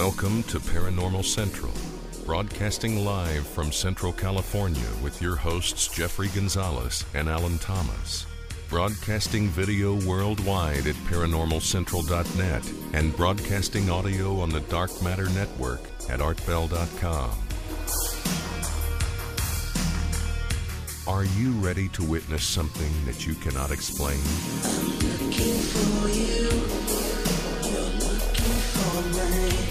Welcome to Paranormal Central, broadcasting live from Central California with your hosts Jeffrey Gonzalez and Alan Thomas. Broadcasting video worldwide at paranormalcentral.net and broadcasting audio on the Dark Matter Network at artbell.com. Are you ready to witness something that you cannot explain? I'm looking for you. You're looking for me.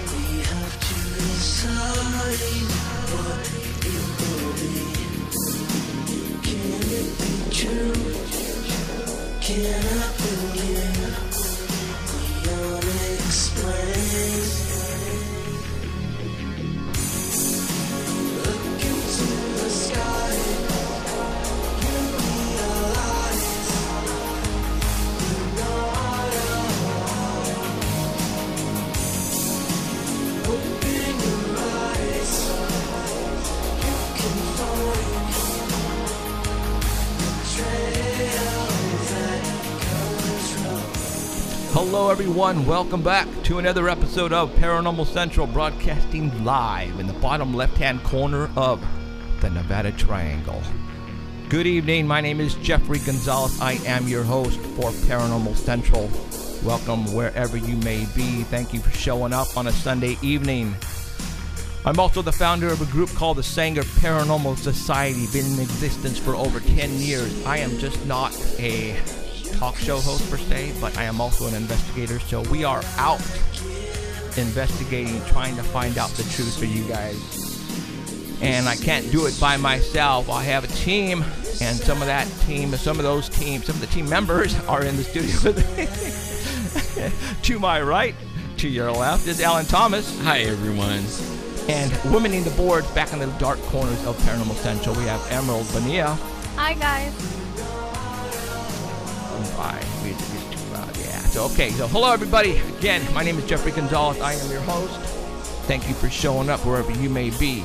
We have to decide what it will be. Can it be true? Can I believe the unexplained? Look into the sky. You realize you know I am. Open your eyes. You can find the trail that comes from. Hello everyone, welcome back to another episode of Paranormal Central, broadcasting live in the bottom left-hand corner of the Nevada Triangle. Good evening, my name is Jeffrey Gonzalez. I am your host for Paranormal Central. Welcome wherever you may be. Thank you for showing up on a Sunday evening. I'm also the founder of a group called the Sanger Paranormal Society, been in existence for over 10 years. I am just not a talk show host per se, but I am also an investigator, so we are out investigating, trying to find out the truth for you guys. And I can't do it by myself. I have a team, and some of the team members are in the studio with me. To my right, to your left, is Alan Thomas. Hi, everyone. And womaning the boards back in the dark corners of Paranormal Central, we have Emerald Bonilla. Hi guys. Right, So hello everybody. Again, my name is Jeffrey Gonzalez. I am your host. Thank you for showing up wherever you may be.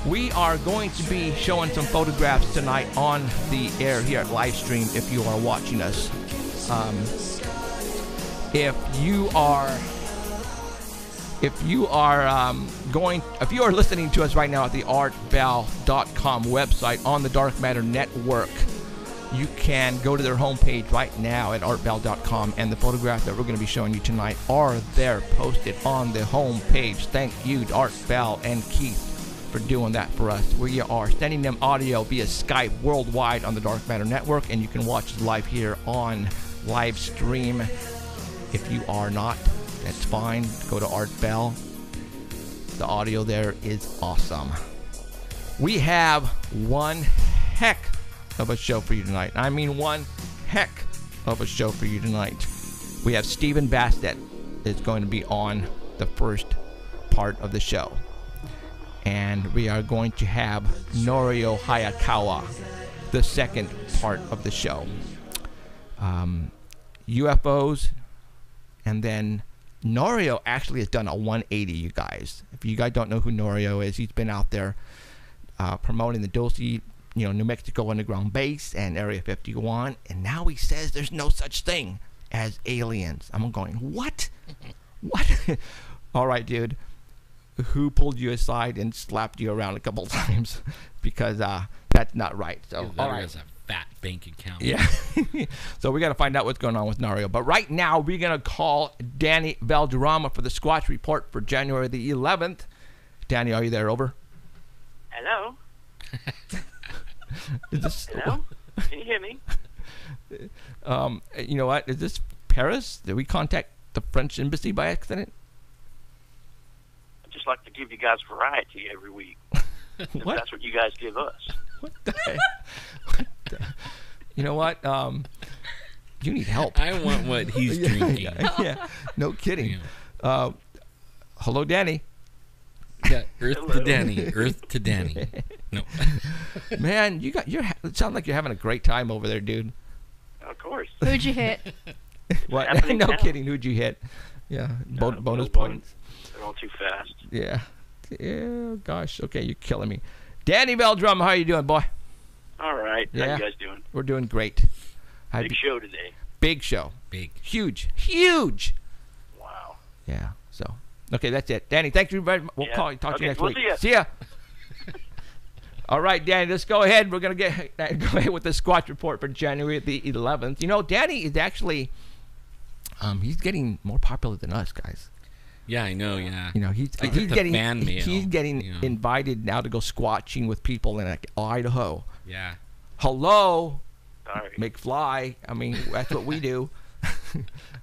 We are going to be showing some photographs tonight on the air here at Livestream if you are watching us. If you are listening to us right now at the artbell.com website on the Dark Matter Network, you can go to their homepage right now at artbell.com, and the photographs that we're going to be showing you tonight are there posted on the homepage. Thank you to Art Bell and Keith for doing that for us. We are sending them audio via Skype worldwide on the Dark Matter Network, and you can watch us live here on live stream. If you are not, that's fine. Go to Art Bell. The audio there is awesome. We have one heck of a show for you tonight. I mean, one heck of a show for you tonight. We have Stephen Bassett is going to be on the first part of the show. And we are going to have Norio Hayakawa, the second part of the show. UFOs, and then Norio actually has done a 180, you guys. If you guys don't know who Norio is, he's been out there promoting the Dulce, New Mexico Underground Base and Area 51, and now he says there's no such thing as aliens. I'm going, what? What? All right, dude. Who pulled you aside and slapped you around a couple times? Because that's not right. So, all right. Has a fat bank account. Yeah. So we got to find out what's going on with Norio. But right now, we're going to call Danny Valderrama for the Squatch Report for January the 11th. Danny, are you there? Over. Hello? Is this, Hello? Can you hear me? You know what? Is this Paris? Did we contact the French embassy by accident? I'd just like to give you guys variety every week. What? That's what you guys give us. What the heck? What the? You know what? You need help. I want what he's drinking. Yeah. No kidding. Hello, Danny. Yeah, Earth to Danny. Earth to Danny. No. Man, it sounds like you're having a great time over there, dude. Of course. Who'd you hit? What? Happening No now. kidding. Who'd you hit? Yeah. Bonus no points. They're all too fast. Yeah. Yeah. Gosh. Okay, you're killing me. Danny Veldrum, how you doing, boy? All right. How Yeah. you guys doing? We're doing great. Big show today. Big show. Big. Huge. Huge. Wow. Yeah. So Okay, that's it. Danny, thank you very much. We'll Yeah. talk to you next we'll week. see ya. All right, Danny, let's go ahead. We're going to go ahead with the Squatch Report for January the 11th. You know, Danny is actually, he's getting more popular than us, guys. Yeah, I know. Yeah. You know, he's I get the getting fan mail, he's getting you know. invited now to go squatching with people in like, Idaho. Yeah. Hello, Sorry. McFly. I mean, that's what we do.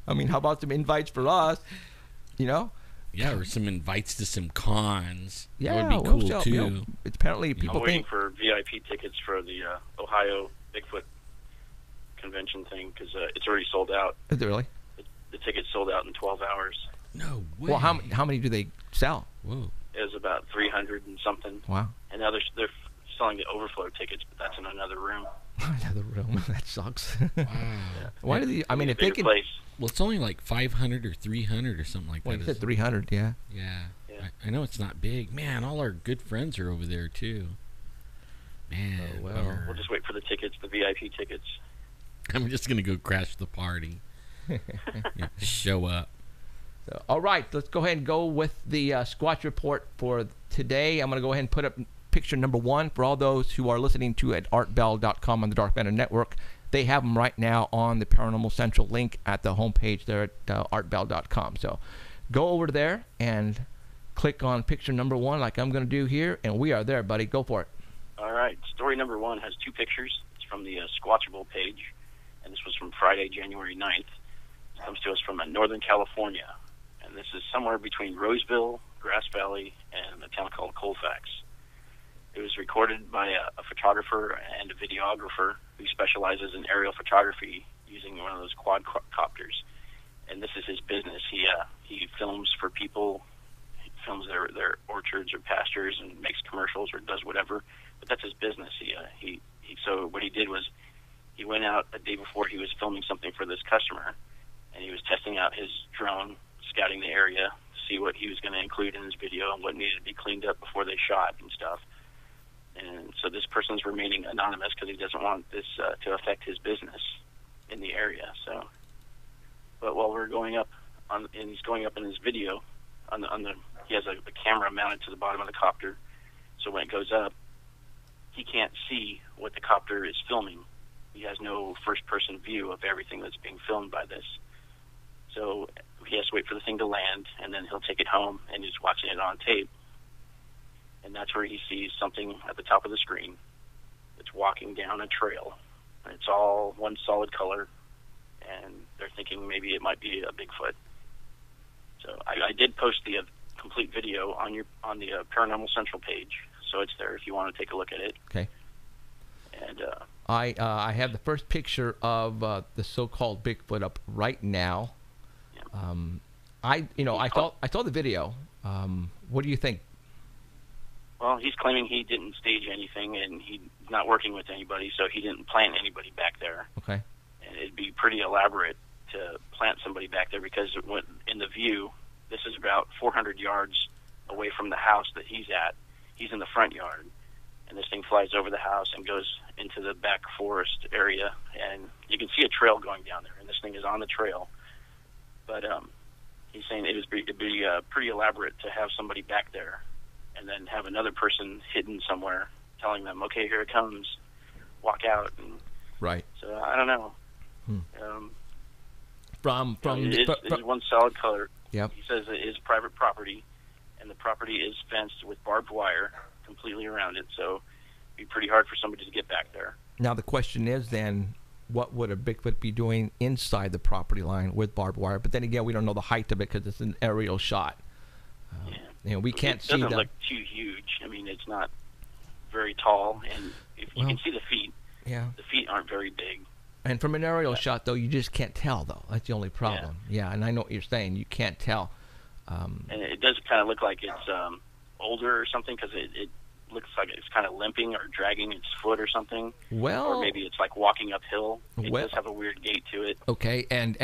I mean, how about some invites for us? You know? Yeah, or some invites to some cons. Yeah, that would be we'll cool sell- too. you know, apparently, I'm people waiting think. for VIP tickets for the Ohio Bigfoot convention thing because it's already sold out. Is it really? The tickets sold out in 12 hours. No way. Well, how many do they sell? Whoa. It was about 300 and something. Wow. And now they're selling the overflow tickets, but that's in another room. Another room. That sucks. Wow. Why do they? I mean, if they Bigger can. place. Well, it's only like 500 or 300 or something like Well, that. you said isn't it? 300. Yeah. Yeah. Yeah. I know it's not big. Man, all our good friends are over there too. Man. Oh, well. bummer. We'll just wait for the tickets, the VIP tickets. I'm just gonna go crash the party. Yeah, just show up. So, all right, let's go ahead and go with the Squatch Report for today. I'm going to go ahead and put up picture number 1 for all those who are listening to at artbell.com on the Dark Matter Network. They have them right now on the Paranormal Central link at the homepage there at artbell.com. So go over there and click on picture number 1 like I'm going to do here, and we are there, buddy. Go for it. All right. Story number 1 has 2 pictures. It's from the Squatchable page, and this was from Friday, January 9th. It comes to us from Northern California, and this is somewhere between Roseville, Grass Valley, and a town called Colfax. It was recorded by a photographer and a videographer who specializes in aerial photography using one of those quadcopters. And this is his business. He films for people. He films their orchards or pastures and makes commercials or does whatever. But that's his business. So what he did was he went out a day before he was filming something for this customer, and he was testing out his drone, scouting the area, see what he was going to include in his video and what needed to be cleaned up before they shot and stuff. And so this person's remaining anonymous because he doesn't want this to affect his business in the area. So, but while we're going up and he's going up in his video, he has a camera mounted to the bottom of the copter. So when it goes up, he can't see what the copter is filming. He has no first-person view of everything that's being filmed by this. So he has to wait for the thing to land, and then he'll take it home, and he's watching it on tape. And that's where he sees something at the top of the screen. It's walking down a trail. And it's all one solid color, and they're thinking maybe it might be a Bigfoot. So I did post the complete video on the Paranormal Central page, so it's there if you want to take a look at it. Okay. And I have the first picture of the so-called Bigfoot up right now. Yeah. I saw the video. What do you think? Well, he's claiming he didn't stage anything, and he's not working with anybody, so he didn't plant anybody back there. Okay. And it'd be pretty elaborate to plant somebody back there because in the view, this is about 400 yards away from the house that he's at. He's in the front yard, and this thing flies over the house and goes into the back forest area, and you can see a trail going down there, and this thing is on the trail. But he's saying it'd be pretty elaborate to have somebody back there and then have another person hidden somewhere telling them, okay, here it comes, walk out. And Right. so I don't know. It's one solid color. Yep. He says it is private property, and the property is fenced with barbed wire completely around it, so it'd be pretty hard for somebody to get back there. Now the question is then, what would a Bigfoot be doing inside the property line with barbed wire? But then again, we don't know the height of it because it's an aerial shot. We can't see It doesn't the. look too huge. I mean, it's not very tall, and if you can see the feet. Yeah. The feet aren't very big. And from an aerial shot, though, you just can't tell, though. That's the only problem. Yeah, and I know what you're saying. You can't tell. And it does kind of look like it's older or something because it looks like it's kind of limping or dragging its foot or something. Well, or maybe it's like walking uphill. It well, does have a weird gait to it. Okay, and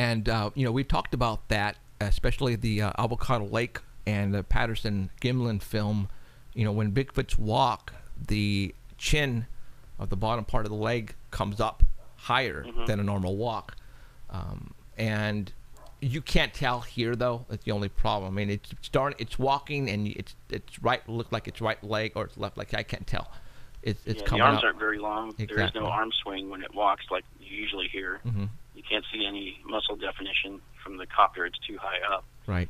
we've talked about that, especially the Avocado Lake and the Patterson Gimlin film. When Bigfoots walk, the chin of the bottom part of the leg comes up higher than a normal walk. And You can't tell here though. That's the only problem. I mean, it's walking and it's right. Look like it's right leg or it's left leg. I can't tell. It's coming the arms up. aren't very long. Exactly. There is no arm swing when it walks like you usually hear. Mm-hmm. You can't see any muscle definition from the copter. It's too high up. Right.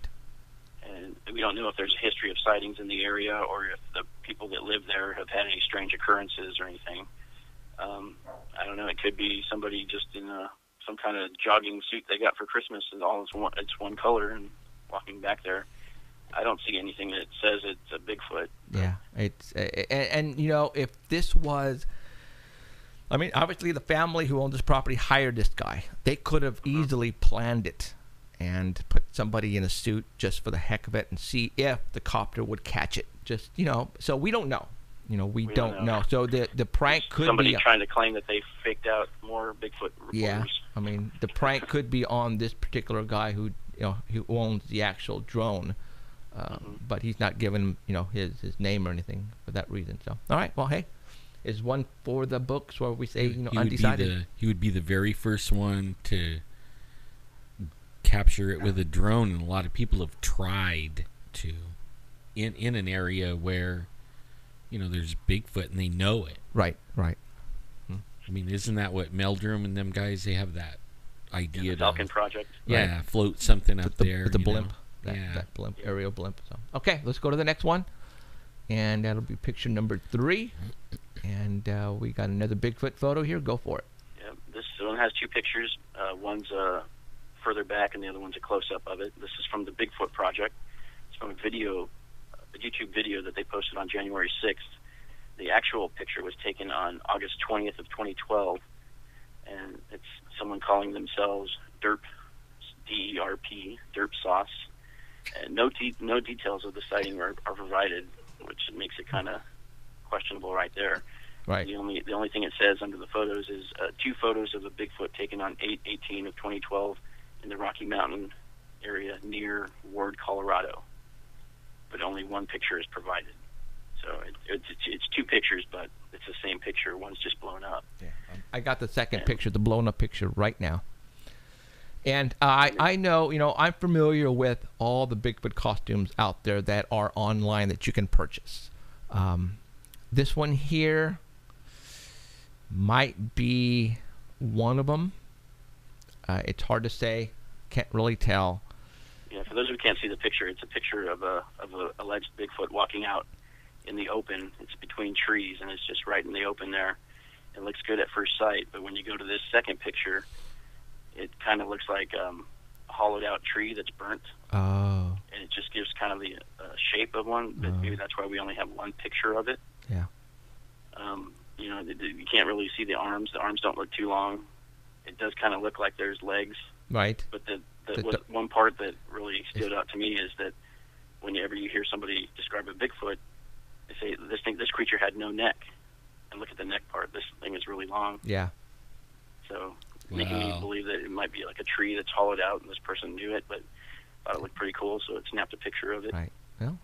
And we don't know if there's a history of sightings in the area or if the people that live there have had any strange occurrences or anything. I don't know. It could be somebody just in some kind of jogging suit they got for Christmas, and it's one color, and walking back there. I don't see anything that says it's a Bigfoot. Yeah, it's and you know, if this was, I mean, obviously the family who owned this property hired this guy. They could have easily planned it and put somebody in a suit just for the heck of it and see if the copter would catch it. Just, you know, so we don't know. You know, we don't know. So the prank could somebody be trying to claim that they faked out more Bigfoot reporters. Yeah, I mean, the prank could be on this particular guy who, you know, who owns the actual drone, but he's not given, you know, his name or anything for that reason. So, all right, well, hey, is one for the books where we say, you know, undecided? He would be the very first one to capture it with a drone, and a lot of people have tried to in an area where, you know, there's Bigfoot and they know it. Right. I mean, isn't that what Meldrum and them guys, they have that idea? The Falcon Project. Yeah, right. Float something up there. With the blimp. Yeah. That blimp, aerial blimp. So, okay, let's go to the next one. And that'll be picture number 3. And we got another Bigfoot photo here. Go for it. Yeah, this one has 2 pictures. One's further back and the other one's a close-up of it. This is from the Bigfoot Project. It's from a YouTube video that they posted on January 6th. The actual picture was taken on August 20th of 2012, and it's someone calling themselves Derp, D-E-R-P, Derp Sauce. And no details of the sighting are provided, which makes it kind of questionable right there. Right. The only thing it says under the photos is 2 photos of a Bigfoot taken on 8/18 of 2012 in the Rocky Mountain area near Ward, Colorado. But only 1 picture is provided. So it's 2 pictures, but it's the same picture. One's just blown up. Yeah. I got the second picture, the blown up picture right now. And I know, you know, I'm familiar with all the Bigfoot costumes out there that are online that you can purchase. This one here might be one of them. It's hard to say. Can't really tell. Yeah, for those who can't see the picture, it's a picture of a alleged Bigfoot walking out in the open. It's between trees, and it's just right in the open there. It looks good at first sight, but when you go to this second picture, it kind of looks like a hollowed-out tree that's burnt. Oh. And it just gives kind of the shape of one, but maybe that's why we only have 1 picture of it. Yeah. You know, you can't really see the arms. The arms don't look too long. It does kind of look like there's legs. Right. But one part that really stood out to me is that whenever you hear somebody describe a Bigfoot, they say this creature had no neck, and look at the neck part. This thing is really long. Yeah. So making me believe that it might be like a tree that's hollowed out, and this person knew it, but thought it looked pretty cool, so it snapped a picture of it. Right. Well,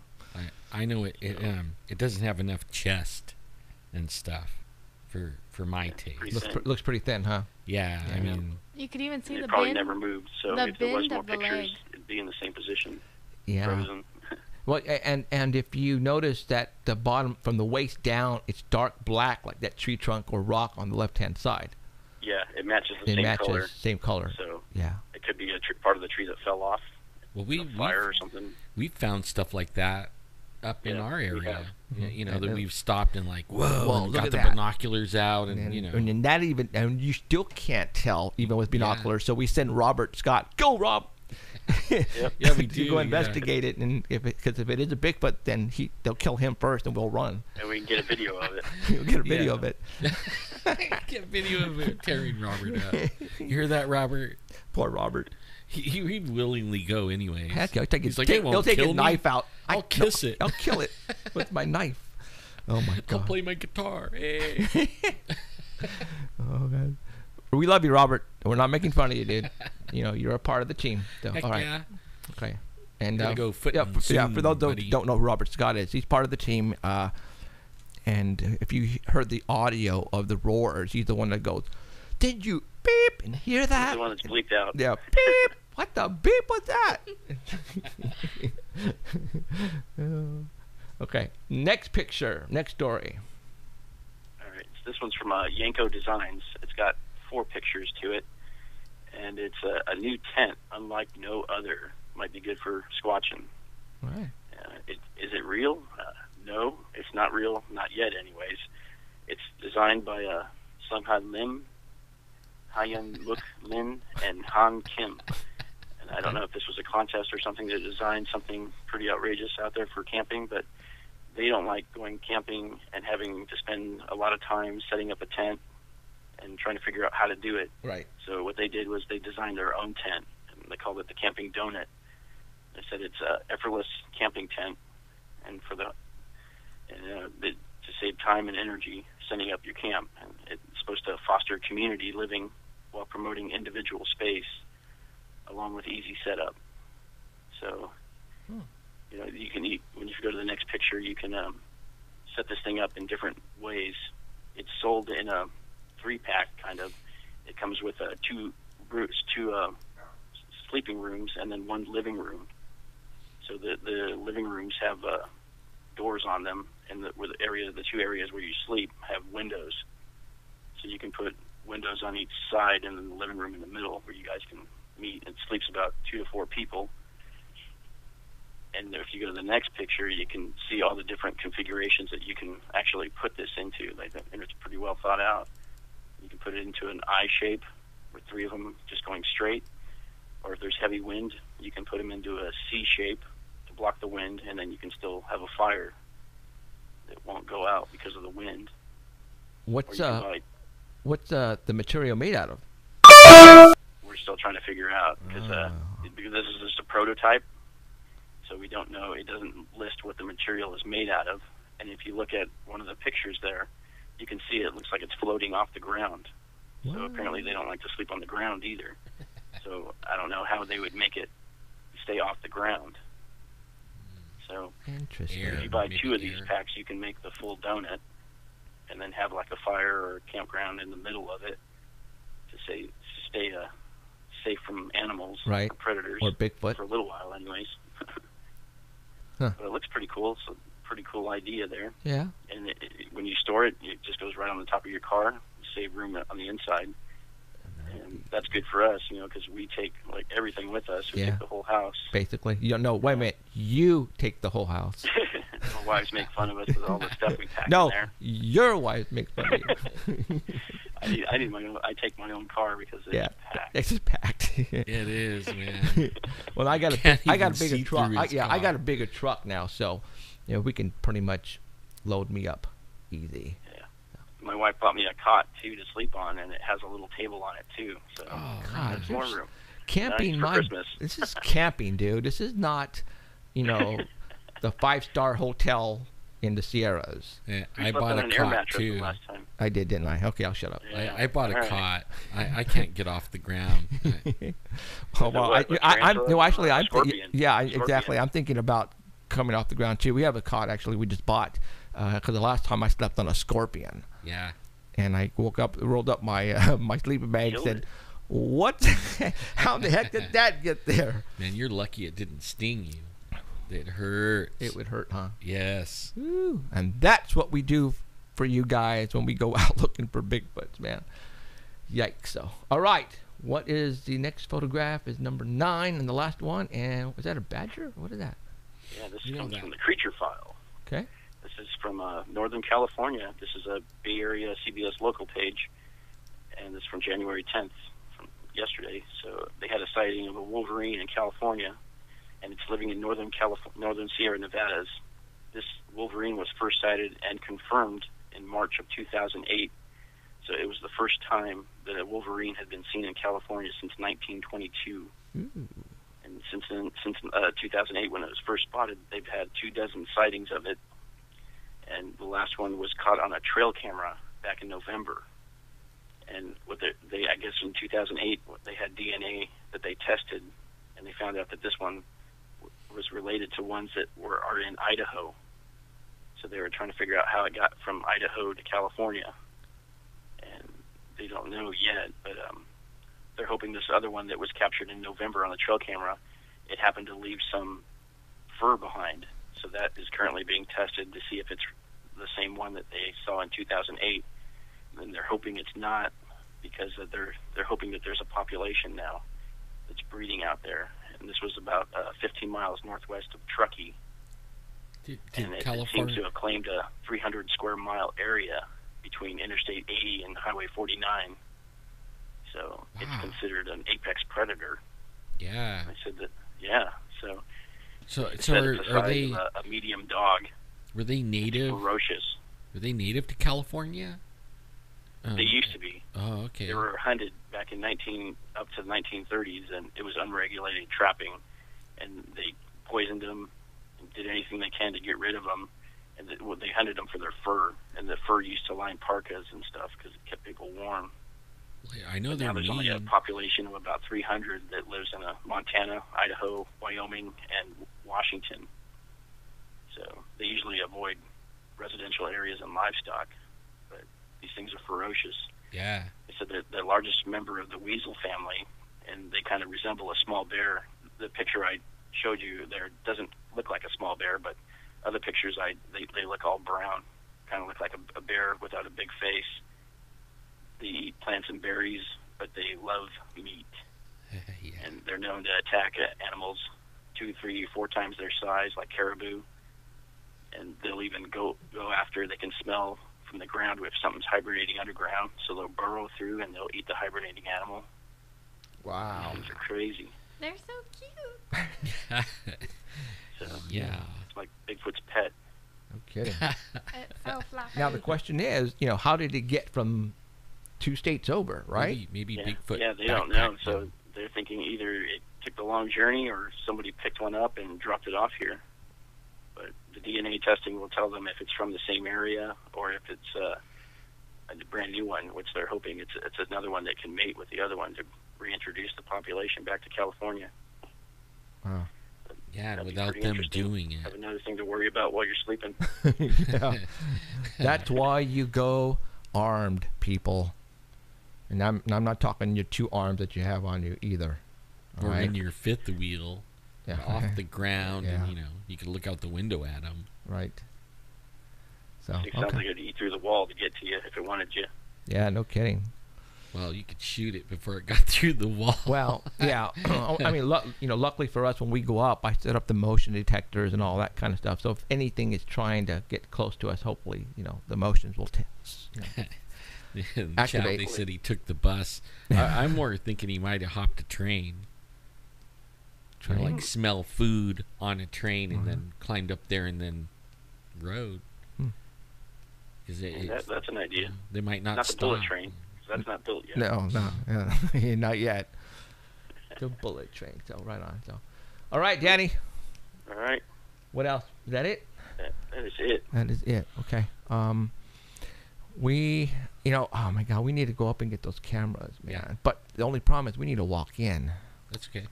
I know it doesn't have enough chest and stuff for my taste. Looks pretty thin, huh? Yeah, I mean, you could even see it the probably bend. never moved, so the if there was bend more of the pictures, leg. it'd be in the same position. Yeah. Frozen. Well, and if you notice that the bottom from the waist down, it's dark black like that tree trunk or rock on the left-hand side. Yeah, it matches the same color. Same color. So yeah, it could be part of the tree that fell off. Well, fire or something. We found stuff like that up in our area. You know, that And we've stopped and like, whoa, and look got at the that. binoculars out, and you know, and that even, and you still can't tell even with binoculars. So we send Robert Scott. Go, Rob. Yeah, we do. To go investigate it, and because if it is a Bigfoot, then they'll kill him first, and we'll run. And we can get a video of it. We'll get a video of it. Get a video of it tearing Robert up. You hear that, Robert? Poor Robert. He'd willingly go anyway. Heck, he'll take his, like, "It he'll won't take his kill me. knife out. I'll kiss it. I'll kill it with my knife. Oh my I'll God. play my guitar. Hey. Oh God. We love you, Robert. We're not making fun of you, dude. You know, you're a part of the team. So, Heck all right. yeah. Okay. And Gotta go footing for soon, those who buddy. don't know who Robert Scott is, he's part of the team. And if you heard the audio of the roars, he's the one that goes, "Did you beep and hear that?" He's the one that's bleeped out. Yeah, beep. What the beep was that? Okay, next picture, next story. All right, so this one's from Yanko Designs. It's got 4 pictures to it, and it's a new tent, unlike no other. Might be good for squatching. Right. Is it real? No, it's not real, not yet anyways. It's designed by Sungha Lim, Hyun Muk Lin, and Han Kim. And I don't know if this was a contest or something to design something pretty outrageous out there for camping, but they don't like going camping and having to spend a lot of time setting up a tent and trying to figure out how to do it. Right. So what they did was they designed their own tent, and they called it the Camping Donut. They said it's an effortless camping tent, and to save time and energy setting up your camp. And it's supposed to foster community living while promoting individual space, along with easy setup. So, you can when you go to the next picture, you can set this thing up in different ways. It's sold in a 3-pack kind of. It comes with two sleeping rooms and then 1 living room. So the living rooms have doors on them, and the 2 areas where you sleep have windows. So you can put windows on each side, and then the living room in the middle where you guys can meet. It sleeps about 2 to 4 people. And if you go to the next picture, you can see all the different configurations that you can actually put this into. And it's pretty well thought out. You can put it into an I shape with 3 of them just going straight. Or if there's heavy wind, you can put them into a C shape to block the wind, and then you can still have a fire that won't go out because of the wind. What's the material made out of? We're still trying to figure out because this is just a prototype, so we don't know. It doesn't list what the material is made out of. And if you look at one of the pictures there, you can see it looks like it's floating off the ground. So apparently they don't like to sleep on the ground either. So I don't know how they would make it stay off the ground. So Interesting. if you buy 2 of these packs, you can make the full donut and then have like a fire or a campground in the middle of it to stay safe from animals, right, or predators, or Bigfoot for a little while anyways. Huh. But it looks pretty cool. It's a pretty cool idea there. Yeah. And when you store it, it just goes right on the top of your car. You save room on the inside. And that's good for us, because we take like everything with us. We take the whole house. Basically. No, wait a minute. You take the whole house. Our wives make fun of us with all the stuff we pack in No, there. your wife makes fun of you. I need my own. I take my own car because it's packed. It's just packed. It is, man. Well, I got a bigger truck. I got a bigger truck now, so we can pretty much load me up easy. Yeah. My wife bought me a cot too to sleep on, and it has a little table on it too. So God, there's more room. Camping, nice for Christmas. This is camping, dude. This is not, the 5-star hotel in the Sierras. Yeah, We I slept bought on a an air cot mattress too. the last time. I did, didn't I? Okay, I'll shut up. Yeah. I bought a All right. cot. I can't get off the ground. Oh, well, Scorpion. Exactly. I'm thinking about coming off the ground too. We have a cot actually we just bought because the last time I slept on a scorpion. Yeah. And I woke up, rolled up my my sleeping bag, and said, "What? How the heck did that get there?" Man, you're lucky it didn't sting you. It hurts. It would hurt, huh? Yes. Woo. And that's what we do for you guys when we go out looking for Bigfoots, man. Yikes! So, all right. What is the next photograph? Is number 9 and the last one. And was that a badger? What is that? Yeah, this comes from the Creature File. Okay. This is from Northern California. This is a Bay Area CBS local page, and this is from January 10th, from yesterday. So they had a sighting of a wolverine in California, and it's living in northern Sierra Nevadas. This wolverine was first sighted and confirmed in March of 2008. So it was the first time that a wolverine had been seen in California since 1922. Ooh. And since 2008, when it was first spotted, they've had 24 sightings of it. And the last one was caught on a trail camera back in November. And I guess in 2008, they had DNA that they tested, and they found out that this one was related to ones that are in Idaho. So they were trying to figure out how it got from Idaho to California. And they don't know yet, but they're hoping this other one that was captured in November on the trail camera, it happened to leave some fur behind. So that is currently being tested to see if it's the same one that they saw in 2008. And they're hoping it's not, because they're hoping that there's a population now that's breeding out there. And this was about 15 miles northwest of Truckee. And it seems to have claimed a 300 square mile area between Interstate 80 and Highway 49. So it's considered an apex predator. Yeah. I said that. Yeah. So So are they a medium dog? Were they native? It's ferocious. Were they native to California? They used to be. Oh, okay. They were hunted back in up to the 1930s, and it was unregulated trapping, and they poisoned them, and did anything they can to get rid of them, and they hunted them for their fur, and the fur used to line parkas and stuff because it kept people warm. I know Now there's only a population of about 300 that lives in Montana, Idaho, Wyoming, and Washington. So they usually avoid residential areas and livestock, but these things are ferocious. Yeah. They said they're the largest member of the weasel family, and they kind of resemble a small bear. The picture I showed you there doesn't look like a small bear, but other pictures they look all brown, kind of look like a bear without a big face. They eat plants and berries, but they love meat. Yeah. And they're known to attack animals 2, 3, 4 times their size, like caribou. And they'll even go after, they can smell from the ground if something's hibernating underground, so they'll burrow through and they'll eat the hibernating animal. Wow. These things are crazy. They're so cute. So Yeah. it's like Bigfoot's pet. No kidding. It's so fluffy. Now the question is, how did it get from 2 states over, right? Maybe Yeah, Bigfoot. yeah, they don't know. backpacked So them. they're thinking either it took the long journey or somebody picked one up and dropped it off here. But the DNA testing will tell them if it's from the same area or if it's a brand new one, which they're hoping it's another one that can mate with the other one to reintroduce the population back to California. Wow. Yeah, and That'd be without pretty them interesting. doing it. Have another thing to worry about while you're sleeping. Yeah. That's why you go armed, people. And I'm not talking your 2 arms that you have on you either. Or All right? when you're fifth wheel, Yeah. off the ground, Yeah. and you can look out the window at them. Right. So, It sounds okay. like it'd eat through the wall to get to you if it wanted you. Yeah, no kidding. Well, you could shoot it before it got through the wall. Well, yeah. I mean, luckily for us, when we go up, I set up the motion detectors and all that kind of stuff. So if anything is trying to get close to us, hopefully, the motions will In the chat, activate. they said he took the bus. I'm more thinking he might have hopped a train. Train? Like smell food on a train and then climbed up there and then rode. Hmm. 'Cause That's an idea. they might not Not the stop. bullet train, 'cause that's not built yet. No, yeah, not yet. The bullet train. So right on. So, all right, Danny. All right, What else? Is that it? that is it. That is it. Okay. We, oh my God, we need to go up and get those cameras, man. Yeah. But the only problem is we need to walk in. That's okay.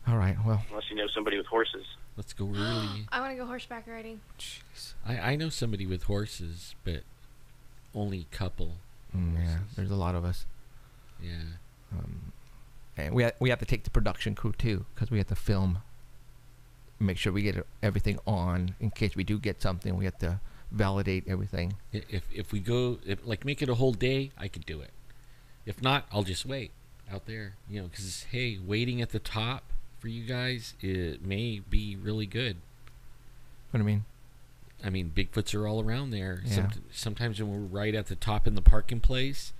All right. Well, Unless you know somebody with horses. Let's go early. I want to go horseback riding. I know somebody with horses, but only a couple. yeah, there's a lot of us. Yeah. And we have to take the production crew too, because we have to film. Make sure we get everything on in case we do get something. We have to validate everything. If we go, make it a whole day, I could do it. If not, I'll just wait out there. Because hey, waiting at the top for you guys, it may be really good. What do you mean? I mean, Bigfoots are all around there. Yeah. Sometimes when we're right at the top in the parking place,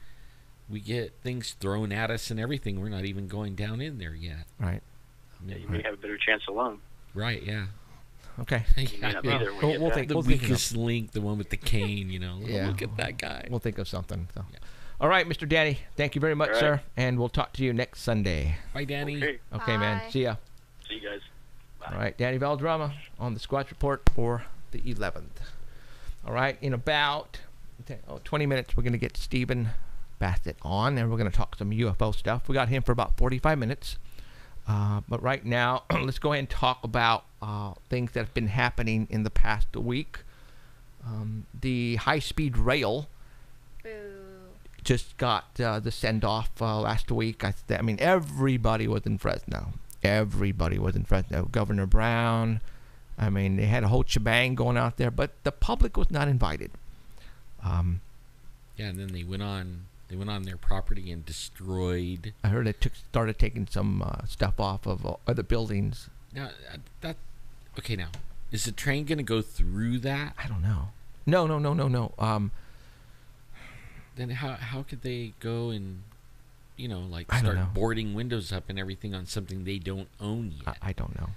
we get things thrown at us and everything. We're not even going down in there yet. Right. Yeah, you may have a better chance alone. Right, yeah. Okay. You may not be there when you get We'll back. think. The We'll think of, weakest link, the one with the cane, Yeah. Look at that guy. we'll think of something. So. Yeah. All right, Mr. Danny. Thank you very much, All right. sir. And we'll talk to you next Sunday. Bye, Danny. Okay, Okay, man. Bye. See ya. see you guys. All right, Danny Valdrama on the Squatch Report for the 11th. All right, in about 20 minutes, we're going to get Stephen Bassett on, and we're going to talk some UFO stuff. We got him for about 45 minutes. But right now, let's go ahead and talk about things that have been happening in the past week. The high-speed rail Boo. just got the send-off last week. I mean, everybody was in Fresno. Everybody was in Fresno. Governor Brown. I mean, they had a whole shebang going out there, but the public was not invited. Yeah, and then they went on their property and destroyed. I heard they started taking some stuff off of other buildings. Now now is the train going to go through that? I don't know. No. Then how could they go and like I don't know. start boarding windows up and everything on something they don't own yet? I don't know.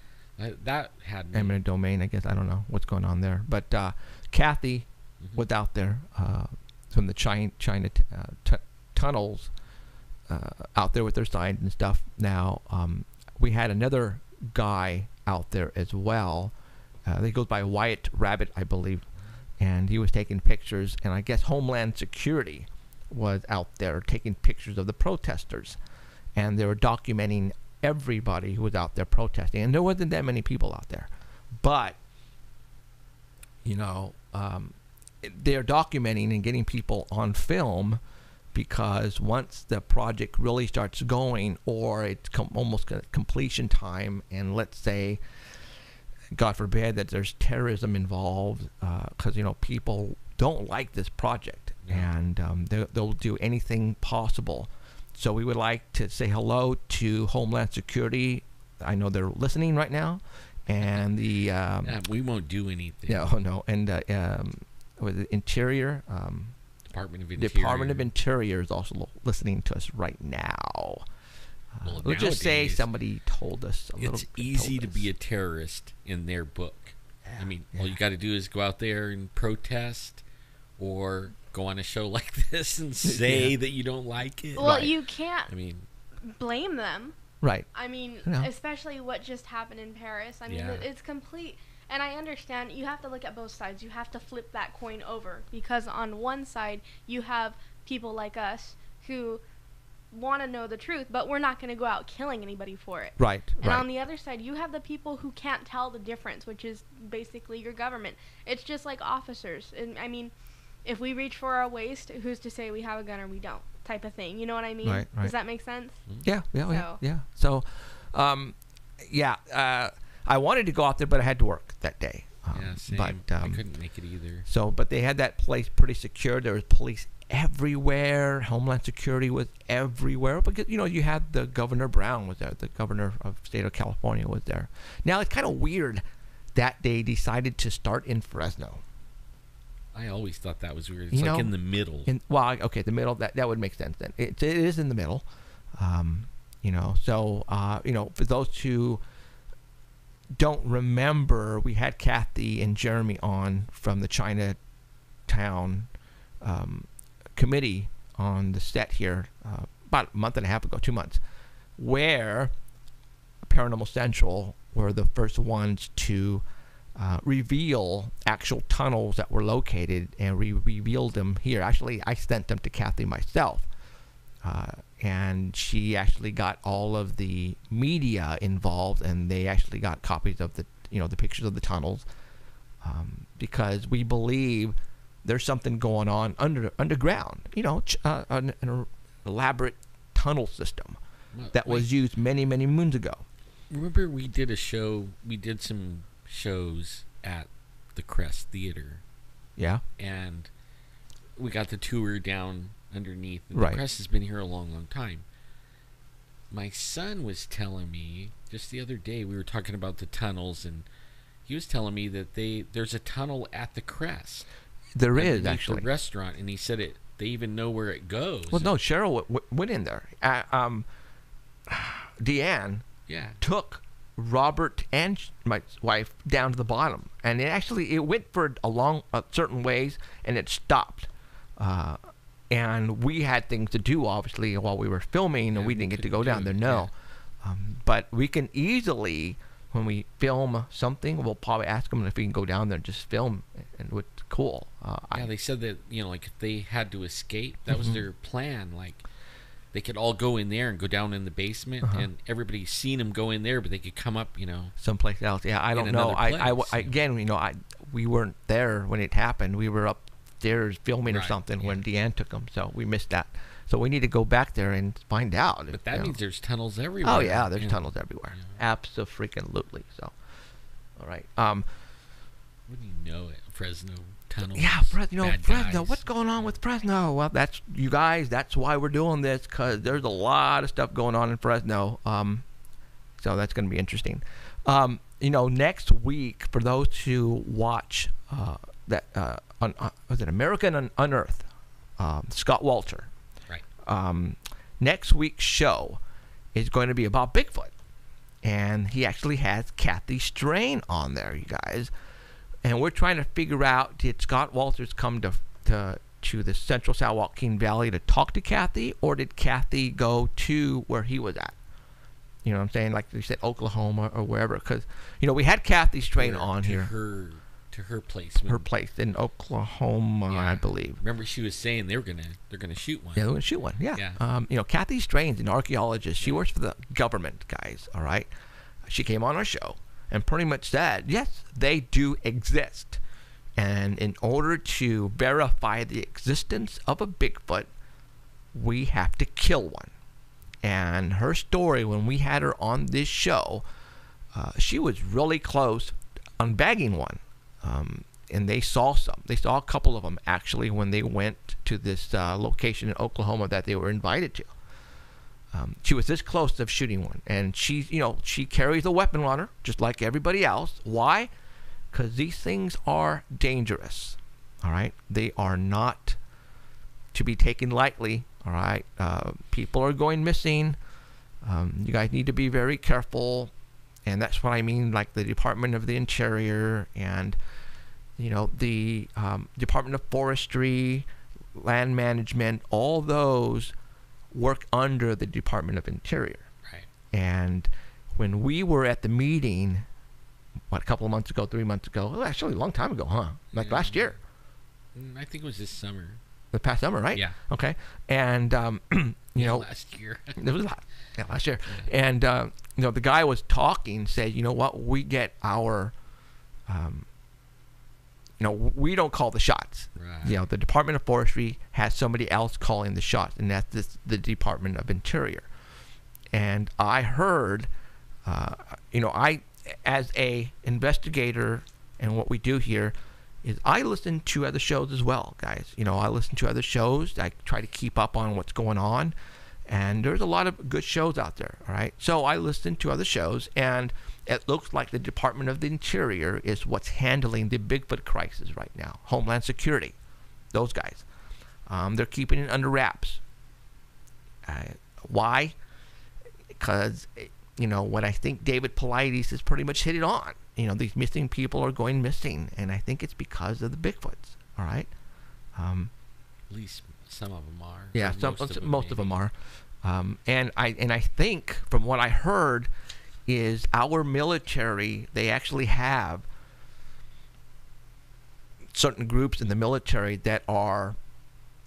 That had me. Eminent domain, I guess. I don't know what's going on there. But Kathy was out there from the China tunnels out there with their signs and stuff. Now, we had another guy out there as well. He goes by Wyatt Rabbit, I believe. And he was taking pictures. And I guess Homeland Security was out there taking pictures of the protesters. And they were documenting everybody who was out there protesting. And there wasn't that many people out there. But, they're documenting and getting people on film because once the project really starts going, or it's almost completion time, and let's say, God forbid, that there's terrorism involved, because people don't like this project, and they'll do anything possible. So we would like to say hello to Homeland Security. I know they're listening right now, and the we won't do anything. No, and with the Interior. Department of Interior is also listening to us right now. Let's just say somebody told us. It's easy to be a terrorist in their book. I mean, all you got to do is go out there and protest, or go on a show like this and say that you don't like it. Well, you can't Right. blame them. I mean, especially what just happened in Paris. I mean, it's complete. And I understand you have to look at both sides. You have to flip that coin over, because on one side you have people like us who want to know the truth, but we're not going to go out killing anybody for it. Right. And on the other side, you have the people who can't tell the difference, which is basically your government. It's just like officers. And I mean, if we reach for our waist, who's to say we have a gun or we don't? Type of thing. You know what I mean? Right. Does that make sense? Yeah. So, I wanted to go out there, but I had to work that day. Same. But I couldn't make it either. So, but they had that place pretty secure. There was police everywhere. Homeland Security was everywhere. Because you had the Governor Brown was there. The governor of the state of California was there. Now it's kind of weird that they decided to start in Fresno. I always thought that was weird. It's like in the middle. The middle. That would make sense then. It is in the middle. So for those who don't remember, we had Kathy and Jeremy on from the Chinatown committee on the set here about a month and a half ago, 2 months, where Paranormal Central were the first ones to reveal actual tunnels that were located, and we revealed them here. Actually, I sent them to Kathy myself. And she actually got all of the media involved, and they actually got copies of the pictures of the tunnels, because we believe there's something going on underground. An elaborate tunnel system that was used many moons ago. Remember, we did some shows at the Crest Theater. Yeah. And we got the tour down underneath. And Right. The Crest has been here a long time. My son was telling me just the other day, we were talking about the tunnels, and he was telling me that there's a tunnel at the Crest. There is, underneath actually. the restaurant, and he said they even know where it goes. Well, no, Cheryl went in there. Deanne took Robert and my wife down to the bottom, and it went for along certain ways, and it stopped. And we had things to do, obviously, while we were filming, and we didn't get to go down there. No, but we can easily, when we film something, we'll probably ask them if we can go down there and just film, and it's cool. They said that like if they had to escape, that was their plan. Like they could all go in there and go down in the basement, and everybody's seen them go in there, but they could come up, someplace else. Yeah, I don't know. We weren't there when it happened. We were up upstairs filming or Right, something when yeah. Deanne took them, so we missed that. So we need to go back there and find out. But that means there's tunnels everywhere. Oh yeah, there's Yeah. tunnels everywhere. Yeah. Abso-freaking-lutely. So, all right. Wouldn't you know it? Fresno tunnels. Yeah, Fresno. bad Fresno. guys. What's going on with Fresno? Well, that's you guys. That's why we're doing this, because there's a lot of stuff going on in Fresno. So that's going to be interesting. Next week, for those who watch was it American Unearthed? Scott Walter. Right. Next week's show is going to be about Bigfoot, and he actually has Kathy Strain on there, you guys. And we're trying to figure out, did Scott Walters come to the central San Joaquin Valley to talk to Kathy, or did Kathy go to where he was at? You know what I'm saying? Like you said, Oklahoma or wherever. Because, we had Kathy Strain on here. To her place. Her place in Oklahoma, Yeah. I believe. Remember, she was saying they're gonna shoot one. Yeah, they're going to shoot one, yeah. Yeah. Kathy Strain's an archaeologist. She works for the government, guys, all right? She came on our show and pretty much said, yes, they do exist. And in order to verify the existence of a Bigfoot, we have to kill one. And her story, when we had her on this show, she was really close on bagging one. And they saw some. They saw a couple of them, actually, when they went to this location in Oklahoma that they were invited to. She was this close to shooting one. And she carries a weapon on her, just like everybody else. Why? Because these things are dangerous. All right? They are not to be taken lightly. All right? People are going missing. You guys need to be very careful. And that's what I mean, like the Department of the Interior and, the Department of Forestry, Land Management, all those work under the Department of Interior. Right. And when we were at the meeting, a couple of months ago, 3 months ago, well, actually a long time ago, huh? Like last year. I think it was this summer. The past summer, right? Yeah. Okay. And, Last year. it was last year. And, the guy was talking, said, you know what, we get our, we don't call the shots. Right. The Department of Forestry has somebody else calling the shots, and that's the Department of Interior. And I heard, I, as a investigator, and what we do here is I listen to other shows as well, guys. I listen to other shows. I try to keep up on what's going on. And there's a lot of good shows out there, all right? So I listen to other shows, and it looks like the Department of the Interior is what's handling the Bigfoot crisis right now. Homeland Security, those guys. They're keeping it under wraps. Why? Because, what I think David Paulides has pretty much hit it on. These missing people are going missing, and I think it's because of the Bigfoots, all right? At least some of them are. Yeah, most of them are. And I think from what I heard is our military, they actually have certain groups in the military that are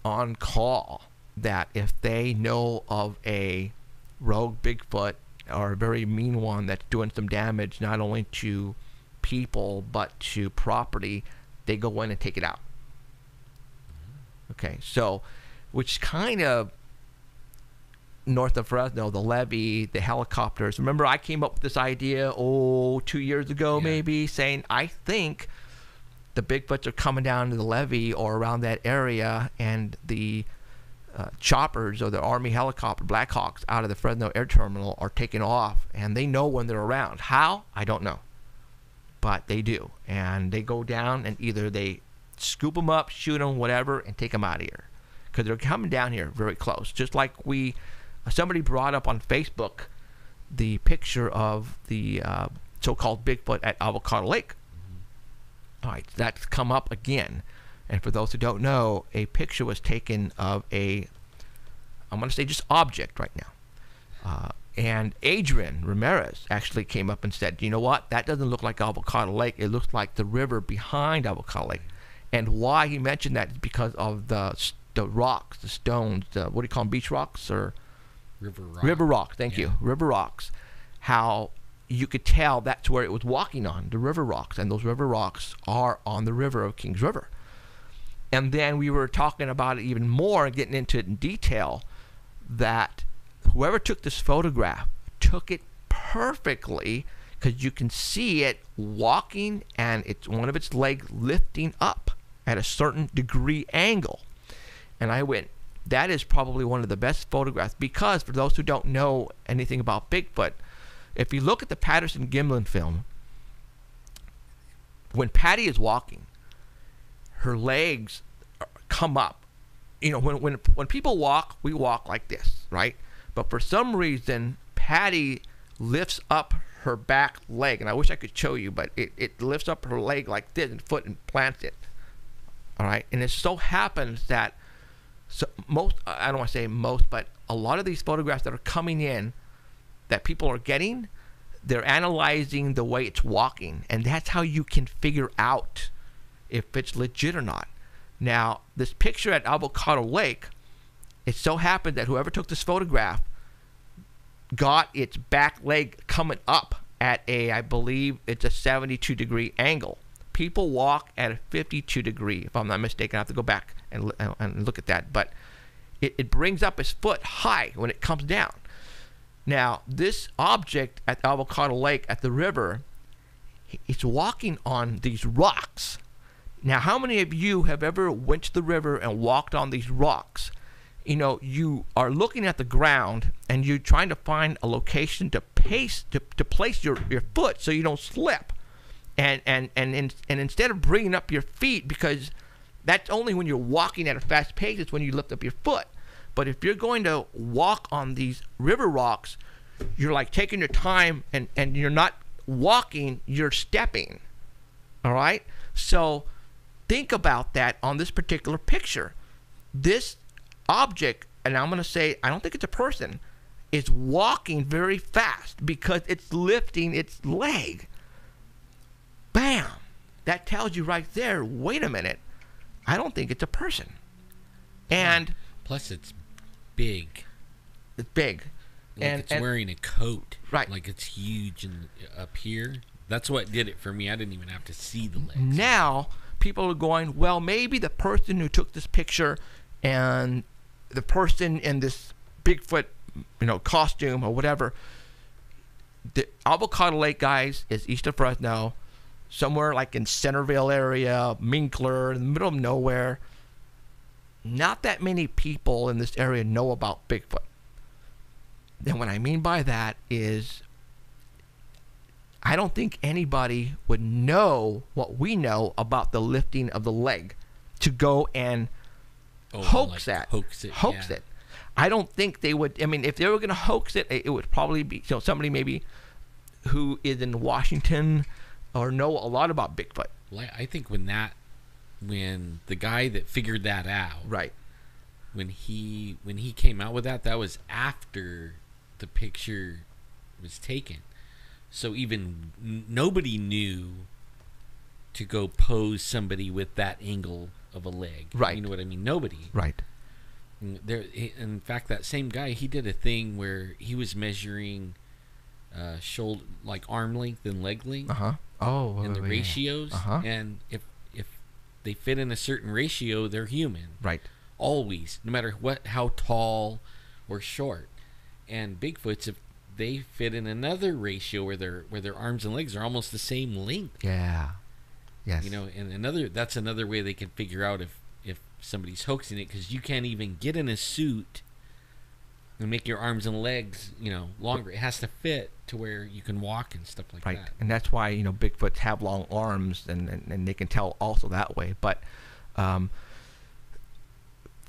on call, that if they know of a rogue Bigfoot or a very mean one that's doing some damage not only to people but to property, they go in and take it out. Okay, so which kind of north of Fresno, the levee, the helicopters. Remember, I came up with this idea 2 years ago, maybe, saying I think the Bigfoots are coming down to the levee or around that area, and the choppers or the Army helicopter Blackhawks out of the Fresno Air Terminal are taking off, and they know when they're around. How? I don't know, but they do, and they go down and either they scoop them up, shoot them, whatever, and take them out of here, because they're coming down here very close. Just like somebody brought up on Facebook the picture of the so-called Bigfoot at Avocado Lake. All right, that's come up again. And for those who don't know, a picture was taken of I'm going to say just object right now. And Adrian Ramirez actually came up and said, you know what, that doesn't look like Avocado Lake. It looks like the river behind Avocado Lake. And why he mentioned that is because of the rocks, the stones, what do you call them, beach rocks or? River rock. River rocks, thank you. River rocks. How you could tell that's where it was walking on, the river rocks. And those river rocks are on the river of Kings River. And then we were talking about it even more and getting into it in detail, that whoever took this photograph took it perfectly, because you can see it walking and it's one of its legs lifting up at a certain degree angle. And I went, that is probably one of the best photographs, because for those who don't know anything about Bigfoot, if you look at the Patterson-Gimlin film, when Patty is walking, her legs come up. You know, when people walk, we walk like this, right? But for some reason, Patty lifts up her back leg, and I wish I could show you, but it lifts up her leg like this and foot and plants it. All right, and it so happens that I don't want to say most, but a lot of these photographs that are coming in that people are getting, they're analyzing the way it's walking, and that's how you can figure out if it's legit or not. Now, this picture at Avocado Lake, it so happened that whoever took this photograph got its back leg coming up at I believe it's a 72-degree angle. People walk at a 52-degree, if I'm not mistaken. I have to go back and look at that. But it brings up his foot high when it comes down. Now, this object at Avocado Lake at the river, it's walking on these rocks. Now, how many of you have ever went to the river and walked on these rocks? You know, you are looking at the ground and you're trying to find a location to place your foot so you don't slip. And instead of bringing up your feet, because that's only when you're walking at a fast pace, it's when you lift up your foot. But if you're going to walk on these river rocks, you're like taking your time, and you're not walking, you're stepping. All right? So think about that on this particular picture. This object, and I'm going to say, I don't think it's a person, is walking very fast because it's lifting its leg. Bam! That tells you right there, wait a minute, I don't think it's a person. And plus it's big. It's big. Like it's wearing a coat. Right. Like it's huge and up here. That's what did it for me. I didn't even have to see the legs. Now, people are going, well, maybe the person who took this picture and the person in this Bigfoot, costume or whatever, the Avocado Lake, guys, is east of Fresno, somewhere like in Centerville area, Minkler, in the middle of nowhere. Not that many people in this area know about Bigfoot. And what I mean by that is, I don't think anybody would know what we know about the lifting of the leg to go and hoax it. I don't think they would. I mean, if they were going to hoax it, it would probably be somebody maybe who is in Washington or know a lot about Bigfoot. Well, I think when the guy that figured that out, right, when he came out with that was after the picture was taken. So even nobody knew to go pose somebody with that angle of a leg. Right. You know what I mean? Nobody. Right. In fact, that same guy, he did a thing where he was measuring shoulder, like arm length and leg length. And the ratios. And if they fit in a certain ratio, they're human. Right. Always, no matter how tall or short. And Bigfoot's, if they fit in another ratio where their arms and legs are almost the same length. Yeah. Yes. And that's another way they can figure out if somebody's hoaxing it, because you can't even get in a suit and make your arms and legs, longer. It has to fit to where you can walk and stuff like that. Right. And that's why, Bigfoots have long arms, and they can tell also that way. But for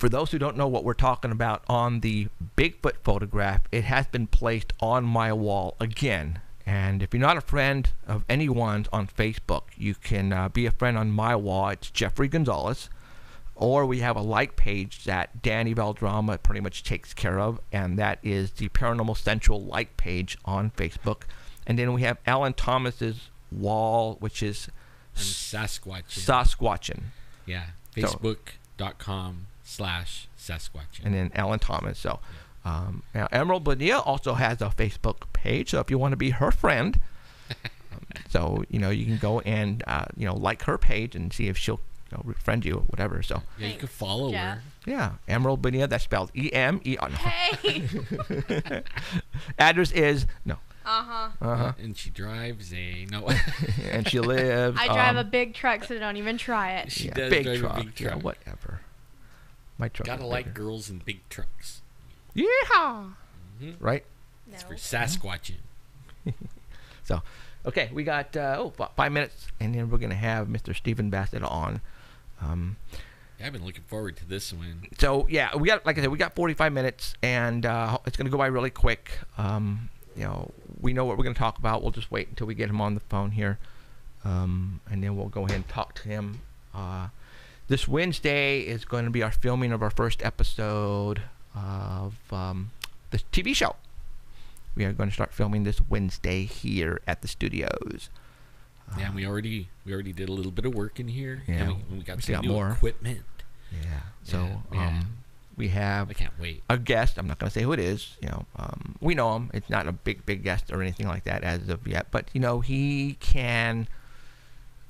those who don't know what we're talking about on the Bigfoot photograph, it has been placed on my wall again. And if you're not a friend of anyone's on Facebook, you can be a friend on my wall. It's Jeffrey Gonzalez. Or we have a like page that Danny Valdrama pretty much takes care of, and that is the Paranormal Central like page on Facebook. And then we have Alan Thomas's wall, which is Sasquatchin. Yeah, Facebook.com/Sasquatchin. And then Alan Thomas. So now Emerald Bonilla also has a Facebook page, so if you want to be her friend, so you can go and like her page and see if she'll friend you or whatever. So yeah, you can follow her. Yeah, Emerald Bonilla. That's spelled E-M-E. Oh, no. Hey. Address is no. And she drives a And she lives. I drive a big truck, so don't even try it. She does big drive truck. a big truck. Yeah, whatever. My truck. Gotta like girls in big trucks. Yeehaw! Right. No. It's for Sasquatching. So, okay, we got about 5 minutes, and then we're gonna have Mr. Stephen Bassett on. Yeah, I've been looking forward to this one. So yeah, we got, like I said, we got 45 minutes, and it's gonna go by really quick. We know what we're gonna talk about. We'll just wait until we get him on the phone here, and then we'll go ahead and talk to him. This Wednesday is going to be our filming of our first episode of the TV show. We are going to start filming this Wednesday here at the studios. Yeah, and we already did a little bit of work in here. Yeah, and we got some new equipment. Yeah. So we have I can't wait. a guest. I'm not going to say who it is. We know him. It's not a big guest or anything like that as of yet. But he can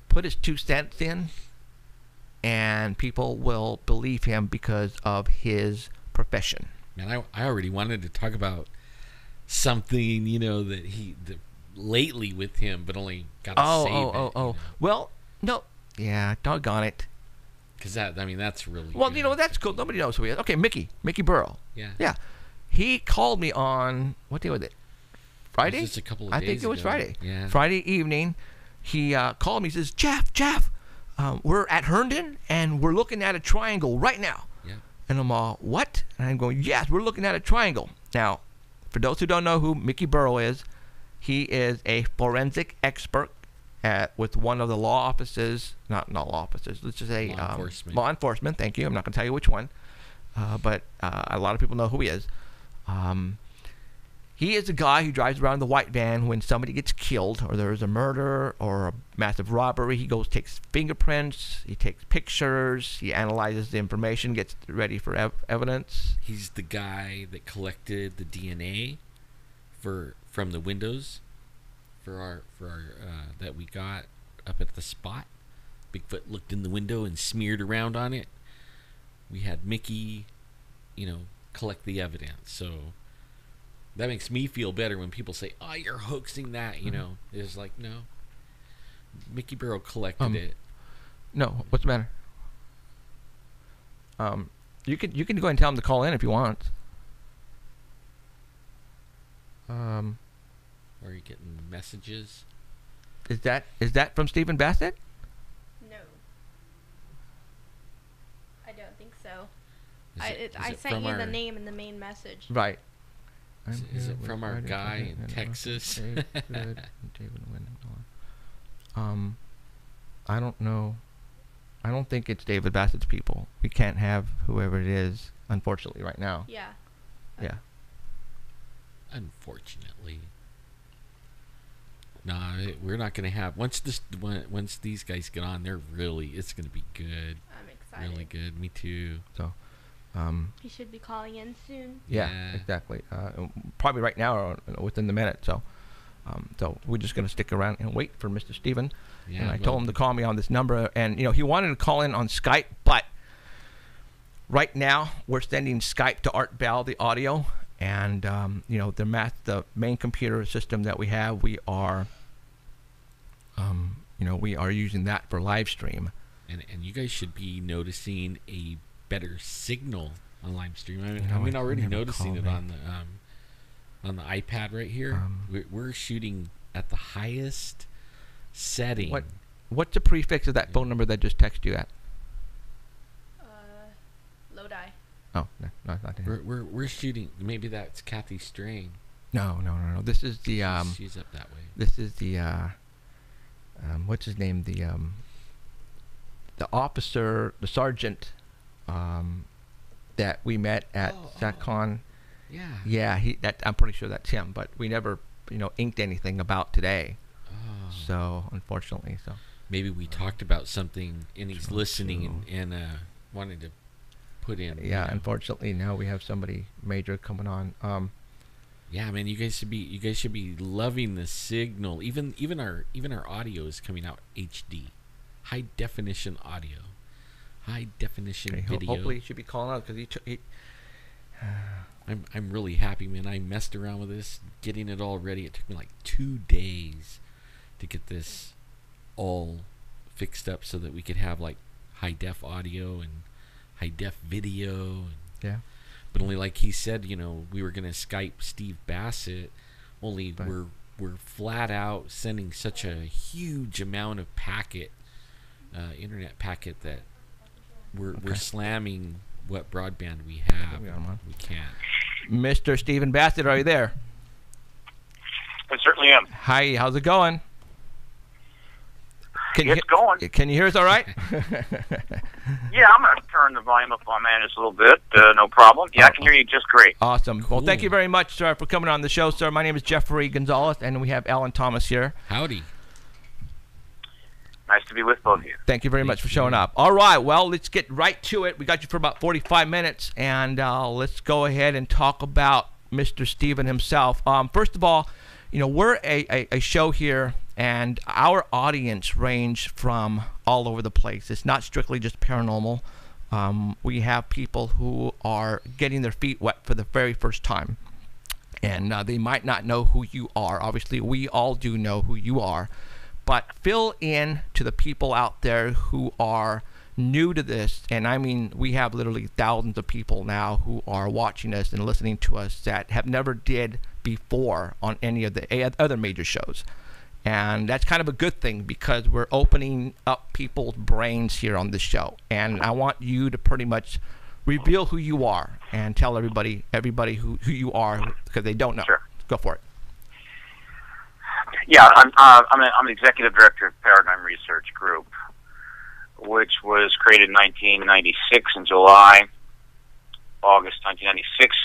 put his 2 cents in, and people will believe him because of his profession. Man, I already wanted to talk about something that lately with him, but only got to save it. Well, no. Yeah, doggone it. Because that's really well, good. that's cool. Nobody knows who he is. Okay, Mickey Burrow. Yeah. He called me on, what day was it? Friday? It was just a couple of I days think it was ago. Friday. Yeah. Friday evening, he called me. He says, Jeff, we're at Herndon, and we're looking at a triangle right now. Yeah. And I'm all, what? And I'm going, yes, we're looking at a triangle. Now, for those who don't know who Mickey Burrow is, he is a forensic expert with one of the law offices, not law offices, let's just say law enforcement. Thank you. I'm not going to tell you which one, but a lot of people know who he is. He is a guy who drives around the white van when somebody gets killed or there's a murder or a massive robbery. He goes, takes fingerprints, he takes pictures, he analyzes the information, gets ready for evidence. He's the guy that collected the DNA from the windows for our that we got up at the spot. Bigfoot looked in the window and smeared around on it. We had Mickey, collect the evidence. So that makes me feel better when people say, "Oh, you're hoaxing that." It's like, no. Mickey Burrow collected it. No, what's the matter? You can go ahead and tell him to call in if you want. Are you getting messages? Is that from Stephen Bassett? No. I don't think so. I sent you the name in the main message. Right. Is it from our guy in Texas? I don't know. I don't think it's David Bassett's people. We can't have whoever it is, unfortunately, right now. Yeah. Yeah. Unfortunately. Nah, we're not going to have... Once these guys get on, it's going to be good. I'm excited. Really good. Me too. So, he should be calling in soon. Yeah. Exactly. Probably right now or within the minute. So we're just going to stick around and wait for Mr. Steven. Yeah, and I told him to call me on this number. And, he wanted to call in on Skype, but right now we're sending Skype to Art Bell, the audio. And, the main computer system that we have, we are using that for live stream. And you guys should be noticing a better signal on live stream. I'm already noticing it on the iPad right here. We're shooting at the highest setting. What's the prefix of that phone number that I just texted you at? Lodi. Oh, no, not him. We're shooting. Maybe that's Kathy Strang. No. This is the she's up that way. This is the what's his name? The officer, the sergeant, that we met at SatCon. Yeah. Yeah, I'm pretty sure that's him. But we never, inked anything about today. Oh. So unfortunately, maybe we talked about something and he's listening and wanted to put in. Yeah, unfortunately now we have somebody major coming on. Yeah, man, you guys should be loving the signal. Even our audio is coming out HD, high definition audio. high definition video. Hopefully, he should be calling out because he I'm really happy, man. I messed around with this, getting it all ready. It took me like 2 days to get this all fixed up so that we could have like high def audio and high def video. And, yeah. But only like he said, you know, we were gonna Skype Steve Bassett. Only we're flat out sending such a huge amount of internet packet that we're slamming what broadband we have. We can't. Mr. Stephen Bassett, are you there? I certainly am. Hi, how's it going? It's going. Can you hear us all right? Yeah, I'm going to turn the volume up on that just a little bit. No problem. Yeah, I can hear you just great. Awesome. Cool. Well, thank you very much, sir, for coming on the show, sir. My name is Jeffrey Gonzalez, and we have Alan Thomas here. Howdy. Nice to be with both of you. Thank you very much for showing up. All right, well, let's get right to it. We got you for about 45 minutes, and let's go ahead and talk about Mr. Stephen himself. First of all, you know, we're a show here, and our audience range from all over the place. It's not strictly just paranormal. We have people who are getting their feet wet for the very first time, and they might not know who you are. Obviously, we all do know who you are. But fill in to the people out there who are new to this, and I mean, we have literally thousands of people now who are watching us and listening to us that have never did before on any of the other major shows. And that's kind of a good thing because we're opening up people's brains here on this show. And I want you to pretty much reveal who you are and tell everybody who you are because they don't know. Sure. Go for it. Yeah, I'm an executive director of Paradigm Research Group, which was created in 1996 in August 1996.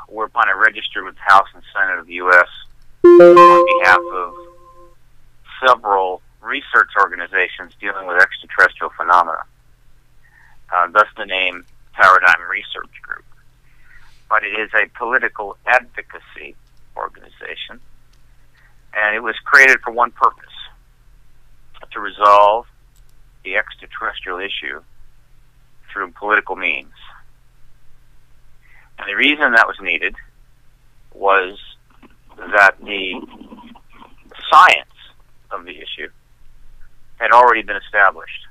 We're upon a register with the House and Senate of the U.S. on behalf of several research organizations dealing with extraterrestrial phenomena. Thus the name Paradigm Research Group. But it is a political advocacy organization. And it was created for one purpose, to resolve the extraterrestrial issue through political means. And the reason that was needed was that the science of the issue had already been established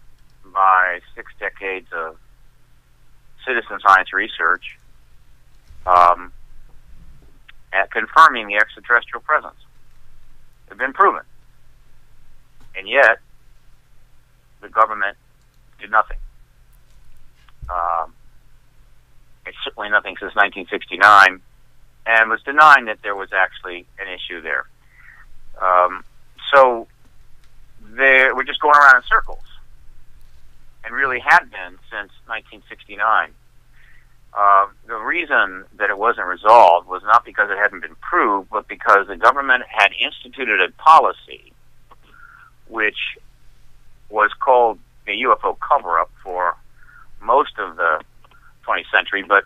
by 6 decades of citizen science research at confirming the extraterrestrial presence. Have been proven. And yet, the government did nothing. It's certainly nothing since 1969, and was denying that there was actually an issue there. So, we're just going around in circles, and really had been since 1969. The reason that it wasn't resolved was not because it hadn't been proved, but because the government had instituted a policy which was called the UFO cover-up for most of the 20th century, but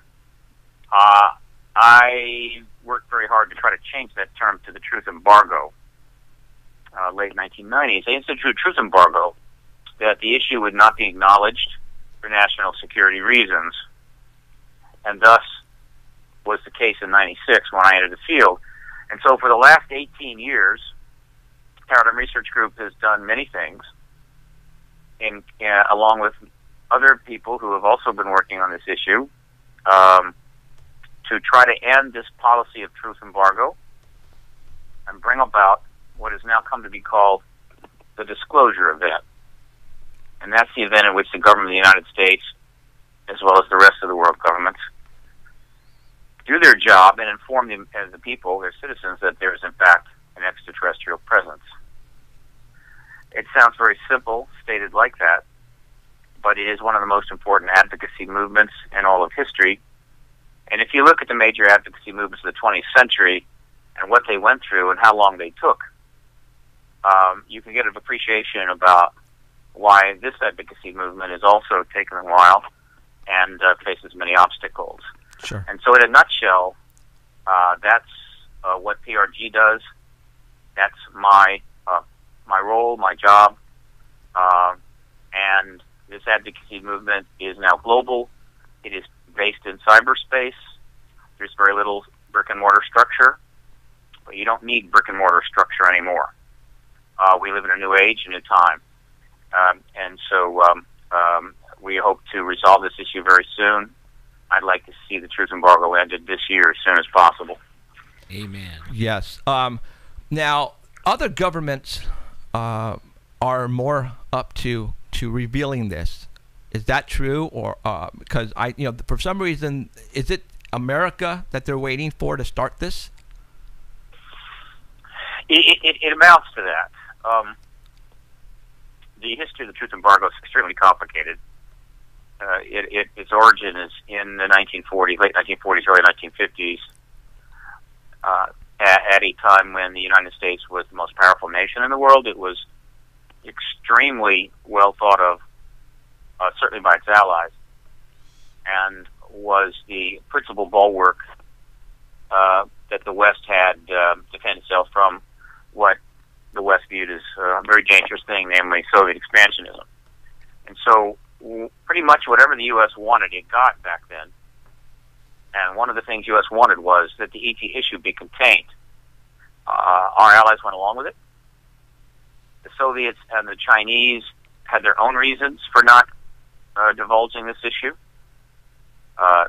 I worked very hard to try to change that term to the truth embargo. Late 1990s, they instituted a truth embargo that the issue would not be acknowledged for national security reasons. And thus was the case in 96 when I entered the field. And so for the last 18 years, Paradigm Research Group has done many things, along with other people who have also been working on this issue, to try to end this policy of truth embargo and bring about what has now come to be called the disclosure event. And that's the event in which the government of the United States, as well as the rest of the world governments, do their job and inform the people, their citizens, that there is in fact an extraterrestrial presence. It sounds very simple, stated like that, but it is one of the most important advocacy movements in all of history. And if you look at the major advocacy movements of the 20th century and what they went through and how long they took, you can get an appreciation about why this advocacy movement has also taken a while and faces many obstacles. Sure. And so in a nutshell, that's what PRG does. That's my role, my job, and this advocacy movement is now global. It is based in cyberspace. There's very little brick-and-mortar structure, but you don't need brick-and-mortar structure anymore. We live in a new age, a new time. And so we hope to resolve this issue very soon. I'd like to see the truth embargo ended this year as soon as possible. Amen. Yes. Now, other governments are more up to revealing this. Is that true, or because for some reason, is it America that they're waiting for to start this? It amounts to that. The history of the truth embargo is extremely complicated. Its origin is in the 1940s, late 1940s, early 1950s, at a time when the United States was the most powerful nation in the world. It was extremely well thought of, certainly by its allies, and was the principal bulwark that the West had to defend itself from what the West viewed as a very dangerous thing, namely Soviet expansionism. And so pretty much whatever the U.S. wanted, it got back then. And one of the things U.S. wanted was that the ET issue be contained. Our allies went along with it. The Soviets and the Chinese had their own reasons for not divulging this issue.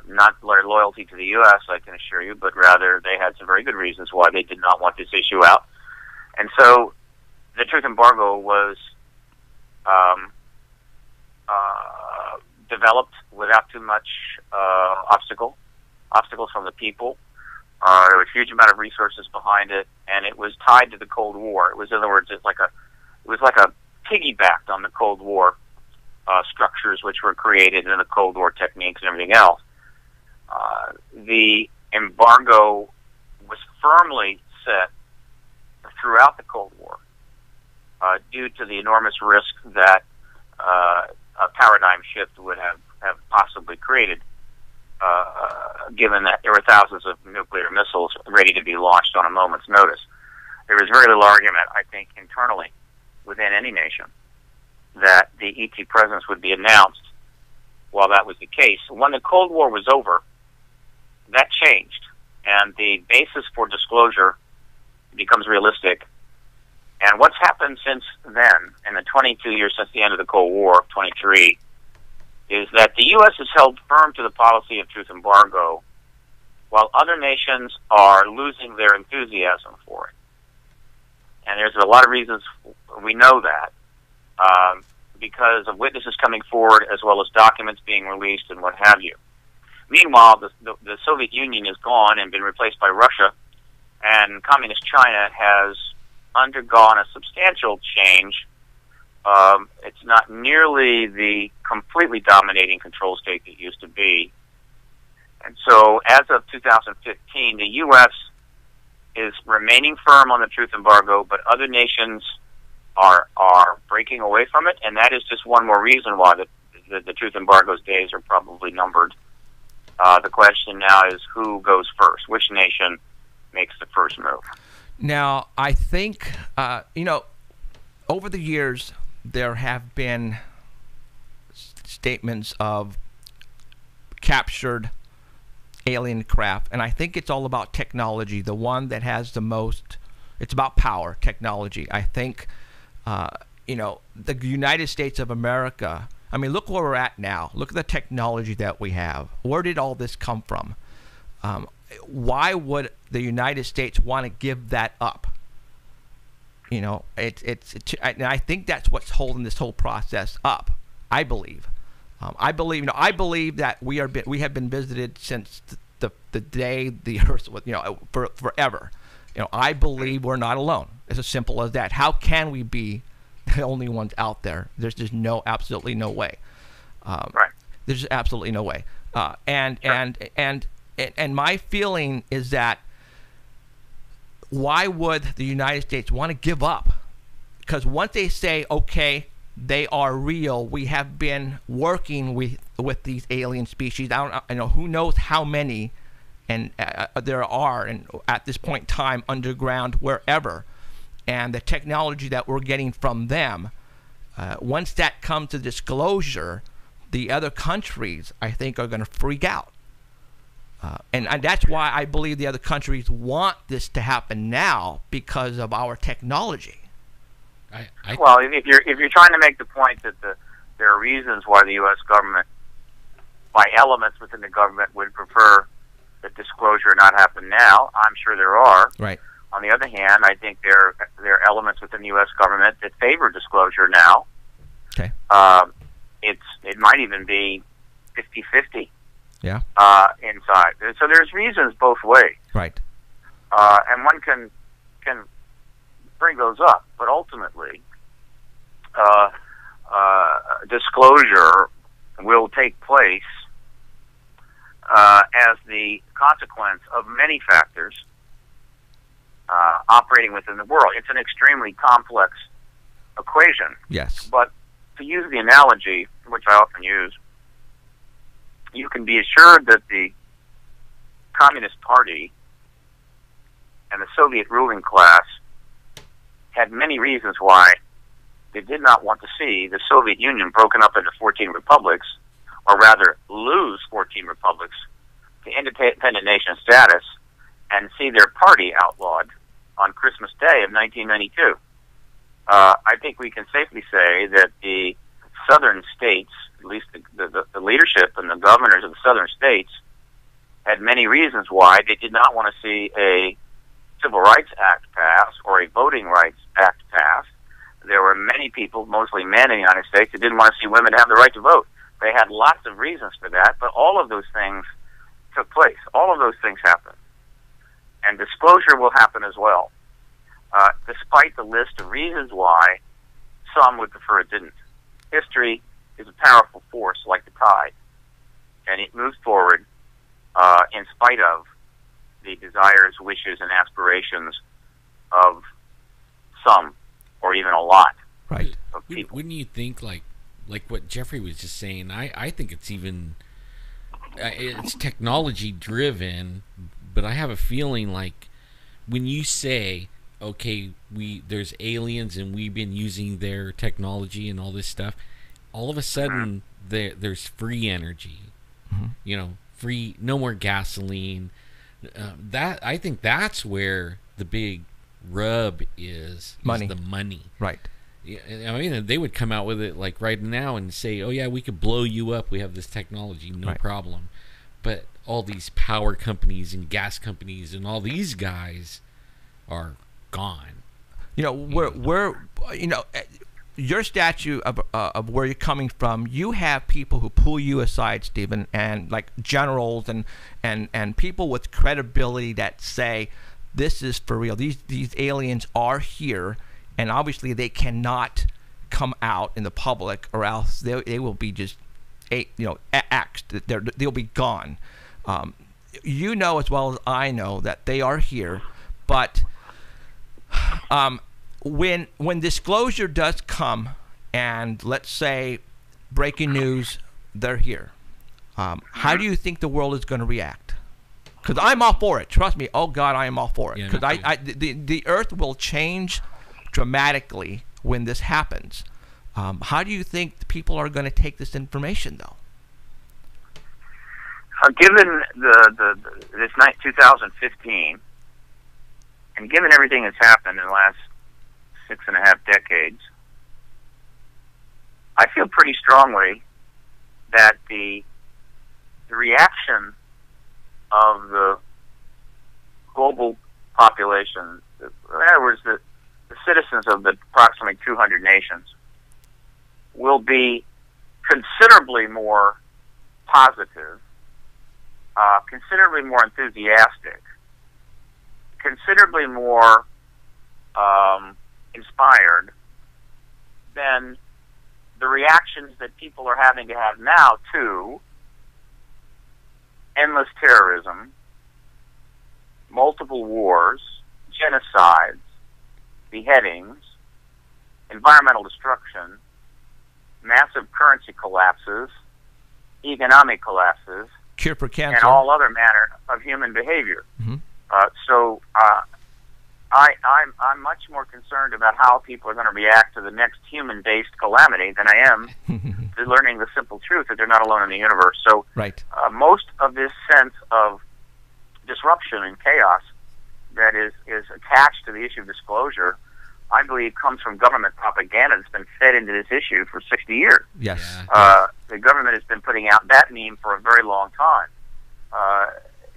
Not their loyalty to the U.S., I can assure you, but rather they had some very good reasons why they did not want this issue out. And so the truth embargo was developed without too much obstacles from the people. There was a huge amount of resources behind it, and it was tied to the Cold War. It was, in other words, it was like a piggybacked on the Cold War structures which were created and the Cold War techniques and everything else. The embargo was firmly set throughout the Cold War due to the enormous risk that a paradigm shift would have possibly created, given that there were thousands of nuclear missiles ready to be launched on a moment's notice. There was very little argument, I think, internally within any nation that the ET presence would be announced while that was the case. When the Cold War was over, that changed, and the basis for disclosure becomes realistic. And what's happened since then, in the 22 years since the end of the Cold War, 23, is that the U.S. has held firm to the policy of truth embargo, while other nations are losing their enthusiasm for it. And there's a lot of reasons we know that, because of witnesses coming forward as well as documents being released and what have you. Meanwhile, the Soviet Union is gone and been replaced by Russia, and Communist China has undergone a substantial change. It's not nearly the completely dominating control state that it used to be. And so as of 2015, the U.S. is remaining firm on the truth embargo, but other nations are breaking away from it, and that is just one more reason why the truth embargo's days are probably numbered. The question now is who goes first, which nation makes the first move. Now, I think, over the years, there have been statements of captured alien craft, and I think it's all about technology. The one that has the most, it's about power, technology. I think, the United States of America, I mean, look where we're at now. Look at the technology that we have. Where did all this come from? Why would the United States want to give that up? And I think that's what's holding this whole process up. I believe. I believe that we have been visited since the day the Earth was, forever. I believe we're not alone. It's as simple as that. How can we be the only ones out there? There's just absolutely no way. Right. There's absolutely no way. And my feeling is that why would the United States want to give up? Because once they say, okay, they are real, we have been working with these alien species. I know who knows how many, and there are, and at this point in time, underground, wherever, and the technology that we're getting from them, once that comes to disclosure, the other countries, I think, are going to freak out. And that's why I believe the other countries want this to happen now, because of our technology. Well, if you're trying to make the point that there are reasons why the U.S. government, by elements within the government, would prefer that disclosure not happen now, I'm sure there are. Right. On the other hand, I think there are elements within the U.S. government that favor disclosure now. Okay. It might even be 50-50. Yeah. Inside. So there's reasons both ways. Right. And one can bring those up, but ultimately, disclosure will take place as the consequence of many factors operating within the world. It's an extremely complex equation. Yes. But to use the analogy, which I often use, you can be assured that the Communist Party and the Soviet ruling class had many reasons why they did not want to see the Soviet Union broken up into 14 republics, or rather lose 14 republics to independent nation status, and see their party outlawed on Christmas Day of 1992. I think we can safely say that the southern states, at least the leadership and the governors of the southern states, had many reasons why they did not want to see a Civil Rights Act passed or a Voting Rights Act passed. There were many people, mostly men in the United States, who didn't want to see women have the right to vote. They had lots of reasons for that, but all of those things took place. All of those things happened. And disclosure will happen as well, despite the list of reasons why some would prefer it didn't. History is a powerful force like the tide, and it moves forward in spite of the desires, wishes, and aspirations of some, or even a lot, right, of people. Wouldn't you think, like what Jeffrey was just saying, I think it's even, it's technology driven, but I have a feeling like when you say, okay, there's aliens and we've been using their technology and all this stuff, all of a sudden there's free energy, free, no more gasoline. That, I think that's where the big rub is money. The money. Right. I mean, they would come out with it like right now and say, oh yeah, we could blow you up, we have this technology, no problem. But all these power companies and gas companies and all these guys are gone. We're your statue of where you're coming from, you have people who pull you aside, Stephen, and like generals and people with credibility that say this is for real. These aliens are here, and obviously they cannot come out in the public, or else they will be just axed. They'll be gone. You know as well as I know that they are here, but when disclosure does come, and let's say breaking news, they're here, how do you think the world is going to react? Because I'm all for it. Trust me. Oh God, I am all for it. Because the Earth will change dramatically when this happens. How do you think people are going to take this information, though? Given this 2015, and given everything that's happened in the last 6.5 decades, I feel pretty strongly that the reaction of the global population, in other words, the citizens of the approximately 200 nations, will be considerably more positive, considerably more enthusiastic, considerably more inspired than the reactions that people are having to have now to endless terrorism, multiple wars, genocides, beheadings, environmental destruction, massive currency collapses, economic collapses, cure for cancer, and all other manner of human behavior. Mm-hmm. So I'm much more concerned about how people are going to react to the next human-based calamity than I am to learning the simple truth that they're not alone in the universe. So most of this sense of disruption and chaos that is attached to the issue of disclosure, I believe, comes from government propaganda that's been fed into this issue for 60 years. Yes. The government has been putting out that meme for a very long time,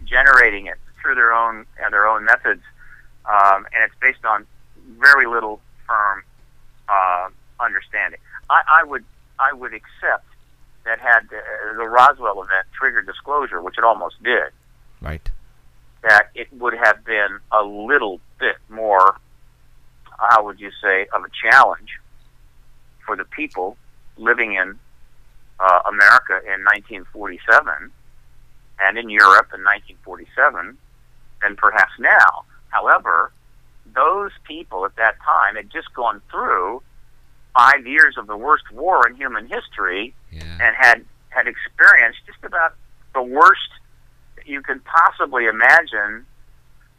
generating it through their own methods, and it's based on very little firm understanding. I would accept that had the Roswell event triggered disclosure, which it almost did, right, that it would have been a little bit more, how would you say, of a challenge for the people living in America in 1947 and in Europe in 1947 than perhaps now. However, those people at that time had just gone through 5 years of the worst war in human history and had experienced just about the worst that you could possibly imagine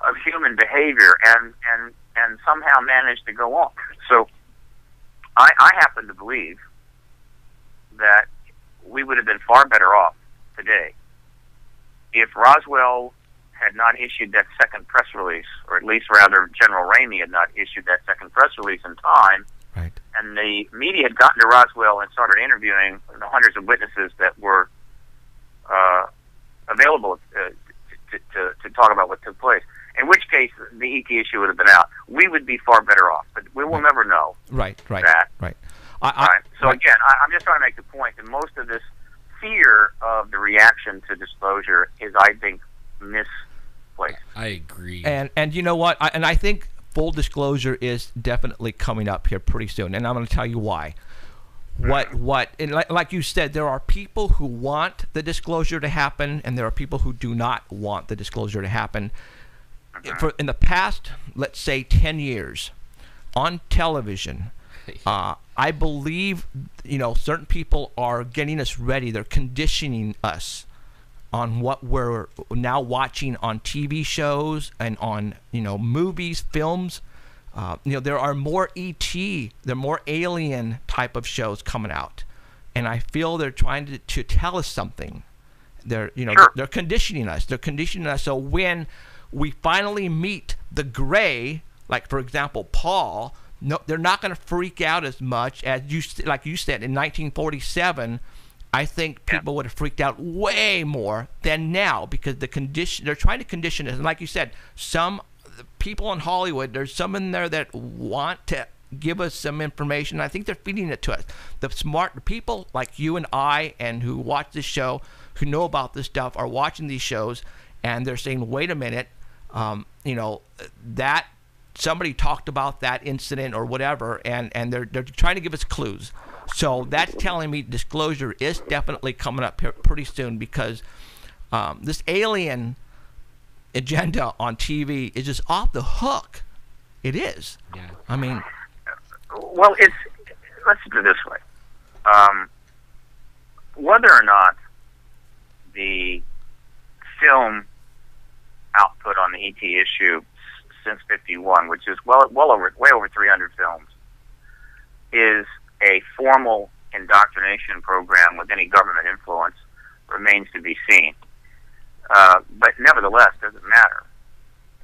of human behavior and somehow managed to go on. So I happen to believe that we would have been far better off today if Roswell had not issued that second press release, or at least rather General Ramey had not issued that second press release in time, and the media had gotten to Roswell and started interviewing the hundreds of witnesses that were available to talk about what took place. In which case, the ET issue would have been out. We would be far better off, but we will never know that. So again, I'm just trying to make the point that most of this fear of the reaction to disclosure is, I think, misplaced. I agree. And you know what? I think full disclosure is definitely coming up here pretty soon, and I'm going to tell you why. And like you said, there are people who want the disclosure to happen, and there are people who do not want the disclosure to happen. In the past, let's say 10 years, on television, I believe, certain people are getting us ready. They're conditioning us on what we're now watching on TV shows and on, movies, films. There are more ET, there are more alien type of shows coming out, and I feel they're trying to tell us something. They're conditioning us. They're conditioning us. So when we finally meet the gray, like for example Paul, no, they're not going to freak out as much as like you said in 1947. I think people would have freaked out way more than now because they're trying to condition us. And like you said, some people in Hollywood, there's some in there that want to give us some information. I think they're feeding it to us. The smart people like you and I, and who watch this show, who know about this stuff, are watching these shows, and they're saying, wait a minute, that somebody talked about that incident or whatever, and they're trying to give us clues. So that's telling me disclosure is definitely coming up here pretty soon, because this alien agenda on TV is just off the hook. It is. Yeah. I mean, well, let's put it this way. Whether or not the film output on the ET issue since '51, which is way over 300 films, is a formal indoctrination program with any government influence, remains to be seen. But nevertheless, doesn't matter.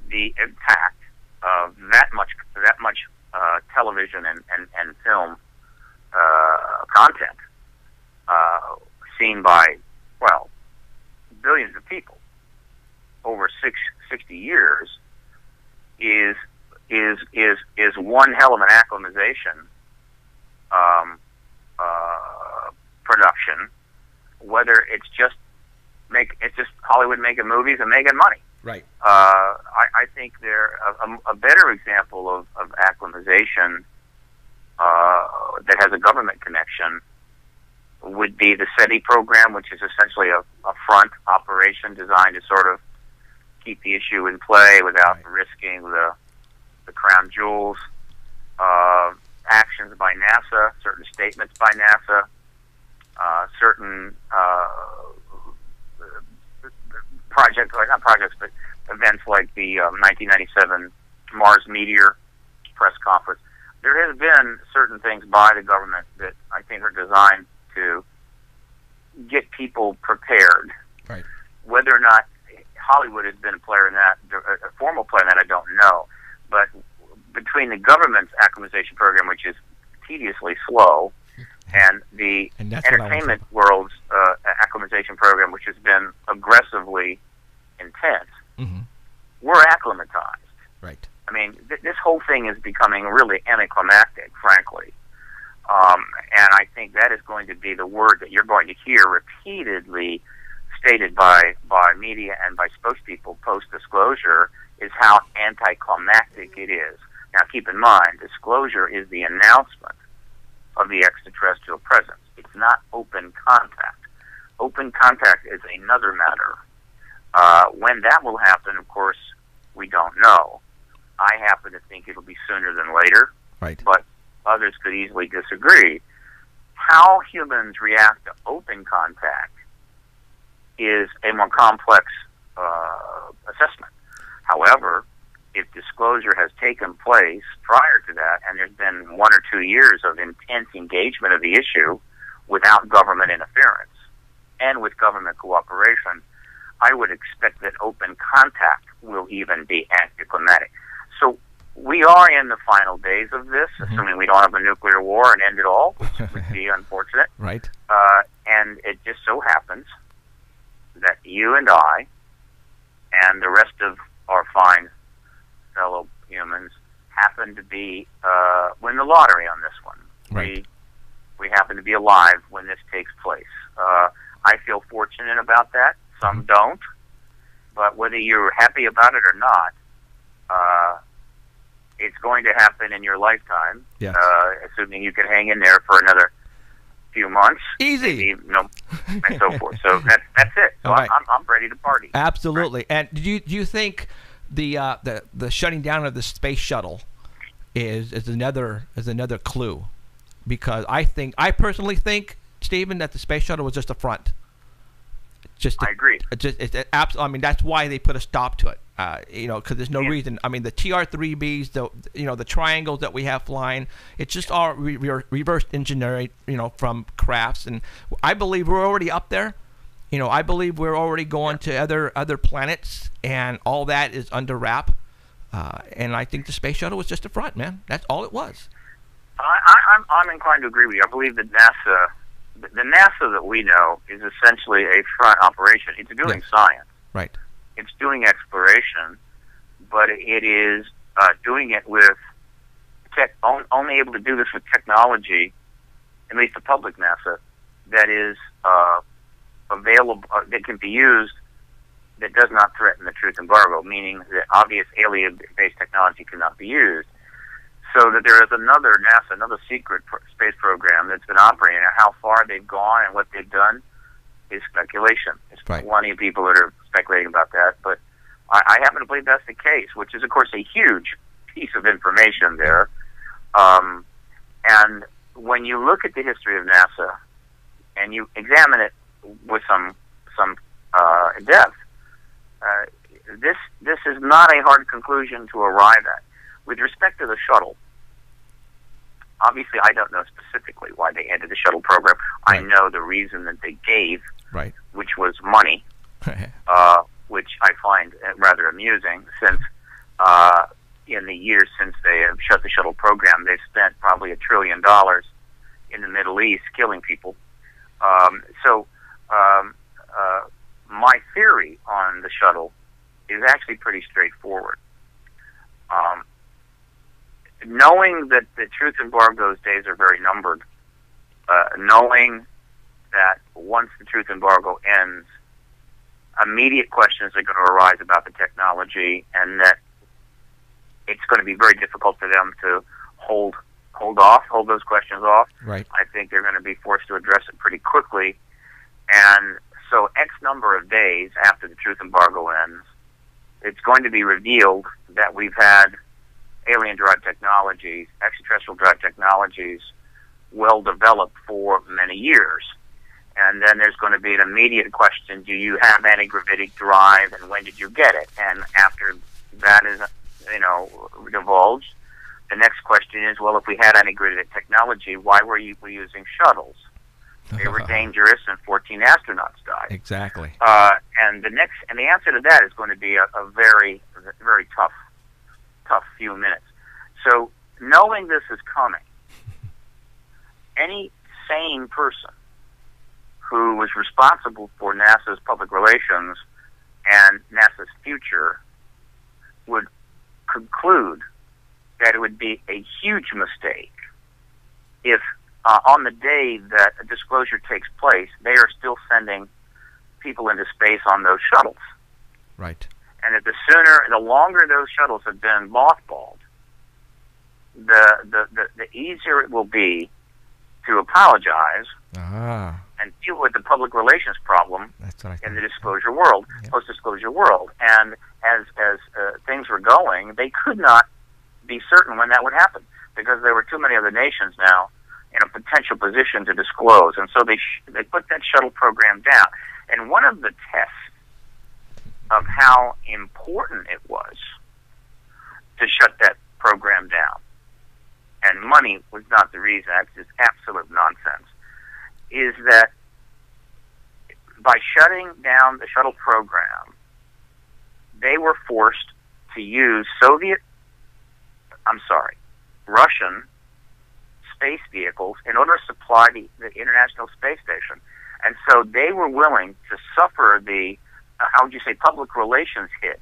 The impact of that much television and film content seen by, well, billions of people over 60 years is one hell of an acclimatization production. Whether it's just Hollywood making movies and making money. Right. I think they're a better example of acclimatization that has a government connection would be the SETI program, which is essentially a front operation designed to sort of keep the issue in play without risking the crown jewels. Actions by NASA, certain statements by NASA, certain events like the 1997 Mars Meteor press conference. There has been certain things by the government that I think are designed to get people prepared. Right. Whether or not Hollywood has been a player in that, a formal player in that, I don't know. But between the government's acclimatization program, which is tediously slow, and the entertainment world's acclimatization program, which has been aggressively intense, we're acclimatized. Right. I mean, this whole thing is becoming really anticlimactic, frankly. And I think that is going to be the word that you're going to hear repeatedly stated by media and by spokespeople post-disclosure, is how anticlimactic it is. Now, keep in mind, disclosure is the announcement of the extraterrestrial presence. It's not open contact. Open contact is another matter. When that will happen, of course, we don't know. I happen to think it'll be sooner than later, right? But others could easily disagree. How humans react to open contact is a more complex assessment. However, if disclosure has taken place prior to that, and there's been 1 or 2 years of intense engagement of the issue without government interference and with government cooperation, I would expect that open contact will even be anticlimactic. So we are in the final days of this, assuming we don't have a nuclear war and end it all, which would be unfortunate. Right. And it just so happens that you and I and the rest of our fine fellow humans happen to be win the lottery on this one. Right. We happen to be alive when this takes place. I feel fortunate about that. Some don't. But whether you're happy about it or not, it's going to happen in your lifetime. Yes. Assuming you can hang in there for another few months. Easy. Maybe, and so forth. So that's it. So right. I'm ready to party. Absolutely. Right. And do you think the shutting down of the space shuttle is another clue? Because I personally think, Stephen, that the space shuttle was just a front. I agree. I mean, that's why they put a stop to it. Because there's no reason. I mean, the TR-3Bs, the triangles that we have flying, it's just all reverse engineered, from crafts. And I believe we're already up there. I believe we're already going to other planets, and all that is under wrap. And I think the space shuttle was just a front, man. That's all it was. I'm inclined to agree with you. I believe that the NASA that we know is essentially a front operation. It's doing science. Right. It's doing exploration, but it is doing it with only able to do this with technology, at least the public NASA, that is available, that can be used, that does not threaten the truth embargo, meaning that obvious alien-based technology cannot be used. So that there is another NASA, another secret space program that's been operating. And how far they've gone and what they've done is speculation. There's plenty of people that are speculating about that, but I happen to believe that's the case, which is, of course, a huge piece of information there. And when you look at the history of NASA and you examine it with some depth, this is not a hard conclusion to arrive at. With respect to the shuttle, obviously I don't know specifically why they ended the shuttle program. Right. I know the reason that they gave, which was money, which I find rather amusing, since in the years since they have shut the shuttle program, they've spent probably $1 trillion in the Middle East killing people. My theory on the shuttle is actually pretty straightforward. Knowing that the truth embargo's days are very numbered, knowing that once the truth embargo ends, immediate questions are going to arise about the technology, and that it's going to be very difficult for them to hold those questions off. Right. I think they're going to be forced to address it pretty quickly. And so X number of days after the truth embargo ends, it's going to be revealed that we've had alien-derived technologies, extraterrestrial-derived technologies, well developed for many years. And then there's going to be an immediate question, do you have anti-gravitic drive, and when did you get it? And after that is, question is, well, if we had integrated technology, why were we using shuttles? They were dangerous, and 14 astronauts died. Exactly. And the answer to that is going to be a very, very tough few minutes. So, knowing this is coming, any sane person who was responsible for NASA's public relations and NASA's future would conclude that it would be a huge mistake if on the day that a disclosure takes place, they are still sending people into space on those shuttles. Right. And that the longer those shuttles have been mothballed, the easier it will be to apologize and deal with the public relations problem in the disclosure world, post-disclosure world. And as things were going, they could not be certain when that would happen because there were too many other nations now in a potential position to disclose. And so they put that shuttle program down. And one of the tests of how important it was to shut that program down, and money was not the reason, that's just absolute nonsense, is that by shutting down the shuttle program, they were forced to use Russian space vehicles in order to supply the International Space Station. And so they were willing to suffer the, public relations hit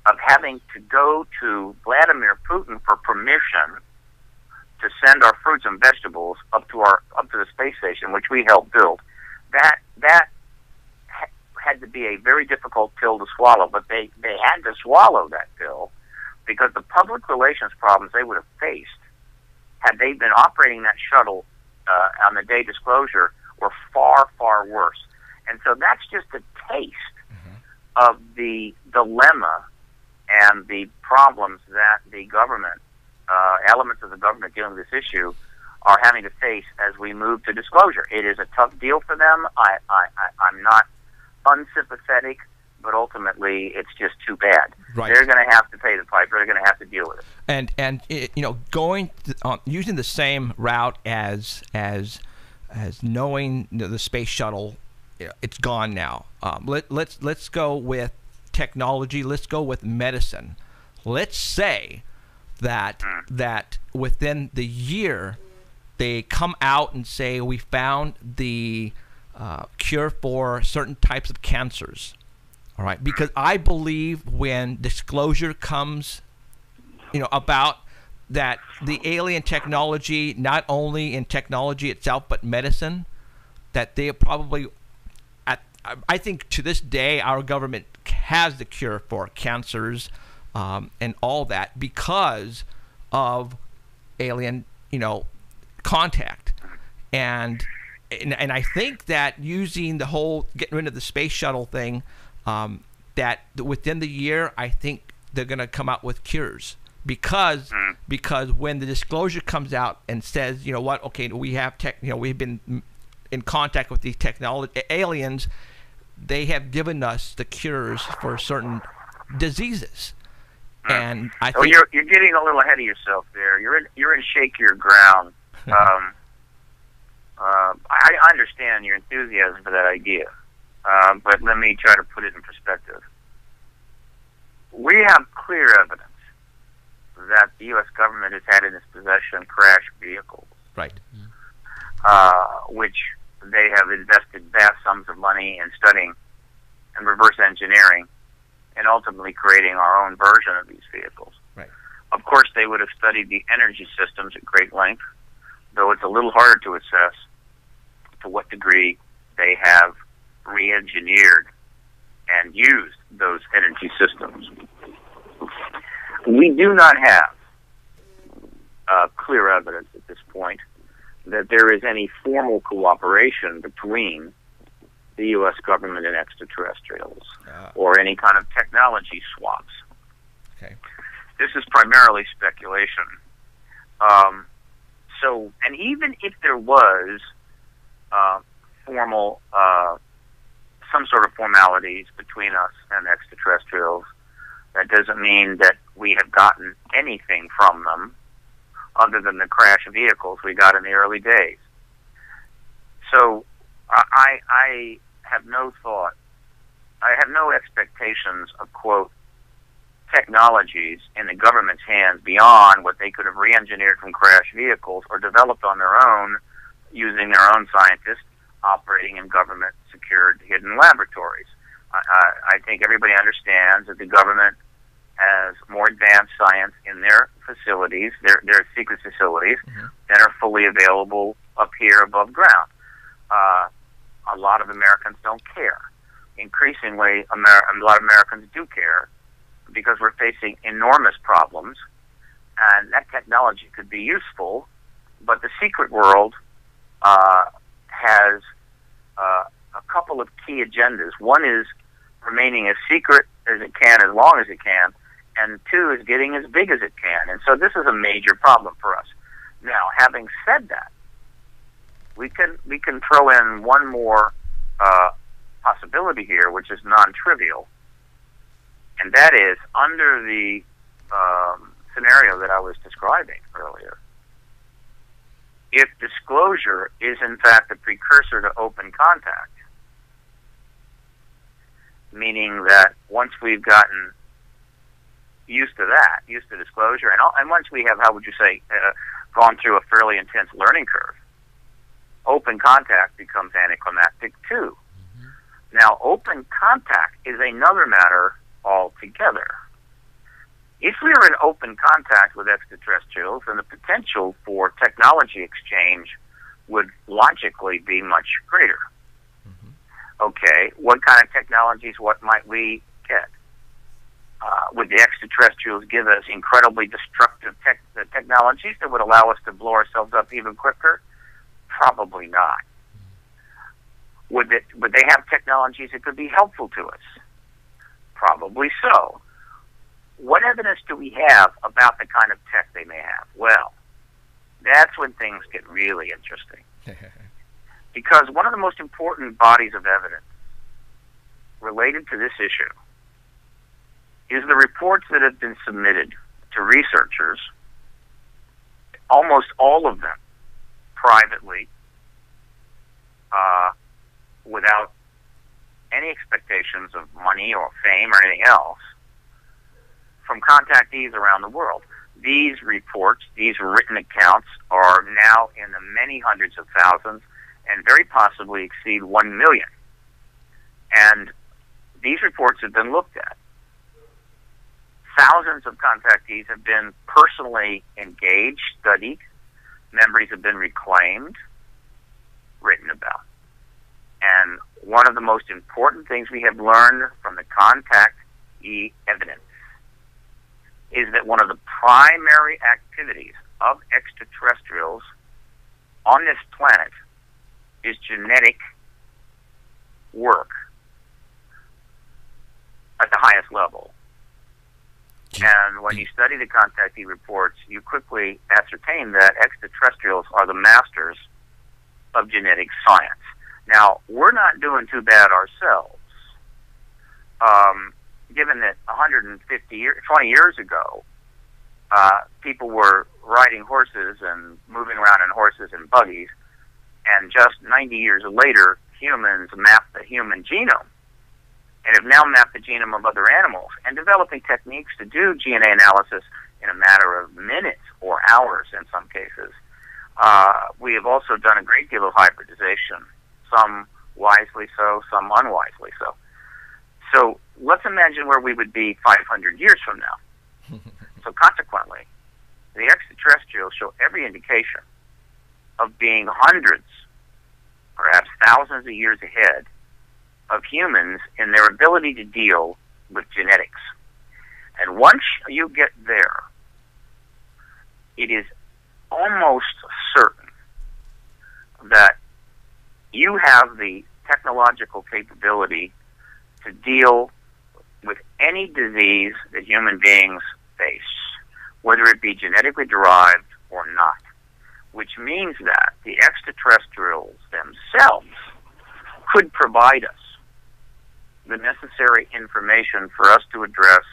of having to go to Vladimir Putin for permission to send our fruits and vegetables up to the space station, which we helped build. That had to be a very difficult pill to swallow, but they had to swallow that pill because the public relations problems they would have faced had they been operating that shuttle on the day disclosure were far, far worse. And so that's just a taste of the dilemma and the problems that the government, elements of the government dealing with this issue, are having to face as we move to disclosure. It is a tough deal for them. I'm not unsympathetic, but ultimately it's just too bad. Right. They're going to have to pay the piper. They're going to have to deal with it. And using the same route as knowing the space shuttle, it's gone now. Let's go with technology. Let's go with medicine. Let's say that within the year they come out and say we found the cure for certain types of cancers. All right, because I believe when disclosure comes, about that the alien technology, not only in technology itself but medicine, that they probably, I think to this day our government has the cure for cancers and all that because of alien, contact, and I think that using the whole getting rid of the space shuttle thing, that within the year, I think they're going to come out with cures because when the disclosure comes out and says, we have we've been in contact with these aliens, they have given us the cures for certain diseases. And I think you're getting a little ahead of yourself there. You're in shakier ground. I understand your enthusiasm for that idea, but let me try to put it in perspective. We have clear evidence that the U.S. government has had in its possession crash vehicles, right? Which they have invested vast sums of money in studying and reverse engineering, and ultimately creating our own version of these vehicles. Right. Of course, they would have studied the energy systems at great length, though it's a little harder to assess to what degree they have re-engineered and used those energy systems. We do not have clear evidence at this point that there is any formal cooperation between the U.S. government and extraterrestrials or any kind of technology swaps. Okay. This is primarily speculation. And even if there was formal, some sort of formalities between us and extraterrestrials, that doesn't mean that we have gotten anything from them. other than the crash vehicles we got in the early days. So I have no thought, I have no expectations of, quote, technologies in the government's hands beyond what they could have re-engineered from crash vehicles or developed on their own using their own scientists operating in government-secured hidden laboratories. I think everybody understands that the government has more advanced science in their facilities, their secret facilities, that are fully available up here above ground. A lot of Americans don't care. Increasingly, a lot of Americans do care because we're facing enormous problems, and that technology could be useful, but the secret world has a couple of key agendas. One is remaining as secret as it can, as long as it can, and two is getting as big as it can. And so this is a major problem for us. Now, having said that, we can throw in one more possibility here, which is non-trivial, and that is under the scenario that I was describing earlier. If disclosure is in fact a precursor to open contact, meaning that once we've gotten used to that, used to disclosure, and once we have, how would you say, gone through a fairly intense learning curve, open contact becomes anticlimactic too. Now, open contact is another matter altogether. If we are in open contact with extraterrestrials, then the potential for technology exchange would logically be much greater. Okay, what kind of technologies, what might we get? Would the extraterrestrials give us incredibly destructive technologies that would allow us to blow ourselves up even quicker? Probably not. Would they have technologies that could be helpful to us? Probably so. What evidence do we have about the kind of tech they may have? Well, that's when things get really interesting. Because one of the most important bodies of evidence related to this issue is the reports that have been submitted to researchers, almost all of them privately, without any expectations of money or fame or anything else, from contactees around the world. These reports, these written accounts, are now in the many hundreds of thousands and very possibly exceed 1 million. And these reports have been looked at. Thousands of contactees have been personally engaged, studied. Memories have been reclaimed, written about. And one of the most important things we have learned from the contactee evidence is that one of the primary activities of extraterrestrials on this planet is genetic work at the highest level. And when you study the contactee reports, you quickly ascertain that extraterrestrials are the masters of genetic science. Now, we're not doing too bad ourselves. Given that 20 years ago, people were riding horses and moving around in horses and buggies, and just 90 years later, humans mapped the human genome and have now mapped the genome of other animals and developing techniques to do DNA analysis in a matter of minutes or hours in some cases. We have also done a great deal of hybridization, some wisely so, some unwisely so. So let's imagine where we would be 500 years from now. So consequently, the extraterrestrials show every indication of being hundreds, perhaps thousands of years ahead of humans in their ability to deal with genetics. And once you get there, it is almost certain that you have the technological capability to deal with any disease that human beings face, whether it be genetically derived or not, which means that the extraterrestrials themselves could provide us the necessary information for us to address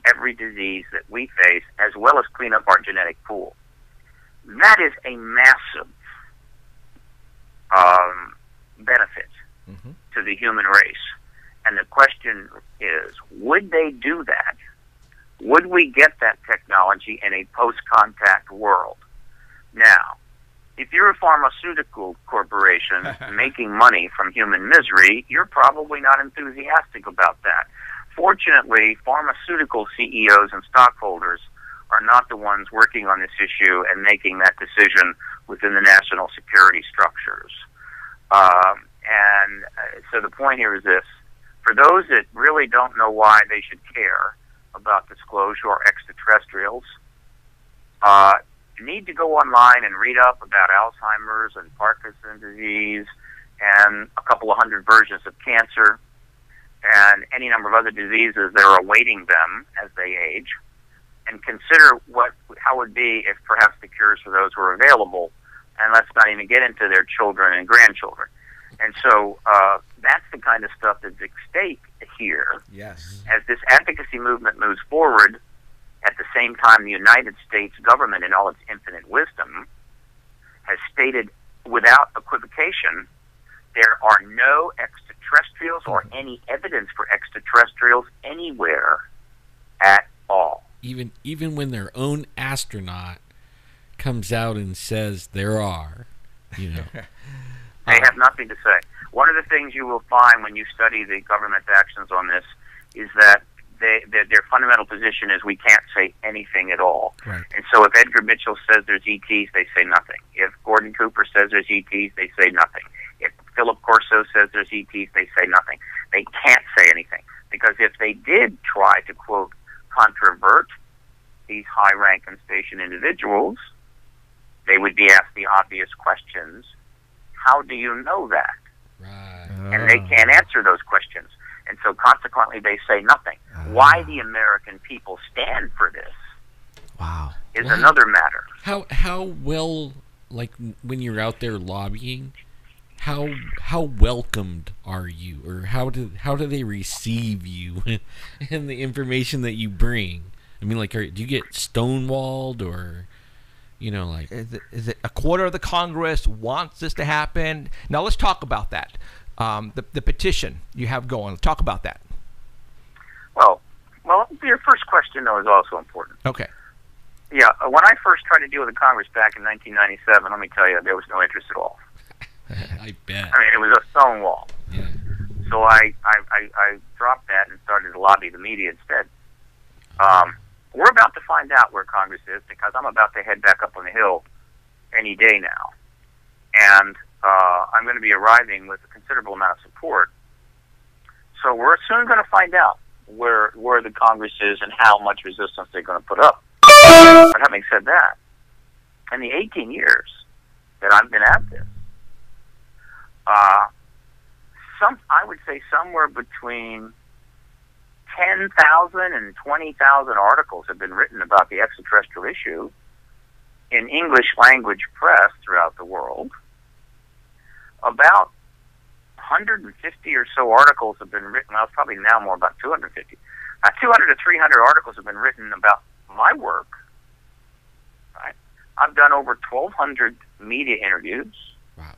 every disease that we face, as well as clean up our genetic pool. that is a massive benefit to the human race. And the question is, would they do that? Would we get that technology in a post-contact world? Now, if you're a pharmaceutical corporation making money from human misery, you're probably not enthusiastic about that. Fortunately, pharmaceutical CEOs and stockholders are not the ones working on this issue and making that decision within the national security structures. So the point here is this. For those that really don't know why they should care about disclosure or extraterrestrials, you need to go online and read up about Alzheimer's and Parkinson's disease and a couple of hundred versions of cancer and any number of other diseases that are awaiting them as they age, and consider how it would be if perhaps the cures for those were available, and let's not even get into their children and grandchildren. And so that's the kind of stuff that's at stake here. Yes. As this advocacy movement moves forward, at the same time the United States government, in all its infinite wisdom, has stated without equivocation, there are no extraterrestrials or any evidence for extraterrestrials anywhere at all. Even when their own astronaut comes out and says there are, you know. They have nothing to say. One of the things you will find when you study the government's actions on this is that their fundamental position is we can't say anything at all. Right. And so if Edgar Mitchell says there's ETs, they say nothing. If Gordon Cooper says there's ETs, they say nothing. If Philip Corso says there's ETs, they say nothing. They can't say anything. Because if they did try to, quote, controvert these high rank and station individuals, they would be asked the obvious questions. How do you know that? Right. And they can't answer those questions. And so consequently they say nothing. Why the American people stand for this is another matter. How well, like when you're out there lobbying, how welcomed are you, or how do they receive you and the information that you bring? I mean, like, do you get stonewalled, or, you know, like, is it a quarter of the Congress wants this to happen? Now let's talk about that. The petition you have going. Talk about that. Well, your first question though is also important. Okay. Yeah, when I first tried to deal with the Congress back in 1997, let me tell you, there was no interest at all. I bet. I mean, it was a stone wall. Yeah. So I dropped that and started to lobby the media instead. We're about to find out where Congress is, because I'm about to head back up on the Hill any day now. And I'm going to be arriving with a considerable amount of support. So we're soon going to find out where the Congress is and how much resistance they're going to put up. But having said that, in the 18 years that I've been at this, I would say somewhere between 10,000 and 20,000 articles have been written about the extraterrestrial issue in English language press throughout the world. About 150 or so articles have been written. Well, it's probably now more, about 250. 200 to 300 articles have been written about my work. Right? I've done over 1,200 media interviews. Wow.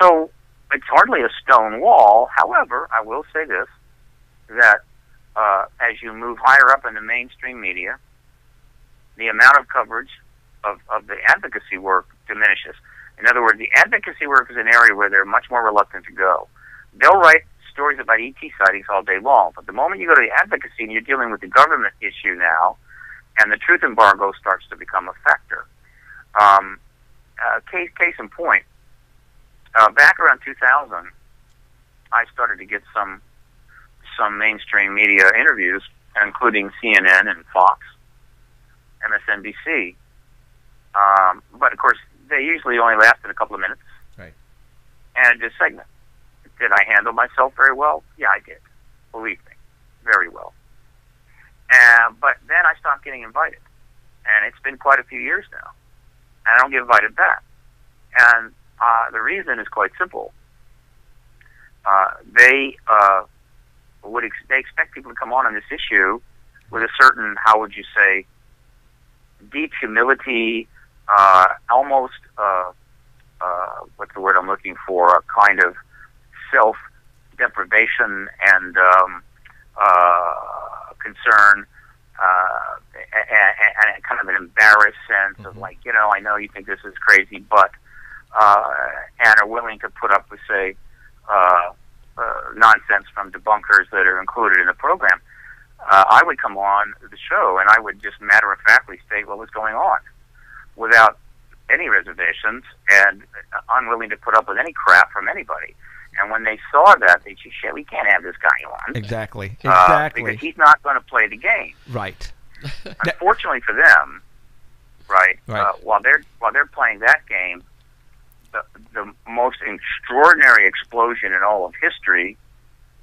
So it's hardly a stone wall. However, I will say this, that as you move higher up in the mainstream media, the amount of coverage of the advocacy work diminishes. In other words, the advocacy work is an area where they're much more reluctant to go. They'll write stories about ET sightings all day long, but the moment you go to the advocacy and you're dealing with the government issue now, and the truth embargo starts to become a factor. Case in point, back around 2000, I started to get some mainstream media interviews, including CNN and Fox, MSNBC. But of course, they usually only lasted a couple of minutes. Right. And a segment. Did I handle myself very well? Yeah, I did. Believe me, very well. But then I stopped getting invited. And it's been quite a few years now. And I don't get invited back. And the reason is quite simple. They expect people to come on this issue with a certain, how would you say, deep humility, almost, what's the word I'm looking for, a kind of self-deprivation and concern, and kind of an embarrassed sense of like, I know you think this is crazy, but, and are willing to put up with, say, nonsense from debunkers that are included in the program. I would come on the show and I would just matter-of-factly state what was going on without any reservations and unwilling to put up with any crap from anybody. And when they saw that, they said, shit, we can't have this guy on. Exactly. Because he's not going to play the game. Right. Unfortunately for them, right. While they're playing that game, the most extraordinary explosion in all of history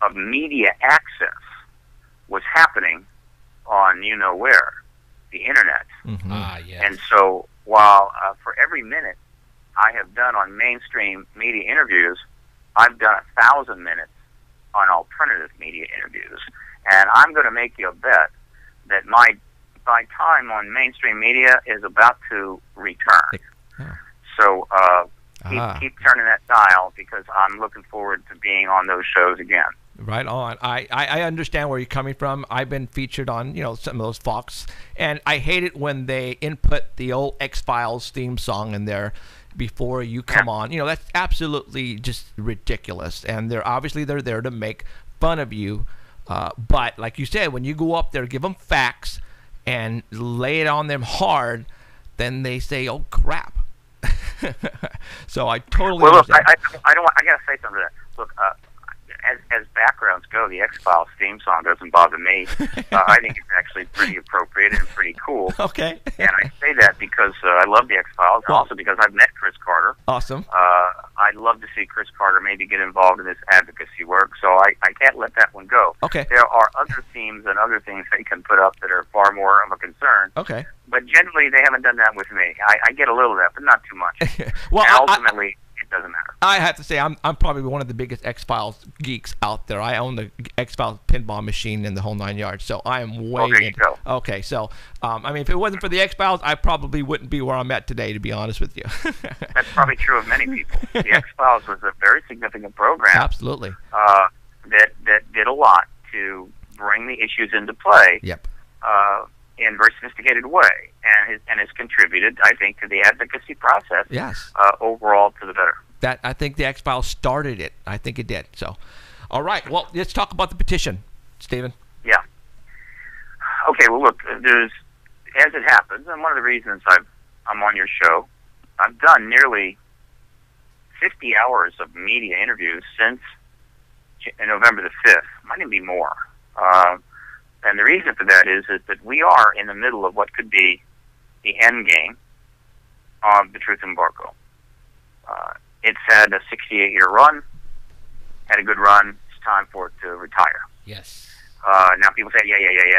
of media access was happening on where, the internet. Yes. And so while for every minute I have done on mainstream media interviews, I've done 1,000 minutes on alternative media interviews. And I'm going to make you a bet that my time on mainstream media is about to return. So keep turning that dial, because I'm looking forward to being on those shows again. Right on. I understand where you're coming from. I've been featured on, some of those Fox, and I hate it when they input the old X-Files theme song in there before you come on. That's absolutely just ridiculous. And they're there to make fun of you. But like you said, when you go up there, give them facts and lay it on them hard, then they say, "Oh crap." So I totally understand. Look, I gotta say something to that. Look, as backgrounds go, the X-Files theme song doesn't bother me. I think it's actually pretty appropriate and pretty cool. Okay. And I say that because I love the X-Files, and also because I've met Chris Carter. Awesome. I'd love to see Chris Carter maybe get involved in this advocacy work, so I can't let that one go. Okay. There are other themes and other things they can put up that are far more of a concern. Okay. But generally, they haven't done that with me. I get a little of that, but not too much. Well, and ultimately, it doesn't matter. I have to say, I'm probably one of the biggest X-Files geeks out there. I own the X-Files pinball machine in the whole 9 yards, so I am way there you go. Okay, so, if it wasn't for the X-Files, I probably wouldn't be where I'm at today, to be honest with you. That's probably true of many people. The X-Files was a very significant program. Absolutely. That did a lot to bring the issues into play. Yep. In a very sophisticated way, and has contributed, I think, to the advocacy process. Yes. Overall, to the better. I think the X-Files started it. I think it did. So, all right. Well, let's talk about the petition, Stephen. Yeah. Okay. Well, look, as it happens, and one of the reasons I'm on your show, I've done nearly 50 hours of media interviews since November the 5th. Might even be more. And the reason for that is that we are in the middle of what could be the end game of the truth embargo. It's had a 68-year run, had a good run. It's time for it to retire. Yes. Now people say, yeah,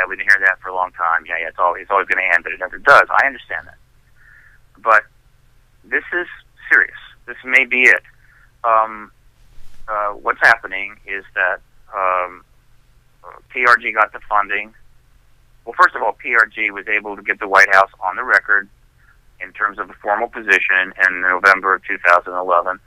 we've been hearing that for a long time. Yeah, it's always going to end, but it never does. I understand that. But this is serious. This may be it. What's happening is that PRG got the funding. Well, first of all, PRG was able to get the White House on the record in terms of a formal position in November of 2011,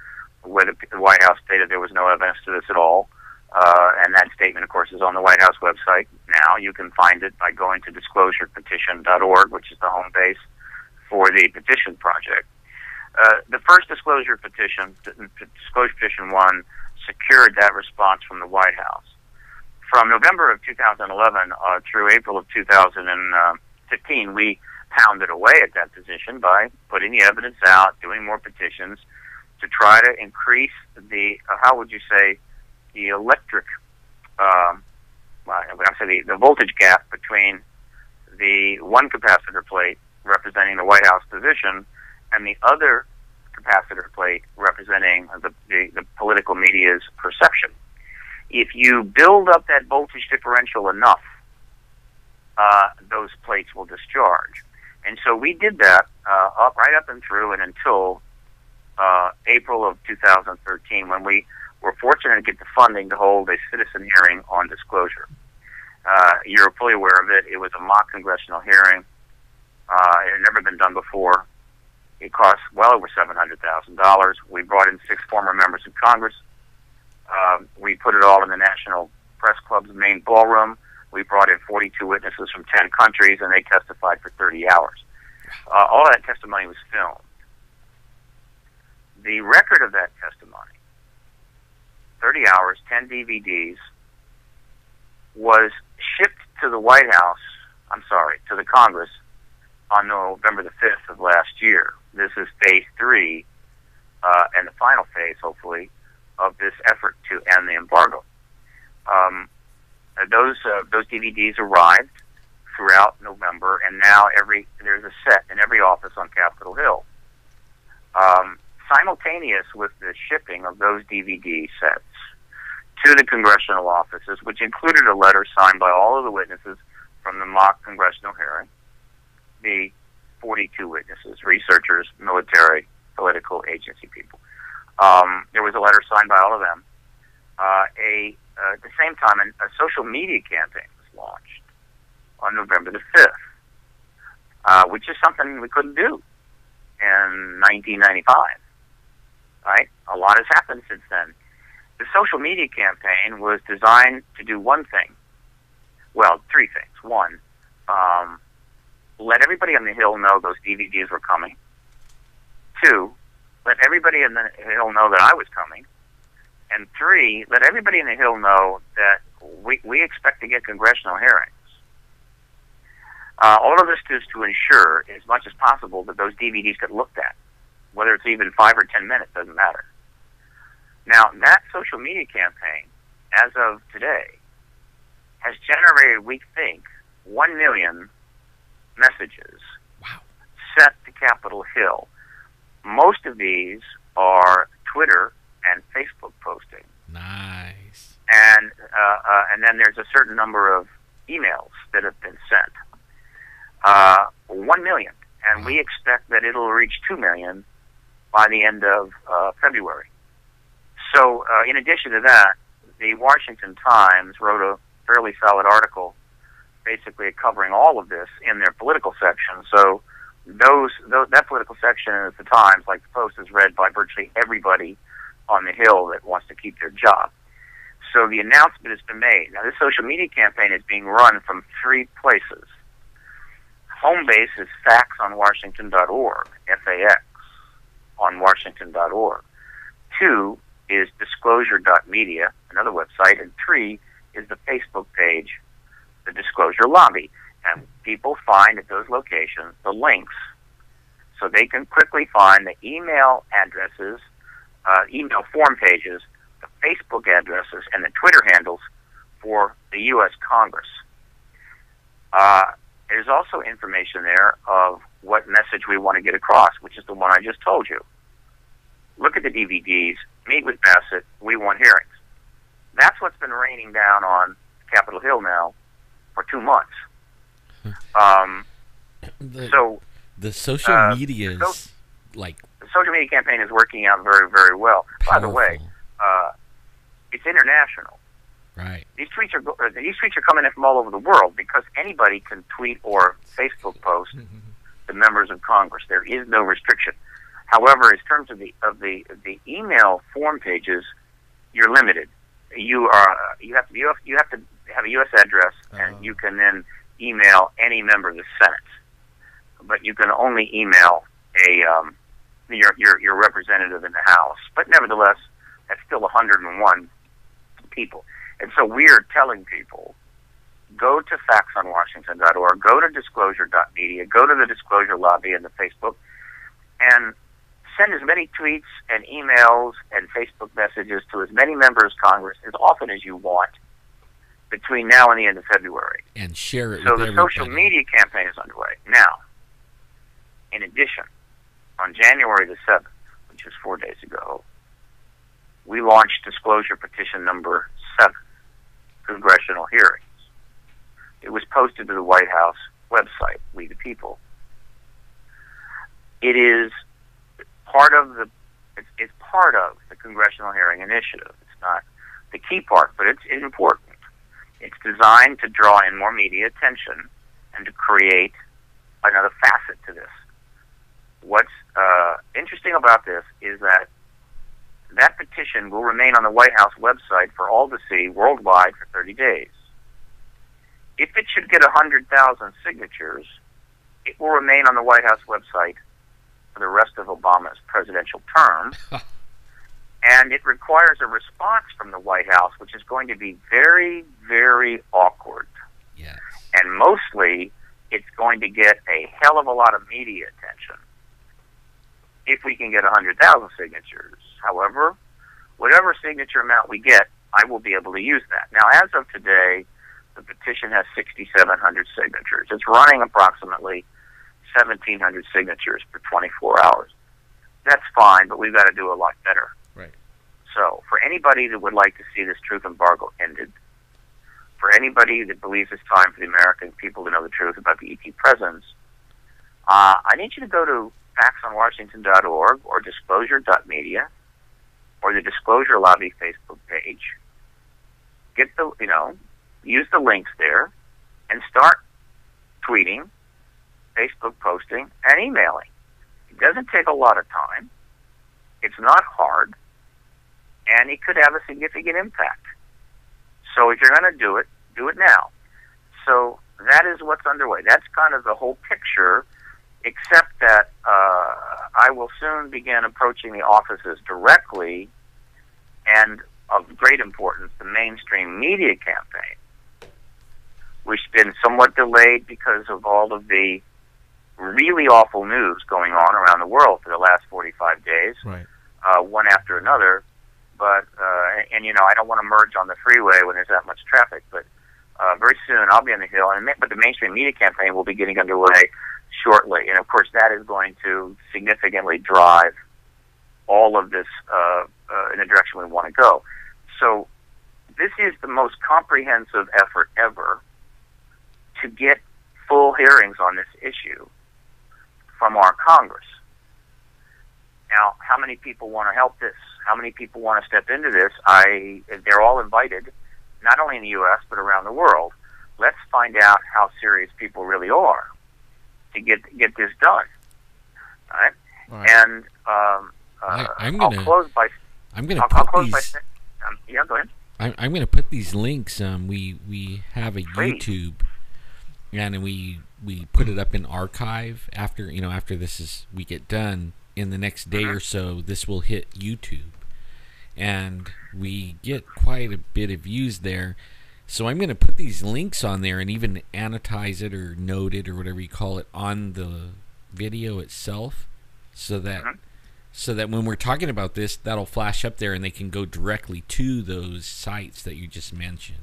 where the White House stated there was no evidence to this at all. And that statement, of course, is on the White House website now. You can find it by going to disclosurepetition.org, which is the home base for the petition project. The first disclosure petition, Disclosure Petition 1, secured that response from the White House. From November of 2011 through April of 2015, we pounded away at that position by putting the evidence out, doing more petitions to try to increase the, how would you say, the electric, the voltage gap between the one capacitor plate representing the White House position and the other capacitor plate representing the political media's perception. If you build up that voltage differential enough, those plates will discharge. And so we did that right up and through and until April of 2013, when we were fortunate to get the funding to hold a citizen hearing on disclosure. You're fully aware of it. It was a mock congressional hearing. It had never been done before. It cost well over $700,000. We brought in 6 former members of Congress. We put it all in the National Press Club's main ballroom. We brought in 42 witnesses from 10 countries, and they testified for 30 hours. All that testimony was filmed. The record of that testimony, 30 hours, 10 DVDs, was shipped to the White House, to the Congress, on November the 5th of last year. This is phase 3, and the final phase, hopefully, of this effort to end the embargo. Those DVDs arrived throughout November, and now there's a set in every office on Capitol Hill. Simultaneous with the shipping of those DVD sets to the congressional offices, which included a letter signed by all of the witnesses from the mock congressional hearing, the 42 witnesses, researchers, military, political agency people. There was a letter signed by all of them. At the same time, a social media campaign was launched on November the 5th, which is something we couldn't do in 1995. Right? A lot has happened since then. The social media campaign was designed to do one thing. Well, 3 things. One, let everybody on the Hill know those DVDs were coming. 2, let everybody on the Hill know that I was coming. And 3, let everybody in the Hill know that we expect to get congressional hearings. All of this is to ensure, as much as possible, that those DVDs get looked at. Whether it's even 5 or 10 minutes, doesn't matter. Now, that social media campaign, as of today, has generated, we think, 1 million messages sent to Capitol Hill. Most of these are Twitter and Facebook posting. Nice. And then there's a certain number of emails that have been sent. 1 million. And we expect that it'll reach 2 million by the end of February. So, in addition to that, the Washington Times wrote a fairly solid article basically covering all of this in their political section. So that political section at the Times, like the Post, is read by virtually everybody on the Hill that wants to keep their job. So the announcement has been made. Now, this social media campaign is being run from 3 places. Home base is faxonwashington.org, F-A-X, on washington.org. 2 is disclosure.media, another website, and 3 is the Facebook page, the Disclosure Lobby. And people find at those locations the links so they can quickly find the email addresses, email form pages, the Facebook addresses, and the Twitter handles for the U.S. Congress. There's also information there of what message we want to get across, which is the one I just told you. Look at the DVDs, meet with Bassett, we want hearings. That's what's been raining down on Capitol Hill now for 2 months. The social media is the social media campaign is working out very, very well. Powerful. By the way, it's international. Right. These tweets are coming in from all over the world because anybody can tweet or Facebook post the members of Congress. There is no restriction. However, in terms of the email form pages, you're limited. You have to have a U.S. address, and you can then email any member of the Senate. But you can only email your representative in the House. But nevertheless, that's still 101 people. And so we are telling people, go to faxonwashington.org, go to disclosure.media, go to the Disclosure Lobby and the Facebook, and send as many tweets and emails and Facebook messages to as many members of Congress as often as you want between now and the end of February. And share it with everybody. So the social media campaign is underway. Now, in addition, on January the 7th, which was 4 days ago, we launched disclosure petition number 7, Congressional Hearings. It was posted to the White House website, We the People. It is part of it's part of the Congressional Hearing Initiative. It's not the key part, but it's important. It's designed to draw in more media attention and to create another facet to this. what's interesting about this is that that petition will remain on the White House website for all to see worldwide for 30 days. If it should get 100,000 signatures, it will remain on the White House website for the rest of Obama's presidential term. And it requires a response from the White House, which is going to be very, very awkward. Yes. And mostly, it's going to get a hell of a lot of media attention if we can get 100,000 signatures. However, whatever signature amount we get, I will be able to use that. Now, as of today, the petition has 6,700 signatures. It's running approximately 1,700 signatures for 24 hours. That's fine, but we've got to do a lot better. Right. So, for anybody that would like to see this truth embargo ended, for anybody that believes it's time for the American people to know the truth about the ET presence, I need you to go to factsonwashington.org or disclosure.media or the Disclosure Lobby Facebook page. Get the, use the links there and start tweeting, Facebook posting, and emailing. It doesn't take a lot of time. It's not hard, and it could have a significant impact. So if you're going to do it now. So that is what's underway. That's kind of the whole picture, except that I will soon begin approaching the offices directly, and of great importance, the mainstream media campaign, which has been somewhat delayed because of all of the really awful news going on around the world for the last 45 days, right. One after another. But, I don't want to merge on the freeway when there's that much traffic, but very soon I'll be on the Hill, but the mainstream media campaign will be getting underway shortly. And, of course, that is going to significantly drive all of this in the direction we want to go. So this is the most comprehensive effort ever to get full hearings on this issue from our Congress. Now, how many people want to help this? How many people want to step into this? They're all invited, not only in the U.S., but around the world. Let's find out how serious people really are to get this done. All right? All right. And I'll close by... yeah, go ahead. I'm going to put these links. We have a YouTube, and we put it up in archive after we get done. In the next day or so, this will hit YouTube, and we get quite a bit of views there. So I'm going to put these links on there and even annotize it or note it or whatever you call it on the video itself, so that when we're talking about this, that'll flash up there and they can go directly to those sites that you just mentioned.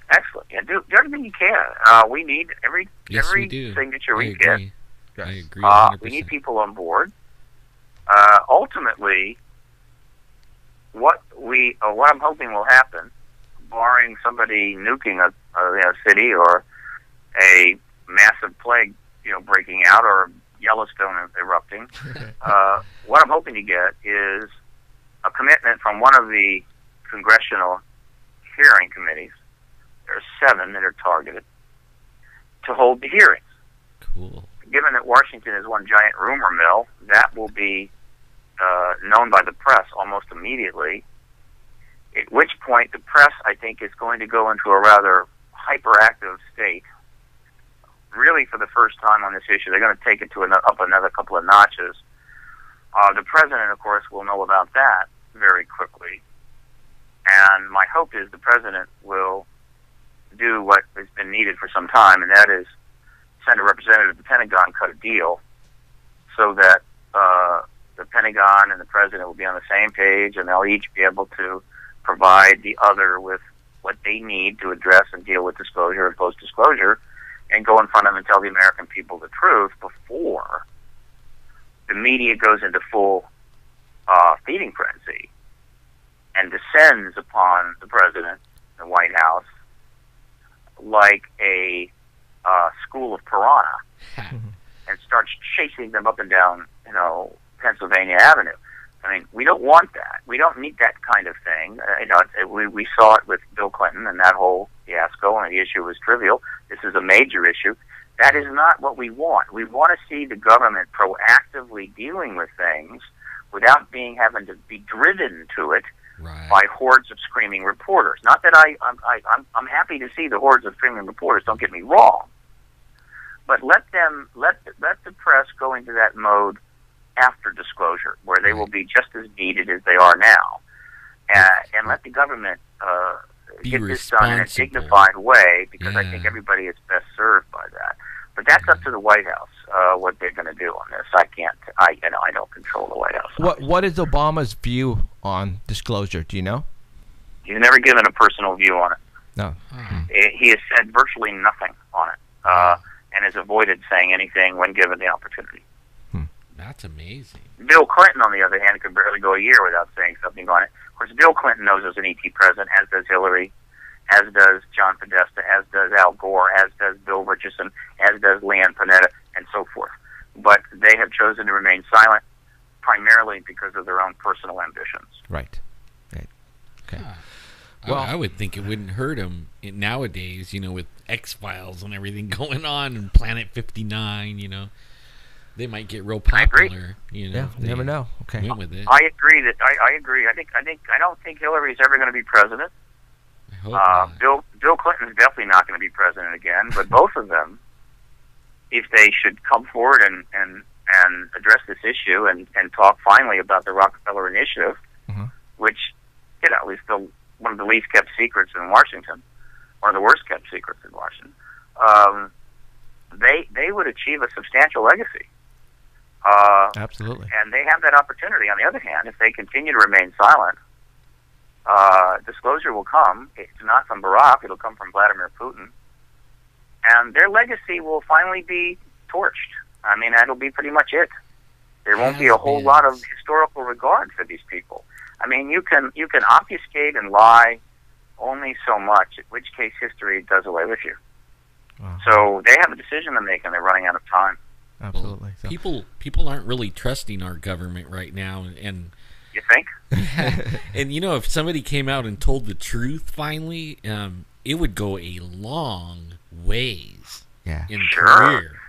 Excellent. Yeah, do everything you can. We need every signature we get. I agree. 100%. We need people on board. Ultimately, what I'm hoping will happen, barring somebody nuking a city or a massive plague, breaking out, or Yellowstone erupting, what I'm hoping to get is a commitment from one of the congressional hearing committees. There are 7 that are targeted to hold the hearings. Cool. Given that Washington is one giant rumor mill, that will be known by the press almost immediately, at which point the press, I think, is going to go into a rather hyperactive state. Really, for the first time on this issue, they're going to take it to up another couple of notches. The president, of course, will know about that very quickly. And my hope is the president will do what has been needed for some time, and that is send a representative to the Pentagon, cut a deal, so that the Pentagon and the president will be on the same page, and they'll each be able to provide the other with what they need to address and deal with disclosure and post-disclosure, and go in front of them and tell the American people the truth before the media goes into full feeding frenzy and descends upon the president, the White House, like a school of piranha, and starts chasing them up and down, Pennsylvania Avenue. I mean, we don't want that. We don't need that kind of thing. We saw it with Bill Clinton and that whole fiasco, and the issue was trivial. This is a major issue. That is not what we want. We want to see the government proactively dealing with things without having to be driven to it by hordes of screaming reporters. Not that I'm happy to see the hordes of screaming reporters. Don't get me wrong, but let the press go into that mode after disclosure, where they will be just as needed as they are now, and let the government get this done in a dignified way, because I think everybody is best served by that. But that's up to the White House, what they're going to do on this. I can't. I don't control the White House. What is Obama's view on disclosure? Do you know? He's never given a personal view on it. No. He has said virtually nothing on it, and has avoided saying anything when given the opportunity. That's amazing. Bill Clinton, on the other hand, could barely go a year without saying something on it. Of course, Bill Clinton knows as an ET president, as does Hillary, as does John Podesta, as does Al Gore, as does Bill Richardson, as does Leanne Panetta, and so forth. But they have chosen to remain silent, primarily because of their own personal ambitions. Right. Okay. Well, I would think it wouldn't hurt them nowadays, with X-Files and everything going on, and Planet 59, They might get real popular, Yeah, you never know. Okay. Went with it. I agree that I agree. I don't think Hillary's ever going to be president. I hope not. Bill Clinton's definitely not going to be president again. But both of them, if they should come forward and address this issue and talk finally about the Rockefeller Initiative, which is one of the least kept secrets in Washington, one of the worst kept secrets in Washington, they would achieve a substantial legacy. Absolutely. And they have that opportunity. On the other hand, if they continue to remain silent, disclosure will come. It's not from Barack. It'll come from Vladimir Putin. And their legacy will finally be torched. I mean, that'll be pretty much it. There won't be a whole lot of historical regard for these people. I mean, you can obfuscate and lie only so much, in which case history does away with you. Wow. So they have a decision to make, and they're running out of time. Absolutely. Well, people aren't really trusting our government right now, and you think? And if somebody came out and told the truth finally, it would go a long ways. In career.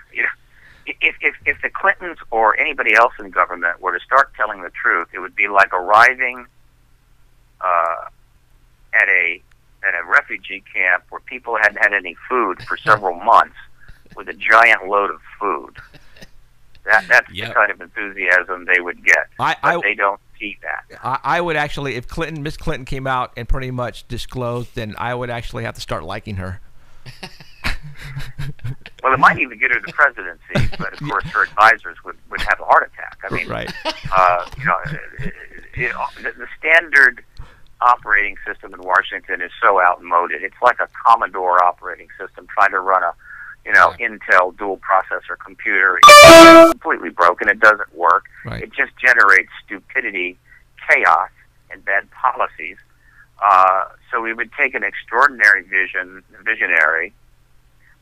If the Clintons or anybody else in government were to start telling the truth, it would be like arriving at a refugee camp where people hadn't had any food for several months with a giant load of food. That's the kind of enthusiasm they would get. But they don't see that. I would actually, if Miss Clinton came out and pretty much disclosed, then I would actually have to start liking her. Well, it might even get her the presidency, but of course her advisors would have a heart attack. I mean, the standard operating system in Washington is so outmoded. It's like a Commodore operating system trying to run a Intel dual processor computer. It's completely broken. It doesn't work. It just generates stupidity, chaos, and bad policies. So it would take an extraordinary visionary.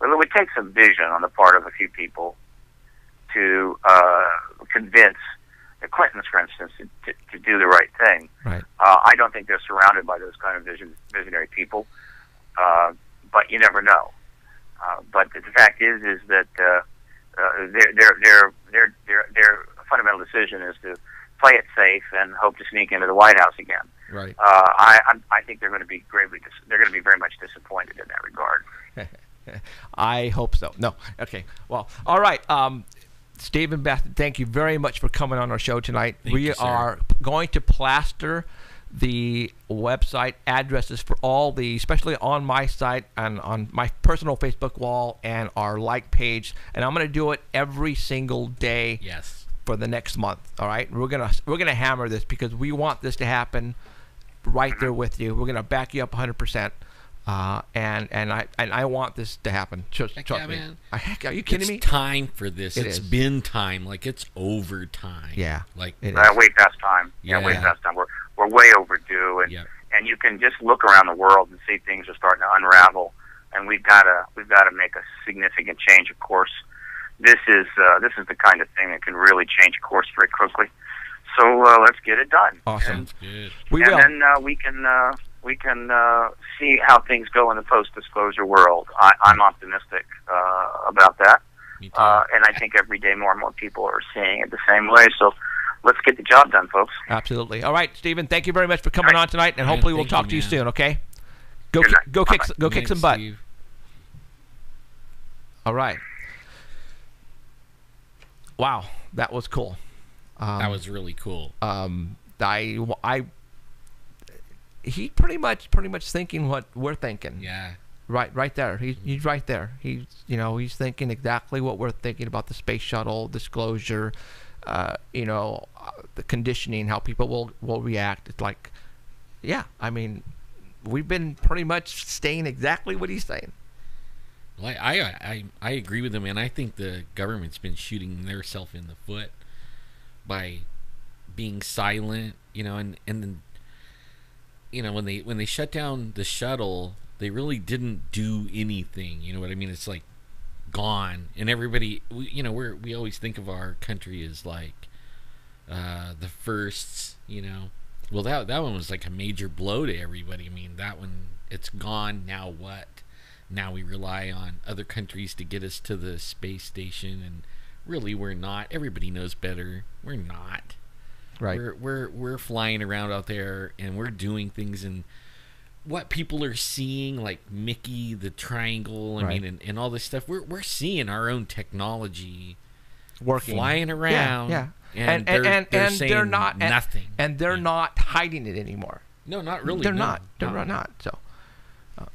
Well, it would take some vision on the part of a few people to convince the Clintons, for instance, to do the right thing. I don't think they're surrounded by those kind of visionary people, but you never know. But the fact is that their fundamental decision is to play it safe and hope to sneak into the White House again. I think they're going to be very much disappointed in that regard. I hope so. No. Okay. Well, all right. Stephen Bassett, thank you very much for coming on our show tonight. We are going to plaster the website addresses for all the, especially on my site and on my personal Facebook wall and our like page, and I'm going to do it every single day for the next month. All right, we're gonna hammer this because we want this to happen right there with you. We're gonna back you up 100%. And I want this to happen. Trust me. Man. Heck, are you kidding me? It's time for this. It's been time. Like, it's overtime. Yeah. Like, way past time. Way past time. We're way overdue, and you can just look around the world and see things are starting to unravel, and we've got to make a significant change. Of course, this is the kind of thing that can really change course very quickly. So let's get it done. Awesome. Sounds good. Then we can see how things go in the post-disclosure world. I'm optimistic about that. Me too. And I think every day more and more people are seeing it the same way. So let's get the job done, folks. Absolutely. All right, Stephen, thank you very much for coming on tonight, and hopefully we'll talk to you soon, okay? Go kick some butt. Steve. All right. Wow, that was cool. That was really cool. He pretty much thinking what we're thinking. Yeah. Right there. He's right there. He's thinking exactly what we're thinking about the space shuttle disclosure. The conditioning, how people will react. It's like, yeah, I mean, we've been pretty much saying exactly what he's saying. Well, I agree with him, and I think the government's been shooting themselves in the foot by being silent, and then, when they shut down the shuttle, they really didn't do anything. You know what I mean? It's like gone, and everybody, we always think of our country as like the firsts, Well, that one was like a major blow to everybody. I mean, that one, it's gone. Now what? Now we rely on other countries to get us to the space station, and really we're not. Everybody knows better. We're not. Right. We're flying around out there, and we're doing things, and what people are seeing, like Mickey the triangle, and all this stuff. We're seeing our own technology working, flying around. Yeah. And they're saying they're not nothing. And they're not hiding it anymore. No, not really. They're not. They're not. So.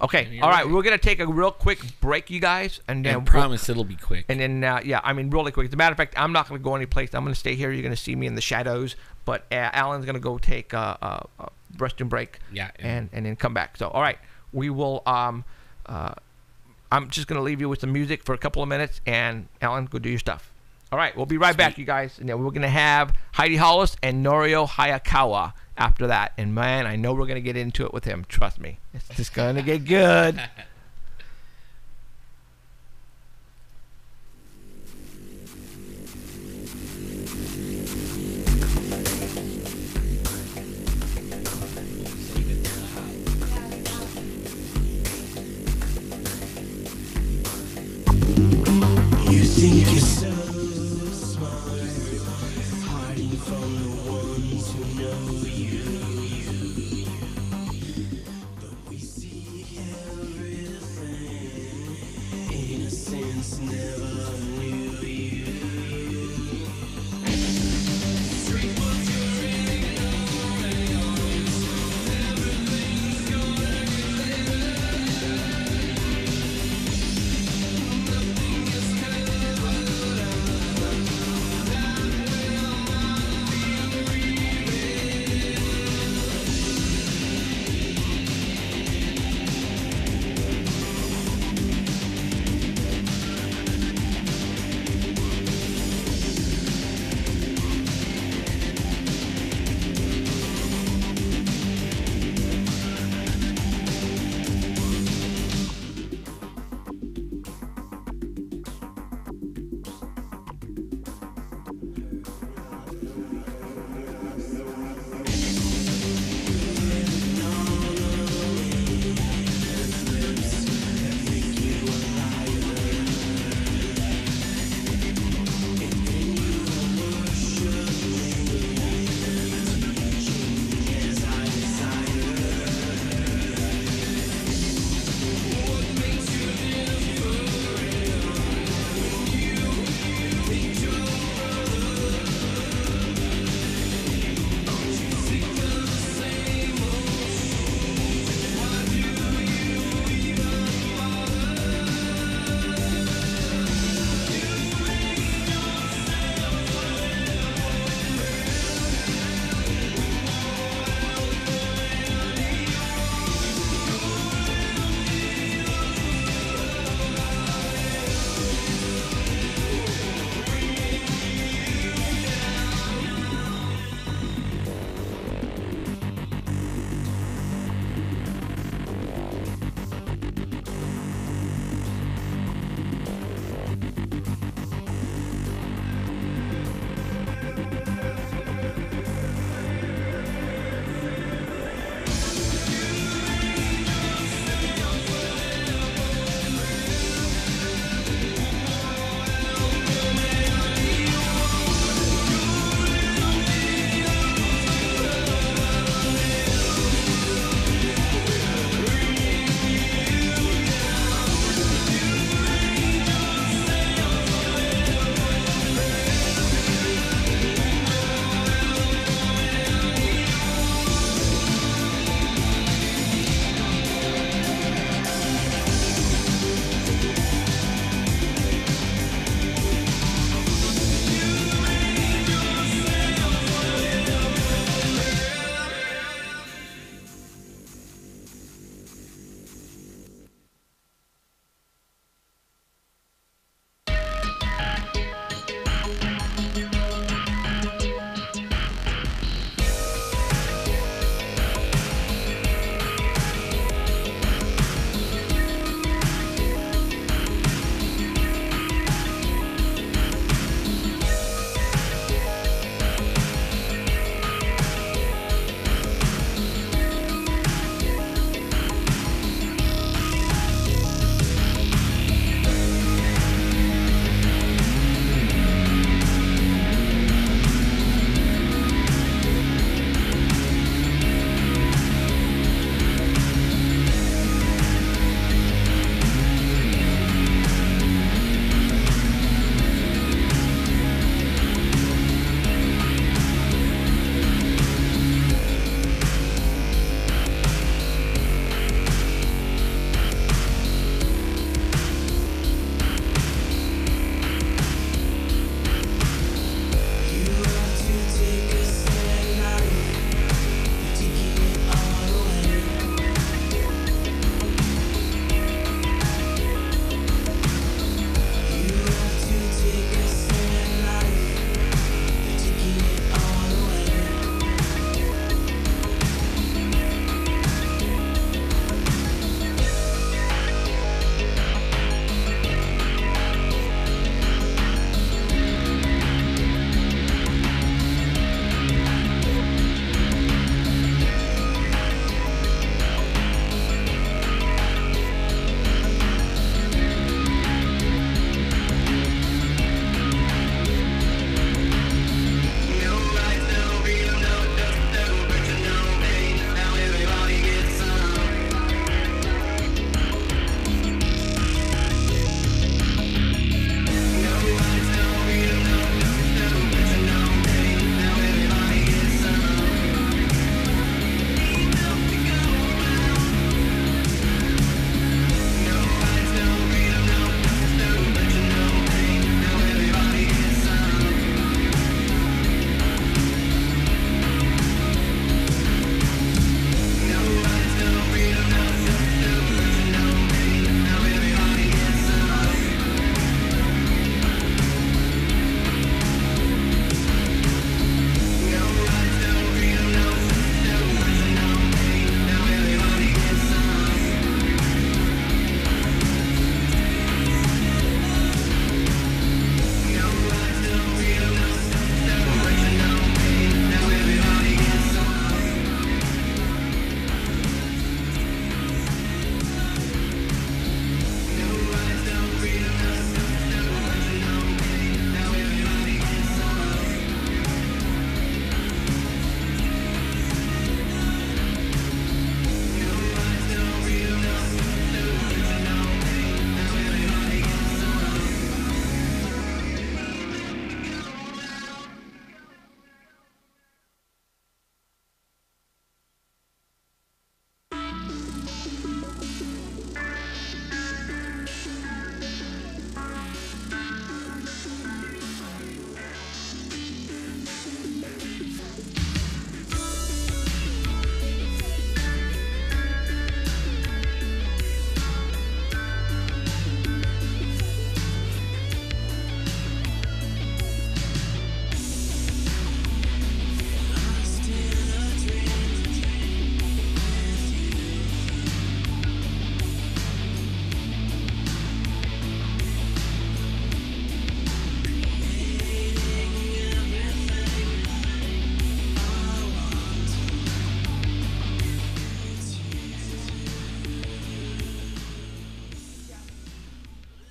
Okay. All right. We're going to take a real quick break, you guys. And then promise it'll be quick. And then, really quick. As a matter of fact, I'm not going to go any place. I'm going to stay here. You're going to see me in the shadows. But Alan's going to go take a restroom break. Yeah. And then come back. So, all right. We will. I'm just going to leave you with some music for a couple of minutes. And, Alan, go do your stuff. All right. We'll be right back, you guys. And then we're going to have Heidi Hollis and Norio Hayakawa after that. And, man, I know we're going to get into it with him. Trust me. It's just going to get good. You think you're so smart, hiding from the ones who know you. But we see everything. Innocence never knew you. Street was your ignorance. Everything's gonna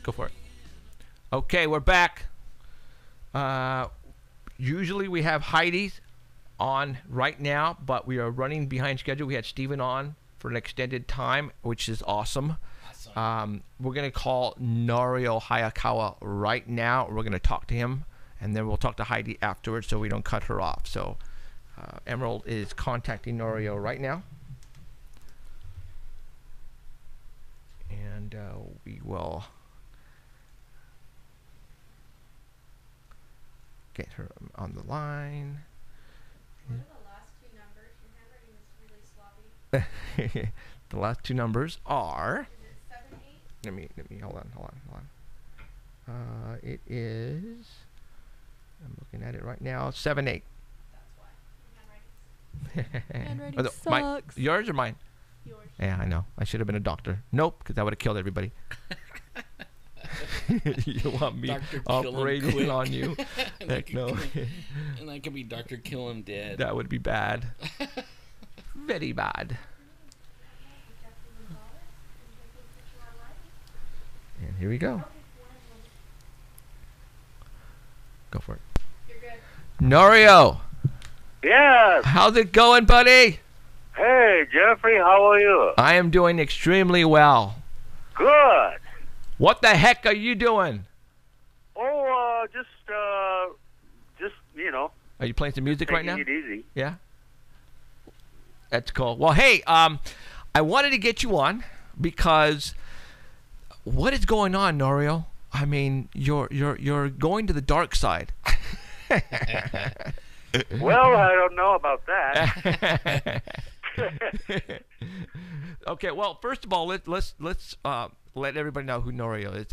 Go for it. Okay, we're back. Usually we have Heidi's on right now, but we are running behind schedule. We had Steven on for an extended time, which is awesome. We're going to call Norio Hayakawa right now. We're going to talk to him, and then we'll talk to Heidi afterwards so we don't cut her off. So Emerald is contacting Norio right now. And we will get her on the line. What are the last two numbers? Your handwriting is really sloppy. The last two numbers are... Is it 7, 8? Let me, hold on. It is... I'm looking at it right now. 7, 8. That's why. Handwriting sucks. Yours or mine? Yours. Yeah, I know. I should have been a doctor. Nope, because that would have killed everybody. You want me Dr. operating on you? Heck no. And I could be Dr. Kill Him Dead. That would be bad. Very bad. And here we go. Go for it. You're good. Norio, Yes. how's it going, buddy? Hey, Jeffrey, how are you? I am doing extremely well. Good. What the heck are you doing? Oh, just you know. Are you playing some music right now? Taking it easy. Yeah. That's cool. Well, hey, I wanted to get you on because what is going on, Norio? I mean, you're going to the dark side. Well, I don't know about that. Okay. Well, first of all, let's let everybody know who Norio is.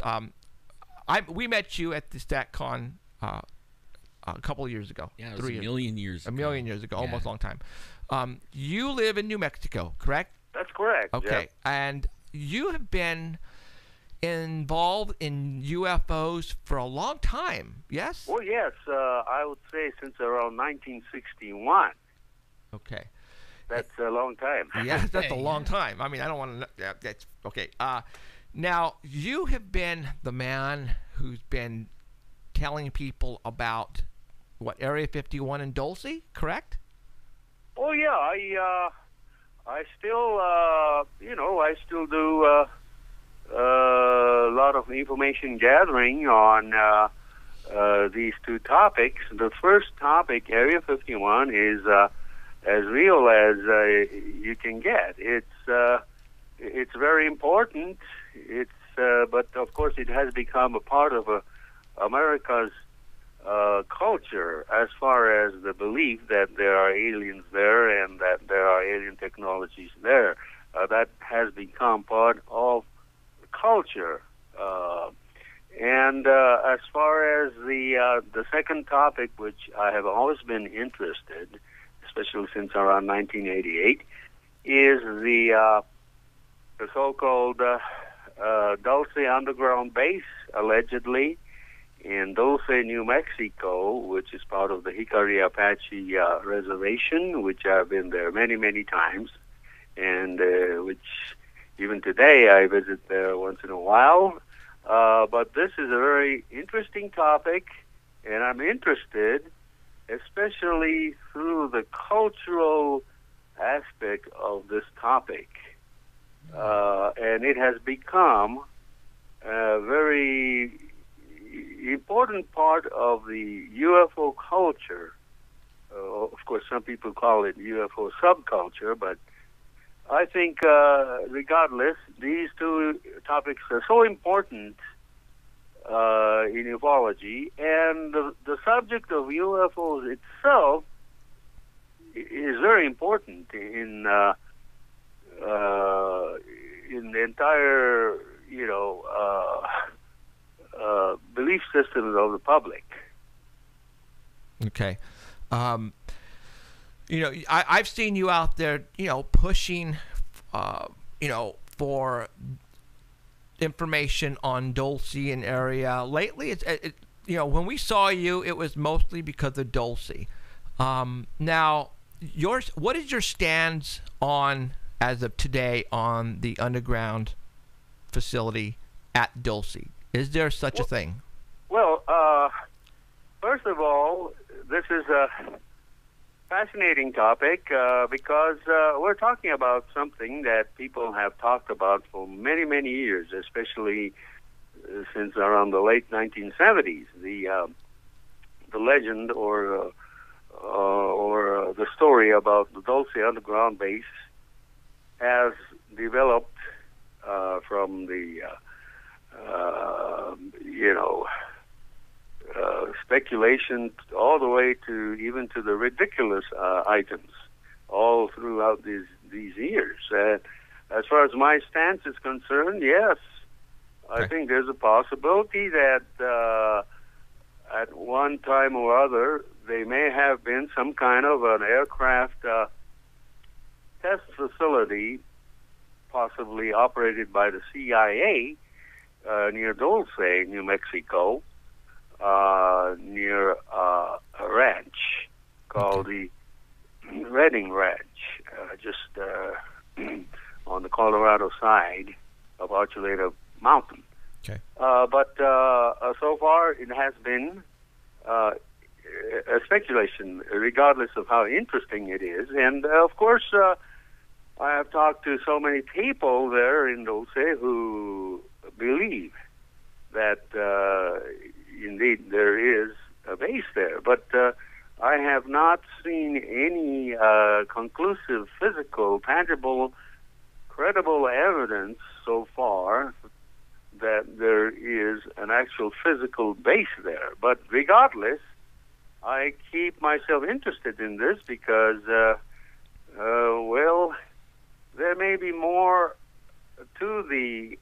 We met you at the StatCon a couple of years ago. Yeah, it was a million years ago. A million years ago, almost a long time. You live in New Mexico, correct? That's correct. Okay. Yeah. And you have been involved in UFOs for a long time, yes? Well, yes, I would say since around 1961. Okay. That's a long time. Yes, that's a long time. I mean, I don't want to. That's okay. Now you have been the man who's been telling people about what Area 51 in Dulce, correct? Oh yeah, I still I still do a lot of information gathering on these two topics. The first topic, Area 51, is as real as you can get. It's very important. But of course it has become a part of America's culture as far as the belief that there are aliens there and that there are alien technologies there. That has become part of culture. And as far as the second topic, which I have always been interested, especially since around 1988, is the so-called Dulce underground base, allegedly, in Dulce, New Mexico, which is part of the Hickory Apache Reservation, which I've been there many, many times, and which even today I visit there once in a while. But this is a very interesting topic, and I'm interested, especially through the cultural aspect of this topic. And it has become a very important part of the UFO culture. Of course, some people call it UFO subculture, but I think regardless, these two topics are so important in ufology, and the subject of UFOs itself is very important in the entire, belief systems of the public. Okay. I've seen you out there, pushing, for information on Dulce and area. Lately, when we saw you, it was mostly because of Dulce. Now, what is your stance on, as of today, on the underground facility at Dulce? Is there such a thing? Well, first of all, this is a fascinating topic because we're talking about something that people have talked about for many, many years, especially since around the late 1970s. The legend or the story about the Dulce underground base has developed from the speculation all the way to even to the ridiculous items all throughout these years. As far as my stance is concerned, yes, I think there's a possibility that at one time or other they may have been some kind of an aircraft test facility, possibly operated by the CIA near Dulce, New Mexico, near a ranch called the Redding Ranch, just on the Colorado side of Archuleta Mountain. Okay. But so far it has been a speculation, regardless of how interesting it is. And of course, I have talked to so many people there in Dulce who believe that indeed there is a base there. But I have not seen any conclusive, physical, tangible, credible evidence so far that there is an actual physical base there. But regardless, I keep myself interested in this because, well, there may be more to the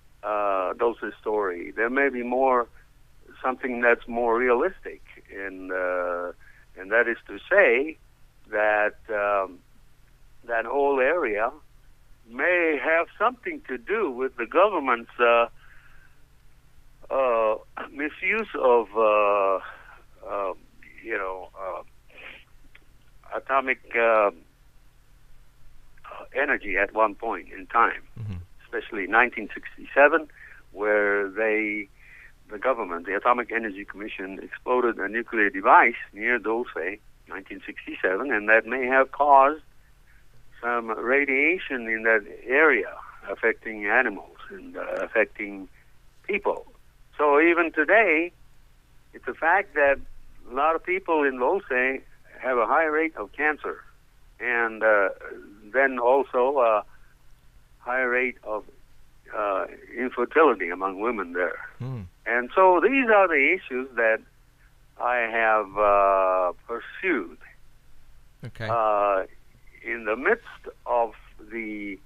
Dulce story. There may be more, something that's more realistic, and that is to say that that whole area may have something to do with the government's misuse of atomic energy at one point in time, especially 1967, where the government, the Atomic Energy Commission, exploded a nuclear device near Dulce, 1967, and that may have caused some radiation in that area, affecting animals and affecting people. So even today, it's a fact that a lot of people in Dulce have a high rate of cancer, and then also a high rate of infertility among women there. And so these are the issues that I have pursued. Okay. In the midst of the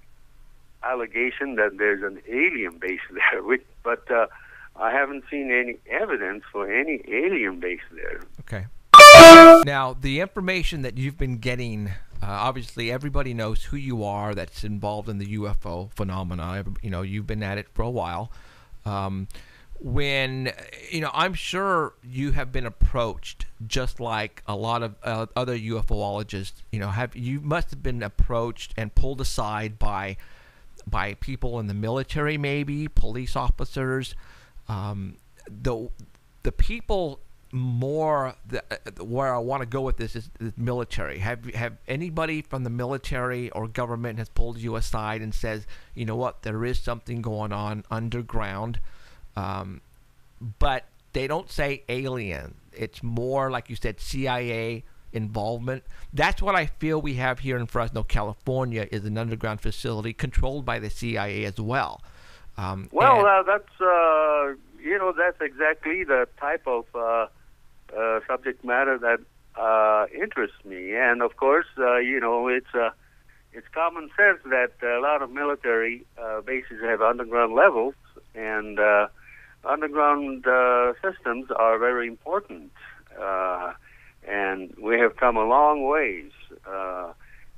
allegation that there's an alien base there, but I haven't seen any evidence for any alien base there. Okay. Now, the information that you've been getting, obviously everybody knows who you are that's involved in the UFO phenomena. You've been at it for a while. When, I'm sure you have been approached, just like a lot of other UFOologists, you must have been approached and pulled aside by people in the military, maybe police officers. The people more where I want to go with this is the military. Have anybody from the military or government has pulled you aside and says, you know what, there is something going on underground, but they don't say alien. It's more, like you said, CIA involvement. That's what I feel we have here in Fresno, California, is an underground facility controlled by the CIA as well. That's exactly the type of subject matter that interests me. And of course, it's common sense that a lot of military bases have underground levels, and underground systems are very important. And we have come a long ways,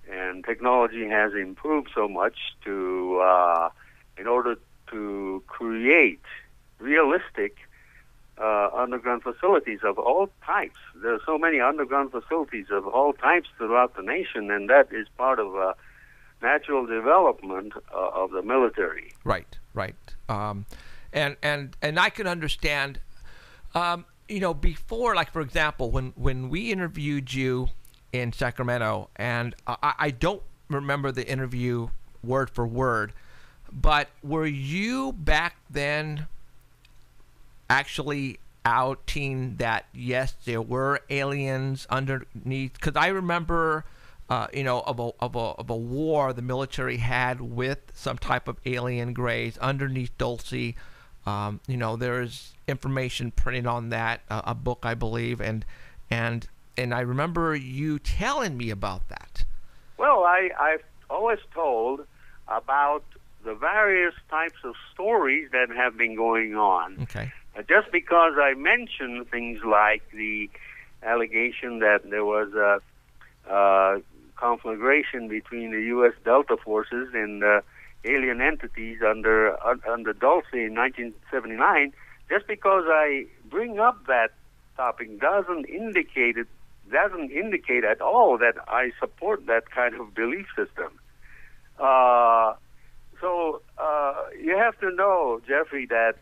and technology has improved so much in order to create realistic underground facilities of all types. There are so many underground facilities of all types throughout the nation, and that is part of natural development of the military. Right. and I can understand. Before, like for example, when we interviewed you in Sacramento, and I don't remember the interview word for word, but were you back then actually outing that yes, there were aliens underneath? Because I remember, of a war the military had with some type of alien grays underneath Dulce. There's information printed on that, a book, I believe, and I remember you telling me about that. Well, I've always told about the various types of stories that have been going on. Okay. Just because I mentioned things like the allegation that there was a conflagration between the U.S. Delta forces and alien entities under Dulce in 1979, just because I bring up that topic doesn't indicate at all that I support that kind of belief system. So you have to know, Jeffrey, that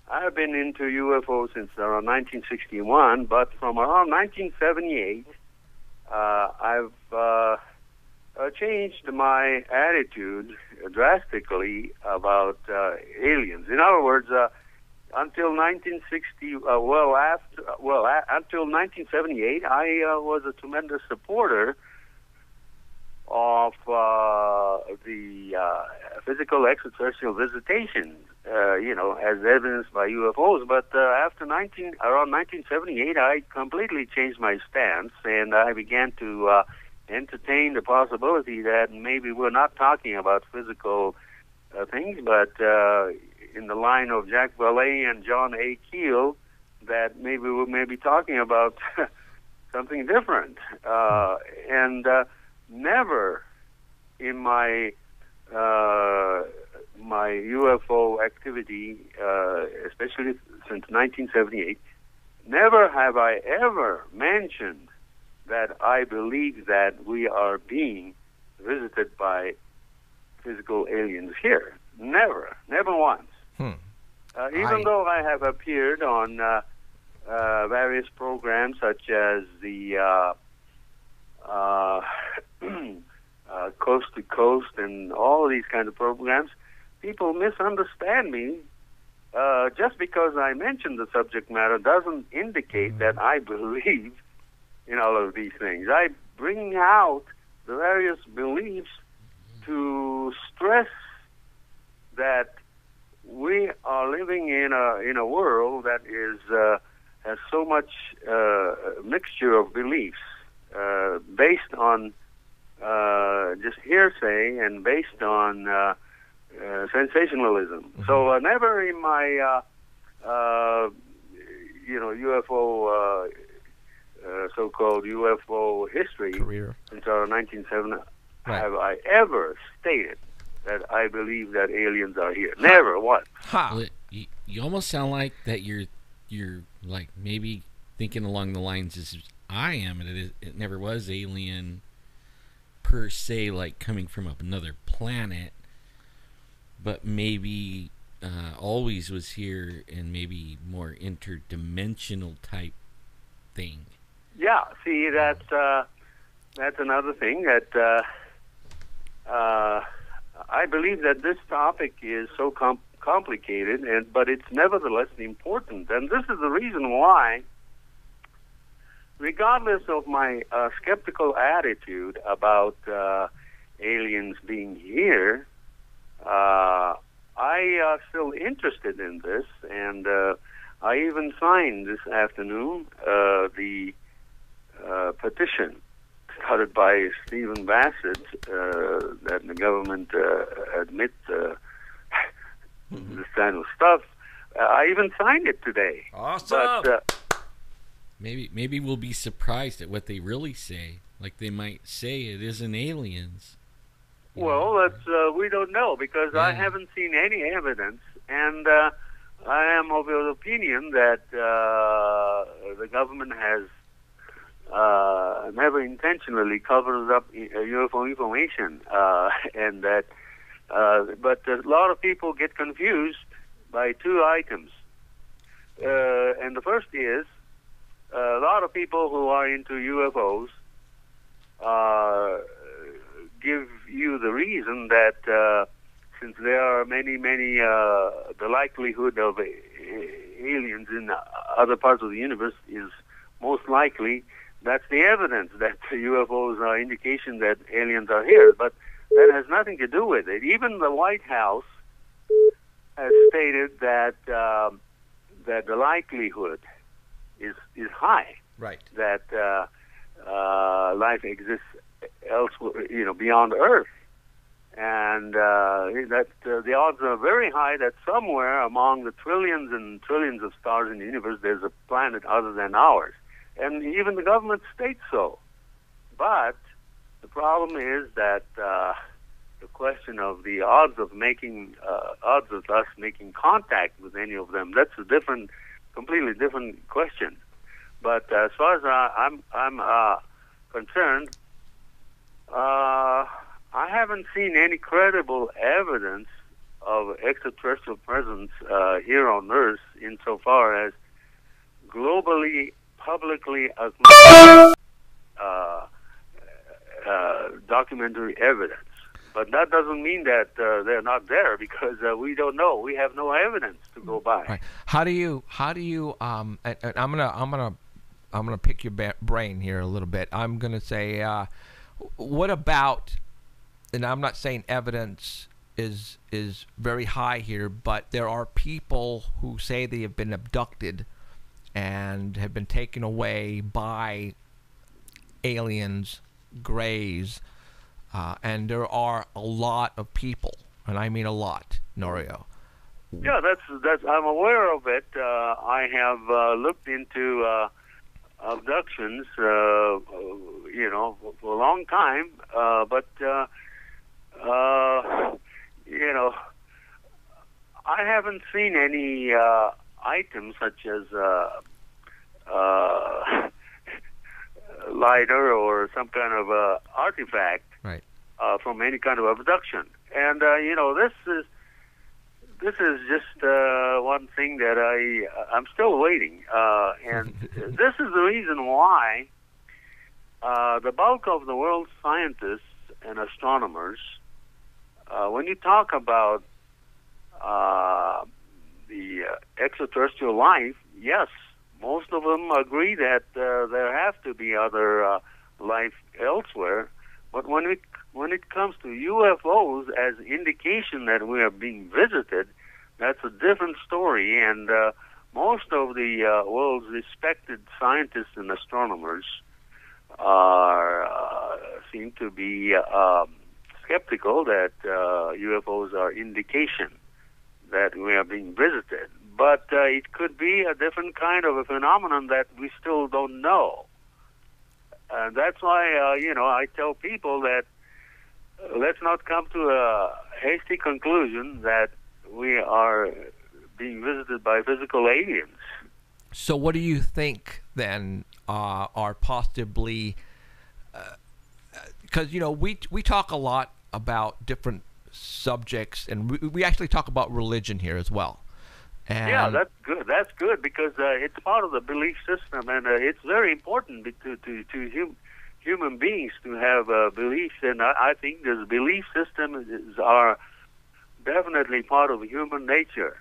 I've been into UFO since around 1961, but from around 1978, I've changed my attitude drastically about aliens. In other words, until 1960, until 1978, I was a tremendous supporter of the physical extraterrestrial visitation, as evidenced by UFOs. But after around 1978, I completely changed my stance, and I began to entertain the possibility that maybe we're not talking about physical things, but in the line of Jack Vallee and John A. Keel, that maybe we may be talking about something different. And never in my my UFO activity, especially since 1978, never have I ever mentioned that I believe that we are being visited by physical aliens here. Never once. Even though I have appeared on various programs such as the Coast to Coast and all these kind of programs, people misunderstand me. Just because I mention the subject matter doesn't indicate that I believe in all of these things. I bring out the various beliefs to stress that we are living in a world that is has so much mixture of beliefs based on just hearsay and based on sensationalism. So never in my UFO so-called UFO history career since 1970 have I ever stated that I believe that aliens are here. Never once. Well, you almost sound like that you're like maybe thinking along the lines as I am, and it never was alien per se, like coming from another planet, but maybe always was here and maybe more interdimensional type thing. Yeah, see, that's another thing that I believe that this topic is so complicated, but it's nevertheless important. And this is the reason why, regardless of my skeptical attitude about aliens being here, I still interested in this, and I even signed this afternoon the petition started by Stephen Bassett that the government admit this kind of stuff. I even signed it today. Awesome. But, maybe we'll be surprised at what they really say. Like they might say it isn't aliens. Well, that's we don't know because I haven't seen any evidence, and I am of the opinion that the government has never intentionally covered up UFO information, and that. But a lot of people get confused by two items. And the first is a lot of people who are into UFOs give you the reason that since there are many, the likelihood of aliens in other parts of the universe is most likely. That's the evidence that UFOs are indication that aliens are here. But that has nothing to do with it. Even the White House has stated that that the likelihood is high. Right. That life exists elsewhere, beyond Earth, and that the odds are very high that somewhere among the trillions and trillions of stars in the universe, there's a planet other than ours, and even the government states so. But the problem is that the question of the odds of us making contact with any of them, that's a completely different question. But as far as I'm concerned, I haven't seen any credible evidence of extraterrestrial presence here on Earth insofar as globally, publicly acknowledged documentary evidence. But that doesn't mean that they're not there, because we don't know. We have no evidence to go by. Right. How do you and I'm gonna pick your brain here a little bit. I'm gonna say, what about? And I'm not saying evidence is very high here, but there are people who say they have been abducted and have been taken away by aliens, greys, and there are a lot of people, and I mean a lot, Norio. Yeah, that's I'm aware of it. I have looked into abductions, for a long time, but I haven't seen any items such as lighter or some kind of artifact, right, from any kind of abduction. And this is just one thing that I'm still waiting. And this is the reason why the bulk of the world's scientists and astronomers, when you talk about the extraterrestrial life, yes, most of them agree that there have to be other life elsewhere. But when it comes to UFOs as indication that we are being visited, that's a different story. And most of the world's respected scientists and astronomers seem to be skeptical that UFOs are indication that we are being visited. But it could be a different kind of a phenomenon that we still don't know. And that's why, I tell people that let's not come to a hasty conclusion that we are being visited by physical aliens. So what do you think, then, are possibly... Because, we talk a lot about different subjects, and we actually talk about religion here as well. And yeah, that's good. That's good, because it's part of the belief system, and it's very important to human beings to have beliefs. And I think this belief system are definitely part of human nature,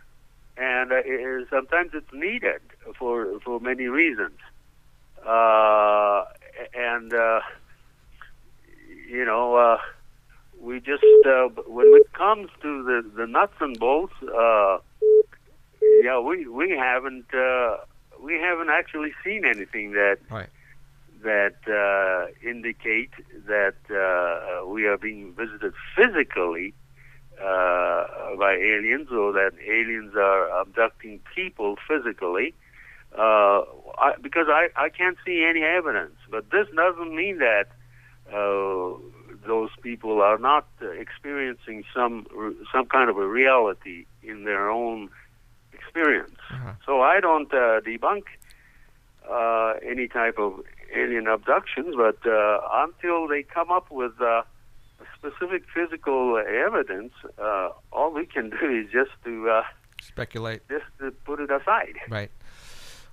and sometimes it's needed for many reasons. We just when it comes to the nuts and bolts. Yeah, we haven't actually seen anything that indicate that we are being visited physically by aliens, or that aliens are abducting people physically. Because I can't see any evidence, but this doesn't mean that those people are not experiencing some kind of a reality in their own experience. So I don't debunk any type of alien abductions, but until they come up with specific physical evidence, all we can do is just to speculate. Just to put it aside. Right.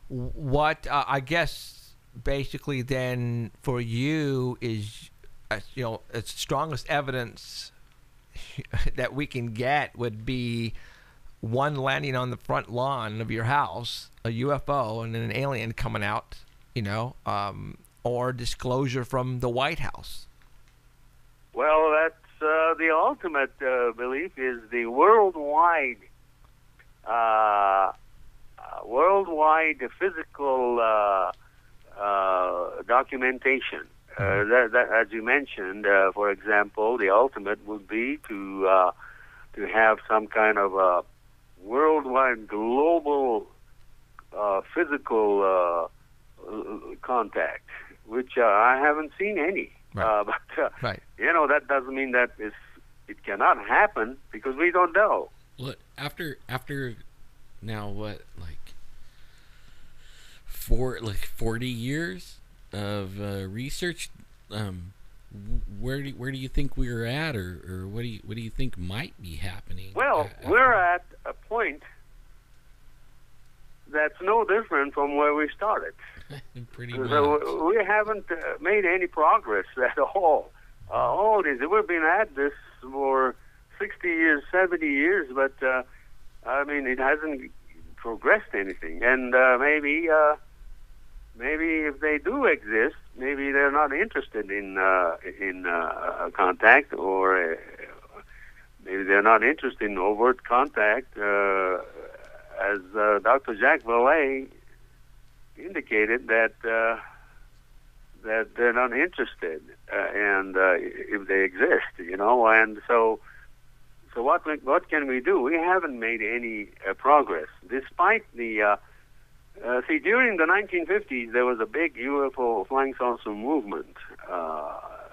What I guess basically then for you is, its strongest evidence that we can get would be one landing on the front lawn of your house, a UFO, and then an alien coming out, or disclosure from the White House. Well, that's the ultimate belief is the worldwide physical documentation. That, as you mentioned, for example, the ultimate would be to have some kind of a worldwide, global, physical contact, which I haven't seen any. Right. But right. That doesn't mean that it cannot happen because we don't know. Well, after now, what, like 40 years of research, where do you think we're at, or what do you think might be happening? Well, we're at a point that's no different from where we started. Pretty much. So we haven't made any progress at all. All this, we've been at this for 60 years, 70 years, but it hasn't progressed anything. And maybe if they do exist, maybe they're not interested in contact, or maybe they're not interested in overt contact, as Dr. Jacques Vallée indicated that they're not interested, and if they exist, and so what can we do? We haven't made any progress, despite the. During the 1950s, there was a big UFO flying saucer movement,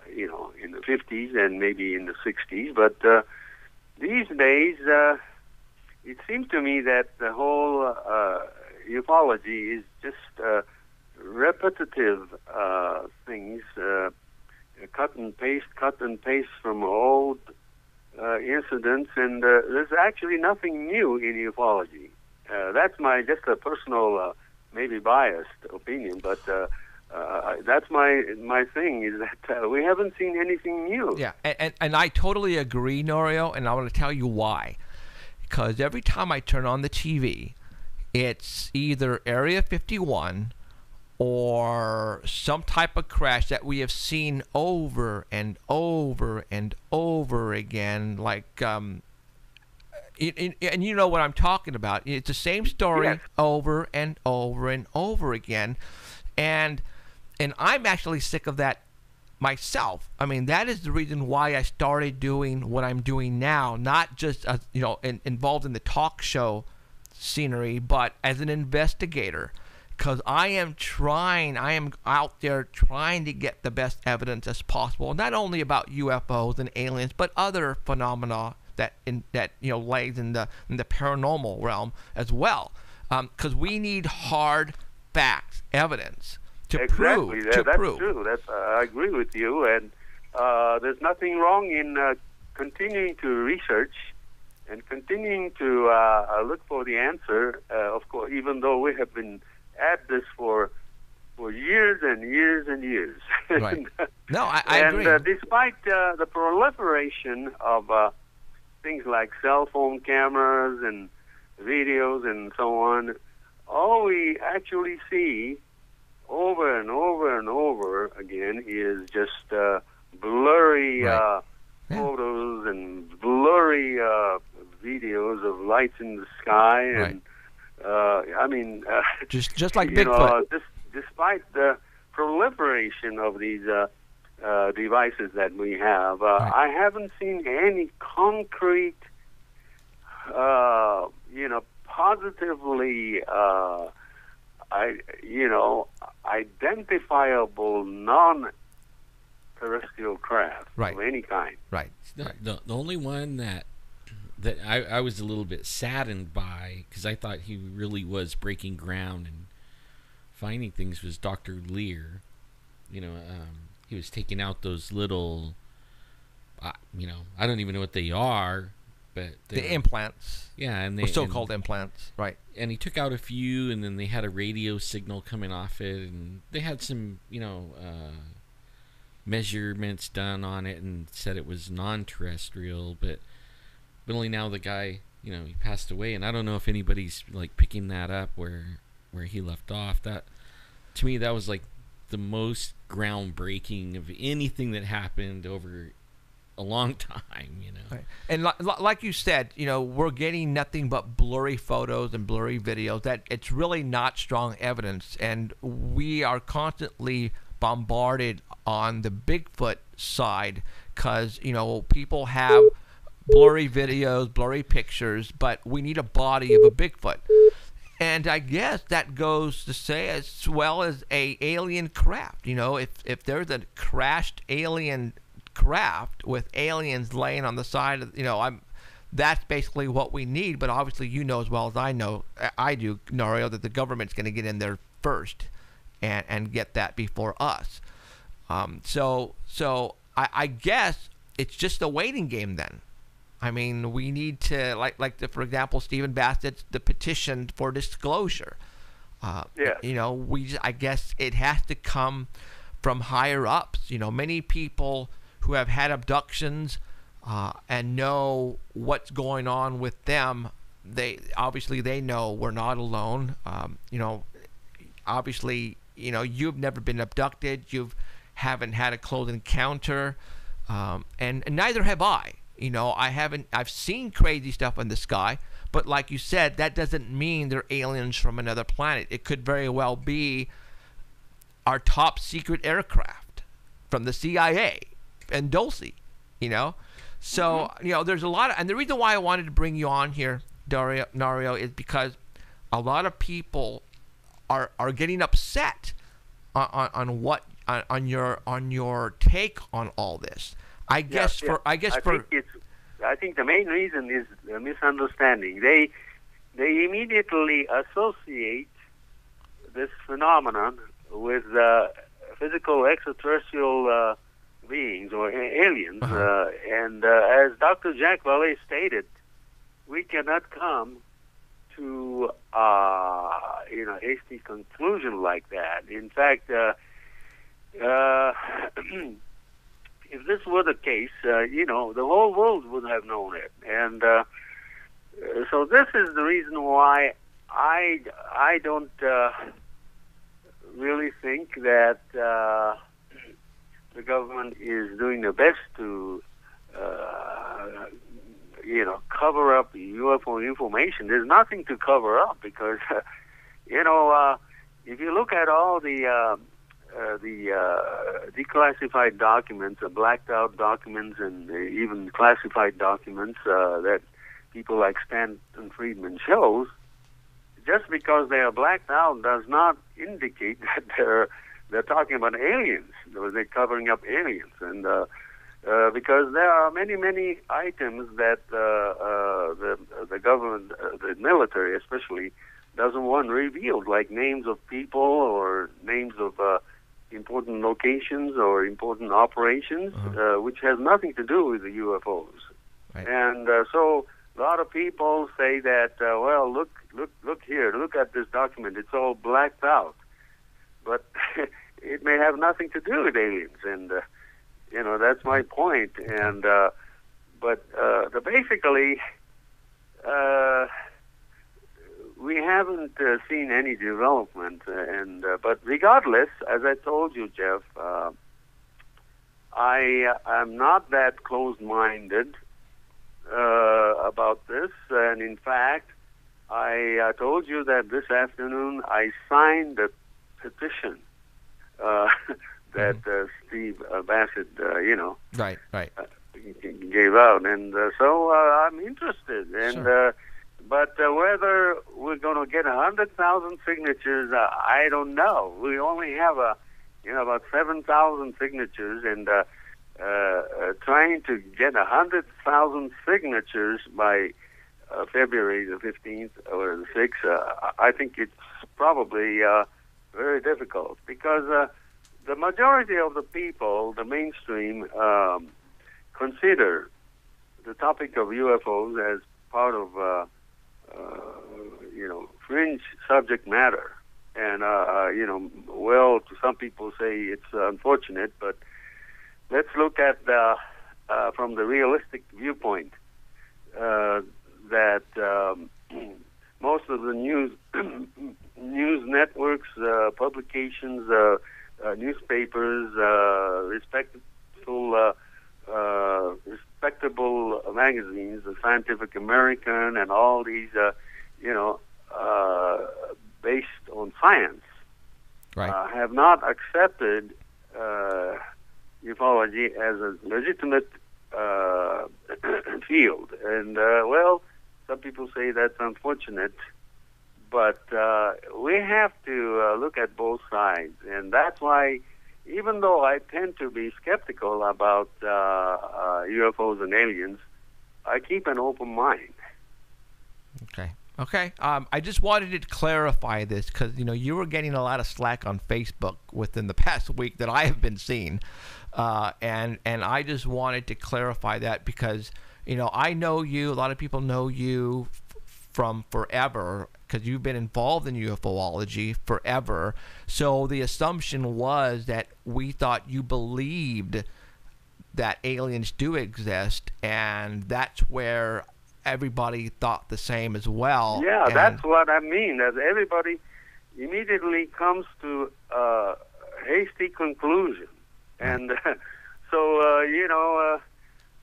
in the 50s and maybe in the 60s. But these days, it seems to me that the whole ufology is just repetitive things, cut and paste from old incidents, and there's actually nothing new in ufology. That's just a personal, maybe biased opinion, but that's my thing, is that we haven't seen anything new. Yeah, and I totally agree, Norio, and I want to tell you why. Because every time I turn on the TV, it's either Area 51 or some type of crash that we have seen over and over and over again, like... and you know what I'm talking about. It's the same story. Yes. Over and over and over again, and I'm actually sick of that myself. I mean, that is the reason why I started doing what I'm doing now, not just involved in the talk show scenery, but as an investigator, because I am out there trying to get the best evidence as possible, not only about UFOs and aliens, but other phenomena that lays in the paranormal realm as well, because we need hard facts, evidence to prove. Exactly, that's true. I agree with you, and there's nothing wrong in continuing to research and continuing to look for the answer. Of course, even though we have been at this for years and years and years. Right. No, I agree. And despite the proliferation of things like cell phone cameras and videos and so on, all we actually see over and over and over again is just blurry photos and blurry videos of lights in the sky, and just like Bigfoot. Despite the proliferation of these devices that we have, I haven't seen any concrete, positively, identifiable non-terrestrial craft of any kind. Right. The only one that I was a little bit saddened by, because I thought he really was breaking ground and finding things, was Dr. Lear. He was taking out those little, I don't even know what they are, but the implants. Yeah, and they so-called implants, right? And he took out a few, and then they had a radio signal coming off it, and they had some, measurements done on it, and said it was non-terrestrial. But only now the guy, he passed away, and I don't know if anybody's like picking that up where he left off. That, to me, that was like the most groundbreaking of anything that happened over a long time, Right. And like you said, we're getting nothing but blurry photos and blurry videos. That it's really not strong evidence, and we are constantly bombarded on the Bigfoot side because people have blurry videos, blurry pictures, but we need a body of a Bigfoot. And I guess that goes to say as well as a alien craft. If there's a crashed alien craft with aliens laying on the side of, that's basically what we need. But obviously, as well as I do, Norio, that the government's going to get in there first and get that before us. So I guess it's just a waiting game then. I mean, we need to, for example, Stephen Bassett's the petition for disclosure. I guess it has to come from higher ups. Many people who have had abductions and know what's going on with them, they know we're not alone. Obviously, you've never been abducted. Haven't had a close encounter, and neither have I. I've seen crazy stuff in the sky, but like you said, that doesn't mean they're aliens from another planet. It could very well be our top secret aircraft from the CIA and Dulce, So, there's a lot of, and the reason why I wanted to bring you on here, Norio, is because a lot of people are getting upset on your take on all this. I think the main reason is a misunderstanding. They immediately associate this phenomenon with physical extraterrestrial beings or aliens, and as Dr. Jack Vallée stated, we cannot come to hasty conclusion like that. In fact, if this were the case, the whole world would have known it. And so this is the reason why I don't really think that the government is doing their best to, cover up UFO information. There's nothing to cover up because, if you look at all the declassified documents, blacked out documents, and even classified documents that people like Stanton Friedman shows, just because they are blacked out does not indicate that they're talking about aliens, or they're covering up aliens, and because there are many items that the government, the military especially, doesn't want revealed, like names of people or names of important locations or important operations, which has nothing to do with the UFOs. Right. And so a lot of people say that, well, look here, look at this document. It's all blacked out. But it may have nothing to do with aliens. And, that's my point. And, basically, we haven't seen any development, but regardless, as I told you, Jeff, I am not that closed-minded about this, and in fact, I told you that this afternoon I signed the petition that Steve Bassett, right, gave out, and so I'm interested, and. Sure. But whether we're going to get 100,000 signatures, I don't know. We only have about 7,000 signatures, and trying to get 100,000 signatures by February the 15th or the 6th, I think it's probably very difficult because the majority of the people, the mainstream, consider the topic of UFOs as part of fringe subject matter. And, well, to some people say it's unfortunate, but let's look at from the realistic viewpoint that most of the news networks, publications, newspapers, respectable magazines, the Scientific American, and all these, based on science, right. have not accepted ufology as a legitimate field. And, well, some people say that's unfortunate, but we have to look at both sides. And that's why, even though I tend to be skeptical about UFOs and aliens, I keep an open mind. Okay. I just wanted to clarify this because, you were getting a lot of slack on Facebook within the past week that I have been seeing. And I just wanted to clarify that because, I know you, a lot of people know you from forever because you've been involved in UFOlogy forever. So the assumption was that we thought you believed that aliens do exist, and that's where everybody thought the same as well. Yeah, that's what I mean. That everybody immediately comes to a hasty conclusion. And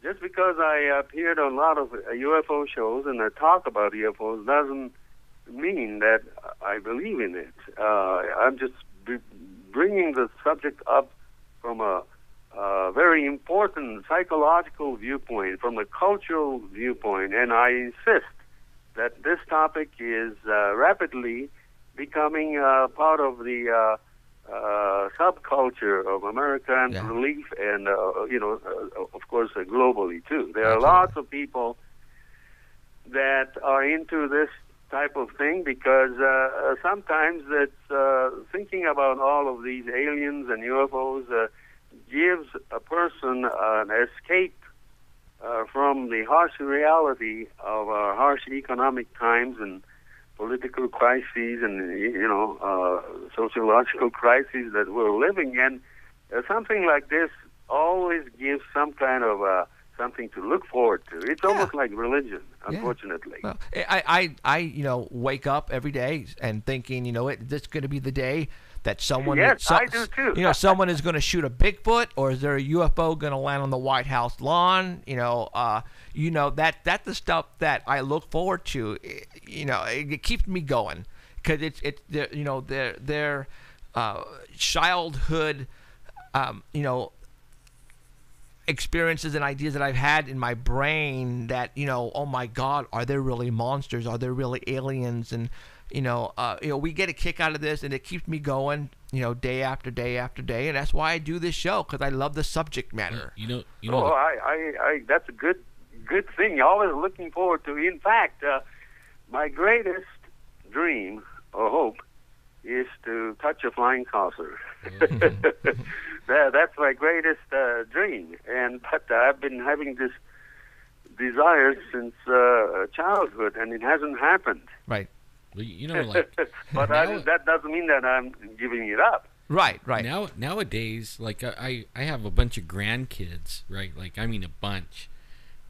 just because I appeared on a lot of UFO shows and I talk about UFOs doesn't mean that I believe in it. I'm just bringing the subject up from a very important psychological viewpoint, from a cultural viewpoint, and I insist that this topic is rapidly becoming part of the subculture of American belief, and of course, globally too. There are lots of people that are into this type of thing because sometimes it's thinking about all of these aliens and UFOs gives a person an escape from the harsh reality of our harsh economic times and political crises and sociological crises that we're living in. Something like this always gives some kind of something to look forward to. It's almost like religion, unfortunately. Well, I wake up every day and thinking, this is going to be the day that someone, I do too. Someone is going to shoot a Bigfoot, or is there a UFO going to land on the White House lawn? That's the stuff that I look forward to. It keeps me going because it's their childhood, experiences and ideas that I've had in my brain that, oh my God, are there really monsters? Are there really aliens? And, we get a kick out of this, and it keeps me going, day after day after day. And that's why I do this show, because I love the subject matter. I that's a good thing. Always looking forward to. In fact, my greatest dream or hope is to touch a flying saucer. That's my greatest dream. But I've been having this desire since childhood, and it hasn't happened. Right. Well, but that doesn't mean that I'm giving it up. Right. Nowadays, I have a bunch of grandkids, right? A bunch.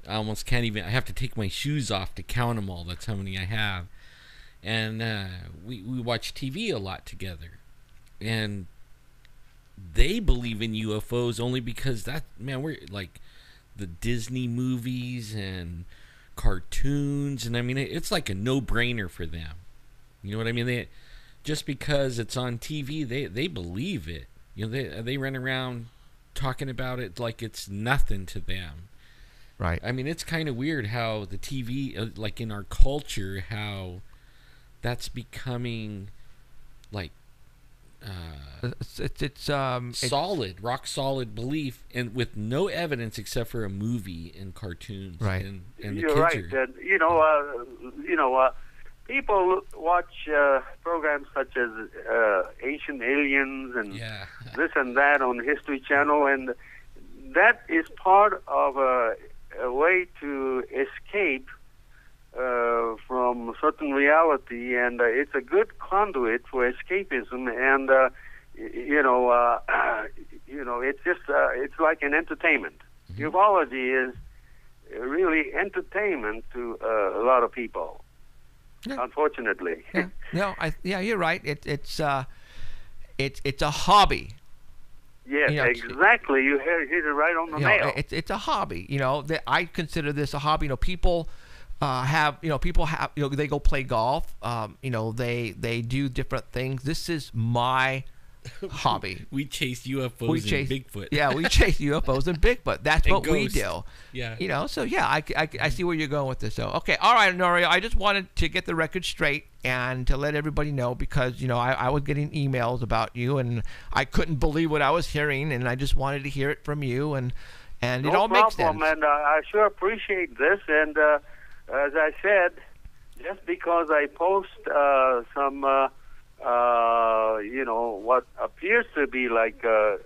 I almost can't even. I have to take my shoes off to count them all. That's how many I have. And we watch TV a lot together, and they believe in UFOs only because we're like the Disney movies and cartoons, and it's like a no-brainer for them. You know what I mean? Just because it's on TV, they believe it. They run around talking about it like it's nothing to them. Right. It's kind of weird how the TV, like in our culture, how that's becoming like it's rock solid belief, and with no evidence except for a movie and cartoons. Right. And the You're kids right. People watch programs such as Ancient Aliens and this and that on History Channel, and that is part of a way to escape from certain reality, and it's a good conduit for escapism. And it's just it's like an entertainment. Ufology is really entertainment to a lot of people. Yeah. Unfortunately. Yeah. No, you're right. It's a hobby. Yes, exactly. You hit it right on the nail. It's a hobby. That I consider this a hobby. People have they go play golf. They do different things. This is my hobby. We chase UFOs and Bigfoot. Yeah, we chase UFOs and Bigfoot. That's what we do. Yeah. So yeah, I see where you're going with this. So okay, all right, Norio. I just wanted to get the record straight and to let everybody know, because I was getting emails about you and I couldn't believe what I was hearing, and I just wanted to hear it from you, and it all makes sense. And I sure appreciate this. And as I said, just because I post some what appears to be like a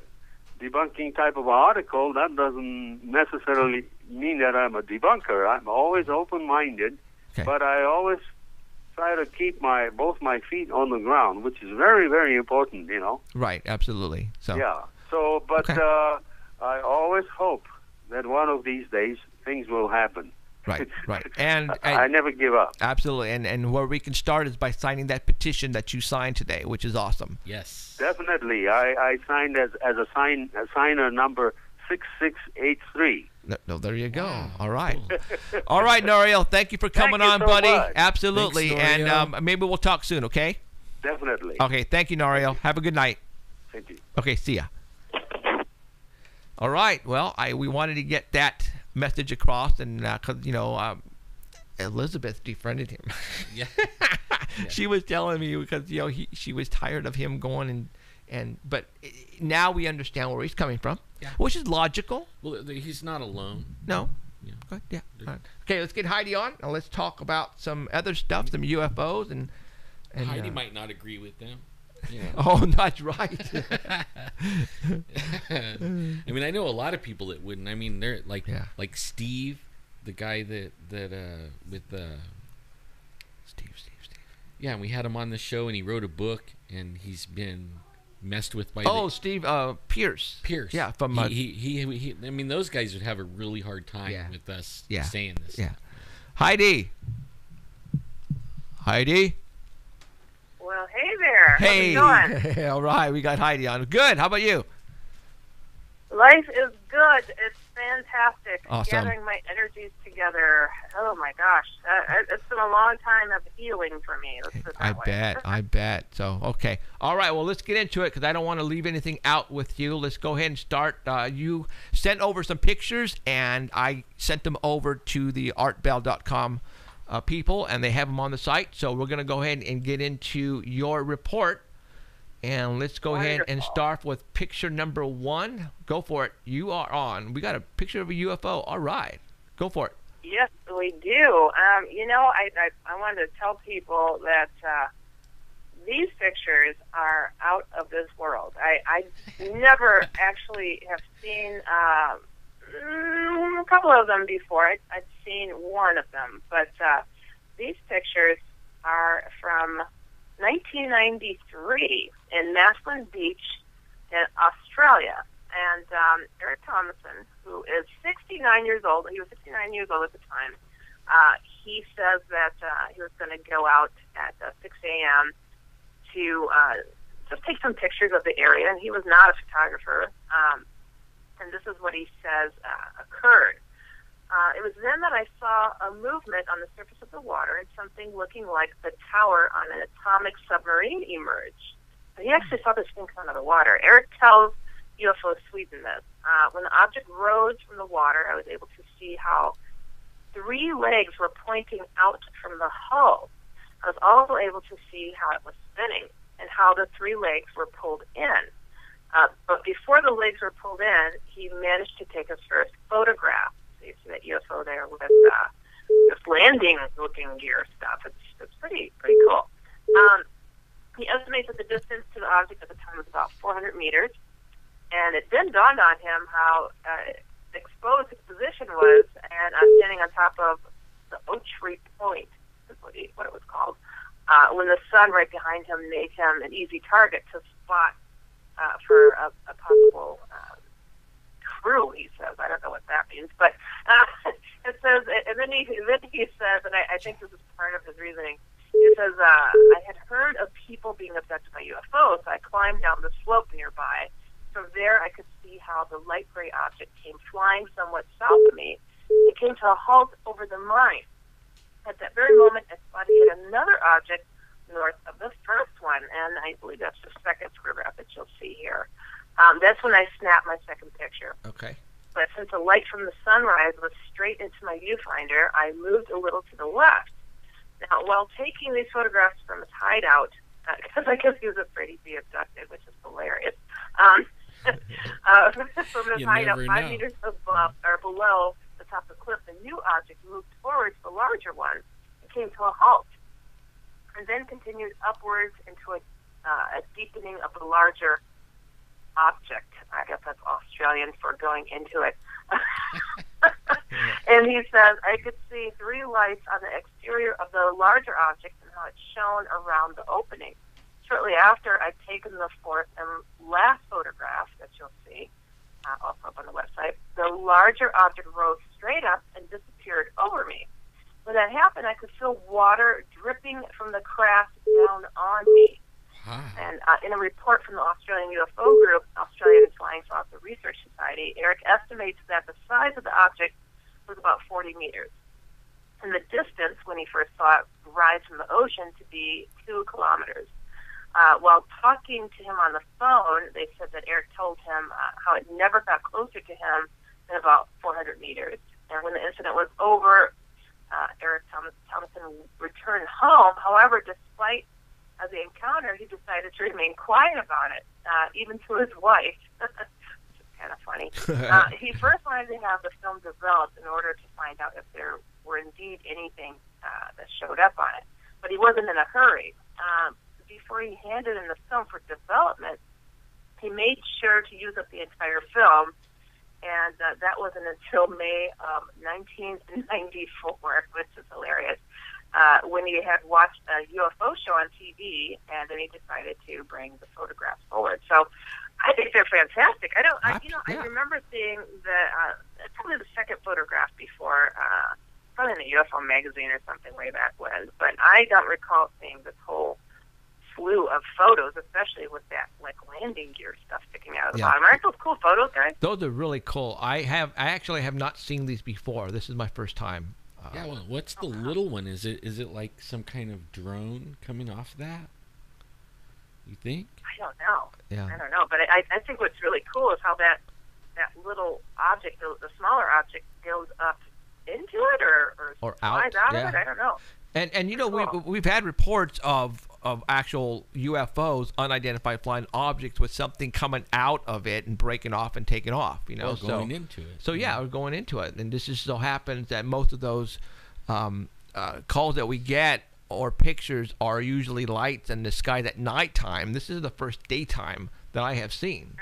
debunking type of article, that doesn't necessarily mean that I'm a debunker. I'm always open-minded, but I always try to keep both my feet on the ground, which is very, very important, Right, absolutely. So yeah. So, but I always hope that one of these days things will happen. Right. And I never give up. Absolutely. And where we can start is by signing that petition that you signed today, which is awesome. Yes. Definitely. I signed as a signer number 6683. No, there you go. Wow. All right. All right, Norio. Thank you for coming on, buddy. Much. Absolutely. Thanks, and maybe we'll talk soon, okay? Definitely. Okay. Thank you, Norio. Have a good night. Thank you. Okay. See ya. All right. Well, we wanted to get that message across, and because Elizabeth defriended him. Yeah. She was telling me because she was tired of him going but now we understand where he's coming from, which is logical. Well, he's not alone. No. Yeah. Good. Yeah. All right. Okay, let's get Heidi on and let's talk about some other stuff, some UFOs and Heidi might not agree with them. Oh, that's right. I mean, I know a lot of people that wouldn't. I mean, they're like Steve, the guy that with Steve. Yeah, and we had him on the show, and he wrote a book, and he's been messed with by. Steve Pierce. Pierce. Yeah, from he. I mean, those guys would have a really hard time with us saying this. Yeah. Heidi. Well, hey there. Hey. How's it going? All right, we got Heidi on. Good. How about you? Life is good. It's fantastic. Awesome. Gathering my energies together. Oh my gosh, it's been a long time of healing for me. Let's put it that way. I bet. So, okay. All right, well, let's get into it because I don't want to leave anything out with you. Let's go ahead and start. You sent over some pictures, and I sent them over to the artbell.com people, and they have them on the site. So we're going to go ahead and get into your report. And let's go ahead and start with picture number 1. Go for it. You are on. We got a picture of a UFO. All right. Go for it. Yes, we do. I wanted to tell people that these pictures are out of this world. I never actually have seen a couple of them before. I've seen one of them. But these pictures are from 1993 in Maslin Beach in Australia. And Eric Thomason, who is 69 years old, he was 69 years old at the time, he says that he was going to go out at 6 a.m. to just take some pictures of the area, and he was not a photographer. And this is what he says occurred. It was then that I saw a movement on the surface of the water and something looking like the tower on an atomic submarine emerge. So he actually saw this thing come out of the water. Eric tells UFO Sweden this. When the object rose from the water, I was able to see how 3 legs were pointing out from the hull. I was also able to see how it was spinning and how the 3 legs were pulled in. But before the legs were pulled in, he managed to take his first photograph. So you see that UFO there with this landing-looking gear stuff. It's pretty cool. He estimates that the distance to the object at the time was about 400 meters. And it then dawned on him how exposed his position was, and standing on top of the Ochre Point, is what it was called, when the sun right behind him made him an easy target to spot for a possible crew, he says. I don't know what that means, but it says, and then he says, and I think this is part of his reasoning, he says, I had heard of people being abducted by UFOs, so I climbed down the slope nearby. From there, I could see how the light gray object came flying somewhat south of me. It came to a halt over the mine. At that very moment, I spotted yet another object north of the first one, and I believe that's the second photograph that you'll see here. That's when I snapped my second picture. Okay. But since the light from the sunrise was straight into my viewfinder, I moved a little to the left. Now, while taking these photographs from his hideout, because I guess he was afraid he'd be abducted, which is hilarious, from his hideout 5 meters above or below the top of the cliff, the new object moved towards the larger one and came to a halt, and then continued upwards into a deepening of the larger object. I guess that's Australian for going into it. And he says, I could see 3 lights on the exterior of the larger object and how it shone around the opening. Shortly after, I'd taken the fourth and last photograph that you'll see, also up on the website. The larger object rose straight up and disappeared over me. When that happened, I could feel water dripping from the craft down on me. And in a report from the Australian UFO group, Australian Flying Saucer Research Society, Eric estimates that the size of the object was about 40 meters. And the distance, when he first saw it rise from the ocean, to be 2 kilometers. While talking to him on the phone, they said that Eric told him how it never got closer to him than about 400 meters. And when the incident was over, Eric Thomason returned home. However, despite the encounter, he decided to remain quiet about it, even to his wife, which is kind of funny. He first wanted to have the film developed in order to find out if there were indeed anything that showed up on it. But he wasn't in a hurry. Before he handed in the film for development, he made sure to use up the entire film, and that wasn't until May of 1994, which is hilarious, when he had watched a UFO show on TV, and then he decided to bring the photographs forward. So I think they're fantastic. I remember seeing probably the second photograph before, probably in a UFO magazine or something way back when, but I don't recall seeing this whole slew of photos, especially with that landing gear stuff sticking out of the bottom. Aren't those cool photos, guys? Those are really cool. I actually have not seen these before. This is my first time. Well, what's the little one? Is it like some kind of drone coming off that? You think? I don't know. Yeah. I don't know, but I think what's really cool is how that little object, the smaller object, goes up into it or flies out of it. I don't know. And you know, we've had reports of actual UFOs, unidentified flying objects, with something coming out of it and breaking off and taking off. You know, going into it. So we're going into it, and this just so happens that most of those calls that we get or pictures are usually lights in the sky at nighttime. This is the first daytime that I have seen.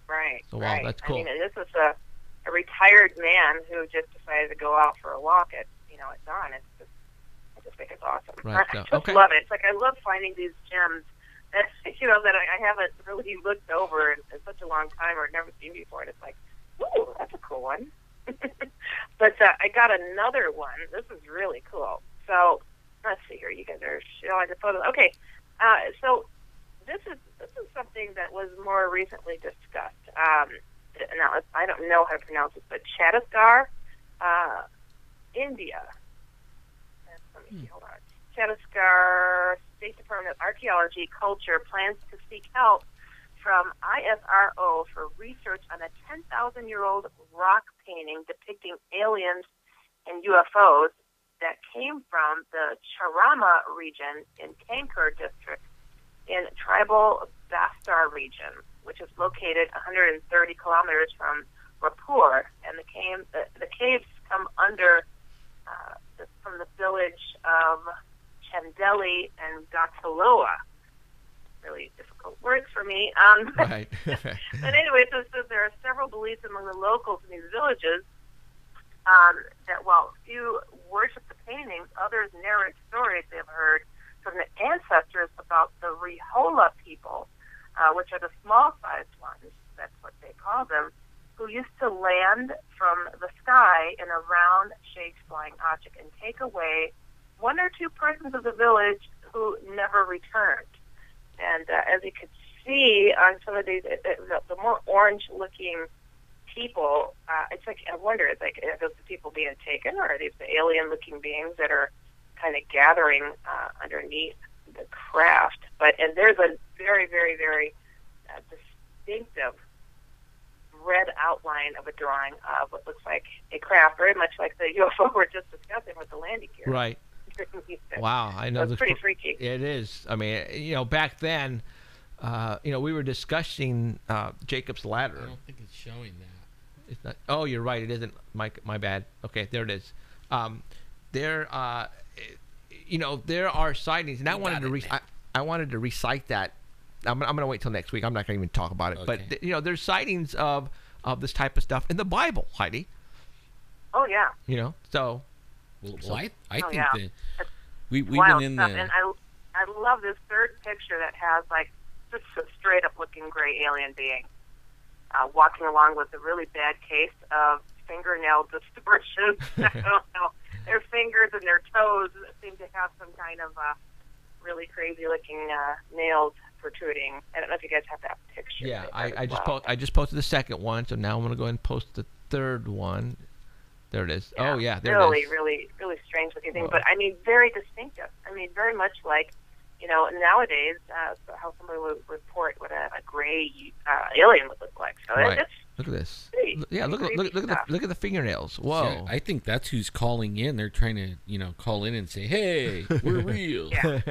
Right. So wow, that's cool. I mean, this was a retired man who just decided to go out for a walk at dawn. I just think it's awesome. Right. I just love it. It's like I love finding these gems that that I haven't really looked over in such a long time or never seen before. And it's like, ooh, that's a cool one. But I got another one. This is really cool. So let's see here. You guys are showing the photos. Okay. So this is something that was more recently discussed. Now I don't know how to pronounce it, but Chhattisgarh, India. Let me see, hold on. Chhattisgarh State Department of Archaeology Culture plans to seek help from ISRO for research on a 10,000-year-old rock painting depicting aliens and UFOs that came from the Charama region in Kankur district in tribal Bastar region, which is located 130 kilometers from Raipur, and the caves come under from the village of Chandeli and Gataloa. Really difficult words for me. Right. But anyway, so there are several beliefs among the locals in these villages that while few worship the paintings, others narrate stories they've heard from the ancestors about the Rihola people, which are the small-sized ones, that's what they call them, who used to land from the sky in a round-shaped flying object and take away one or two persons of the village who never returned. And as you could see on some of these, the more orange-looking people, it's like, I wonder, it's like, are those the people being taken, or are these the alien-looking beings that are kind of gathering underneath the craft? And there's a very, very, very distinctive red outline of a drawing of what looks like a craft, very much like the UFO we're just discussing with the landing gear. Right. Wow, I know. It's pretty freaky. It is. I mean, back then, we were discussing Jacob's Ladder. I don't think it's showing that. It's not. Oh, you're right. It isn't. My bad. Okay, there it is. There are sightings, and I wanted to recite that. I'm going to wait till next week. I'm not going to even talk about it. Okay. But there's sightings of this type of stuff in the Bible, Heidi. Oh yeah. So. Well, I think yeah. that we've been in stuff. the. And I love this third picture that has like just a straight up looking gray alien being walking along with a really bad case of fingernail distortions. I don't know. Their fingers and their toes seem to have some kind of really crazy looking nails protruding. I don't know if you guys have that picture. Yeah, I just posted the second one, so now I'm going to go ahead and post the third one. There it is. Yeah, oh, yeah, there it is. Really strange looking thing. But, I mean, very distinctive. I mean, very much like, nowadays, how somebody would report what a gray alien would look like. So right. It's look at this. Pretty, Look at the fingernails. Whoa. Yeah, I think that's who's calling in. They're trying to, call in and say, hey, we're real. Yeah.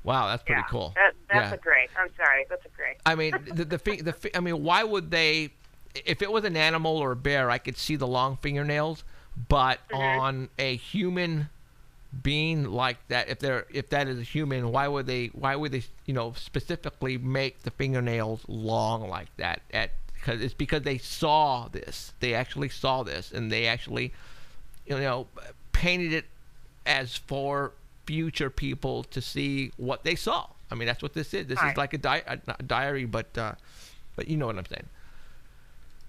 Wow, that's pretty cool. That's a great. I'm sorry. That's a great. I mean, why would they... If it was an animal or a bear, I could see the long fingernails, but on a human being like that, if that is a human, why would they specifically make the fingernails long like that? Because they saw this. They actually saw this, and they actually painted it as for future people to see what they saw. I mean, that's what this is. This is like a diary, but you know what I'm saying.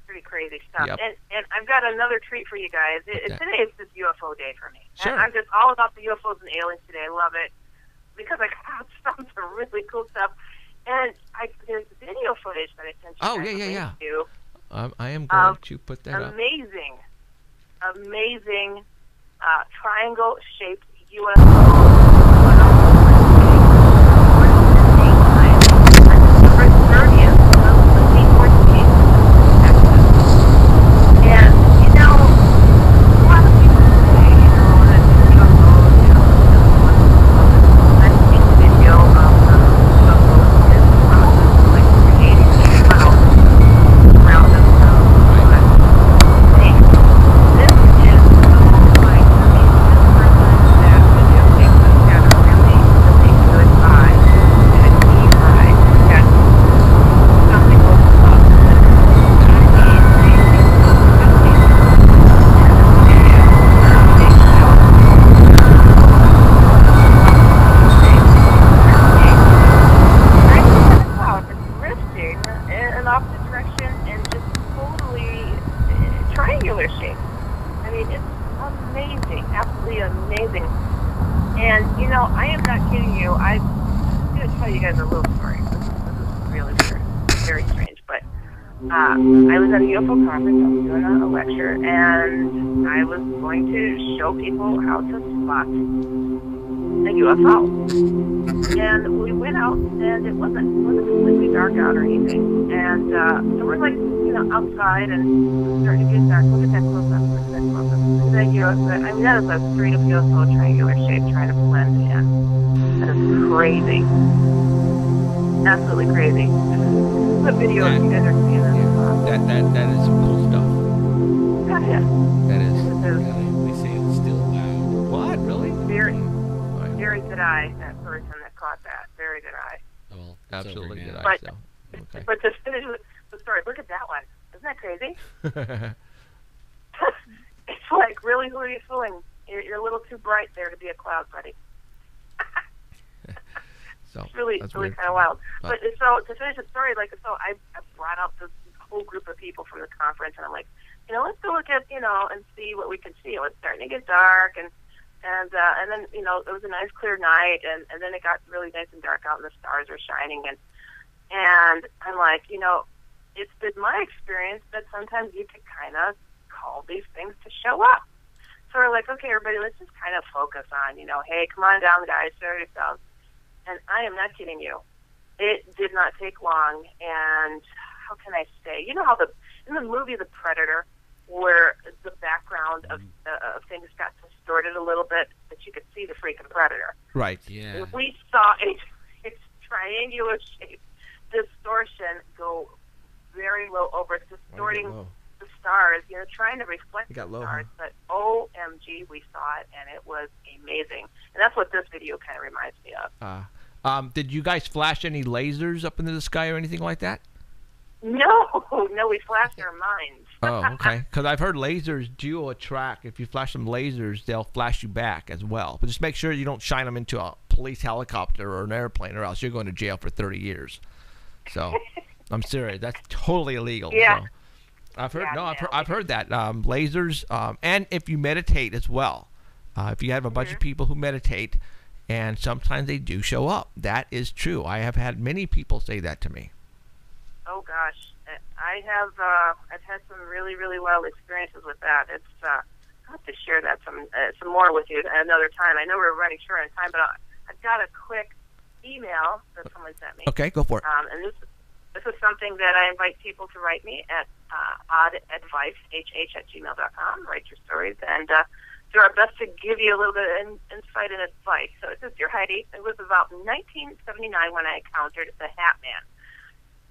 Pretty crazy stuff. Yep. And I've got another treat for you guys. Today is just UFO day for me. Sure. And I'm just all about the UFOs and aliens today. I love it because I got some really cool stuff. And there's video footage that I sent you. Oh, yeah. I am going to put that up. Amazing triangle-shaped UFO. I was at a UFO conference. I was doing a lecture, and I was going to show people how to spot a UFO. And we went out, and it wasn't completely dark out or anything. And so we're like, outside, and starting to get dark. Look at that close up. Look at that close up. Look at that UFO. I mean, that is a straight up UFO triangular shape trying to blend in. That is crazy. Absolutely crazy. What video you guys are seeing that is some cool stuff. Yeah. That is. They say it's still loud. What? Really? Very good eye. That person that caught that. Very good eye. Well, Absolutely good but, eyes, okay. But to finish the story, look at that one. Isn't that crazy? It's like, really, who are you fooling? You're a little too bright there to be a cloud, buddy. It's really kind of wild. But so to finish the story, I brought out this whole group of people from the conference, and I'm like, let's go look at, and see what we can see. It was starting to get dark, and then, it was a nice clear night, and then it got really nice and dark out, and the stars were shining, and I'm like, it's been my experience that sometimes you can kind of call these things to show up. So we're like, okay, everybody, let's just kind of focus on, hey, come on down, guys, show yourselves. And I am not kidding you. It did not take long, and how can I say? You know how in the movie The Predator, where the background of things got distorted a little bit, but you could see the freaking predator. Right. Yeah. We saw a triangular shape distortion go very low over, distorting the stars, trying to reflect the stars. But OMG, we saw it, and it was amazing. And that's what this video kind of reminds me of. Did you guys flash any lasers up into the sky or anything like that? No, we flashed our minds. Oh, okay. Because I've heard lasers do attract. If you flash them lasers, they'll flash you back as well. But just make sure you don't shine them into a police helicopter or an airplane, or else you're going to jail for 30 years. So, I'm serious. That's totally illegal. Yeah. So, I've heard that lasers, and if you meditate as well. If you have a bunch of people who meditate, and sometimes they do show up. That is true. I have had many people say that to me. Oh gosh, I've had some really, really wild experiences with that. I'll have to share that some more with you another time. I know we're running short on time, but I've got a quick email that someone sent me. Okay, go for it. And this is something that I invite people to write me at oddadvice@gmail.com. Write your stories, and do our best to give you a little bit of insight and advice. So it says, Dear Heidi, it was about 1979 when I encountered the Hat Man.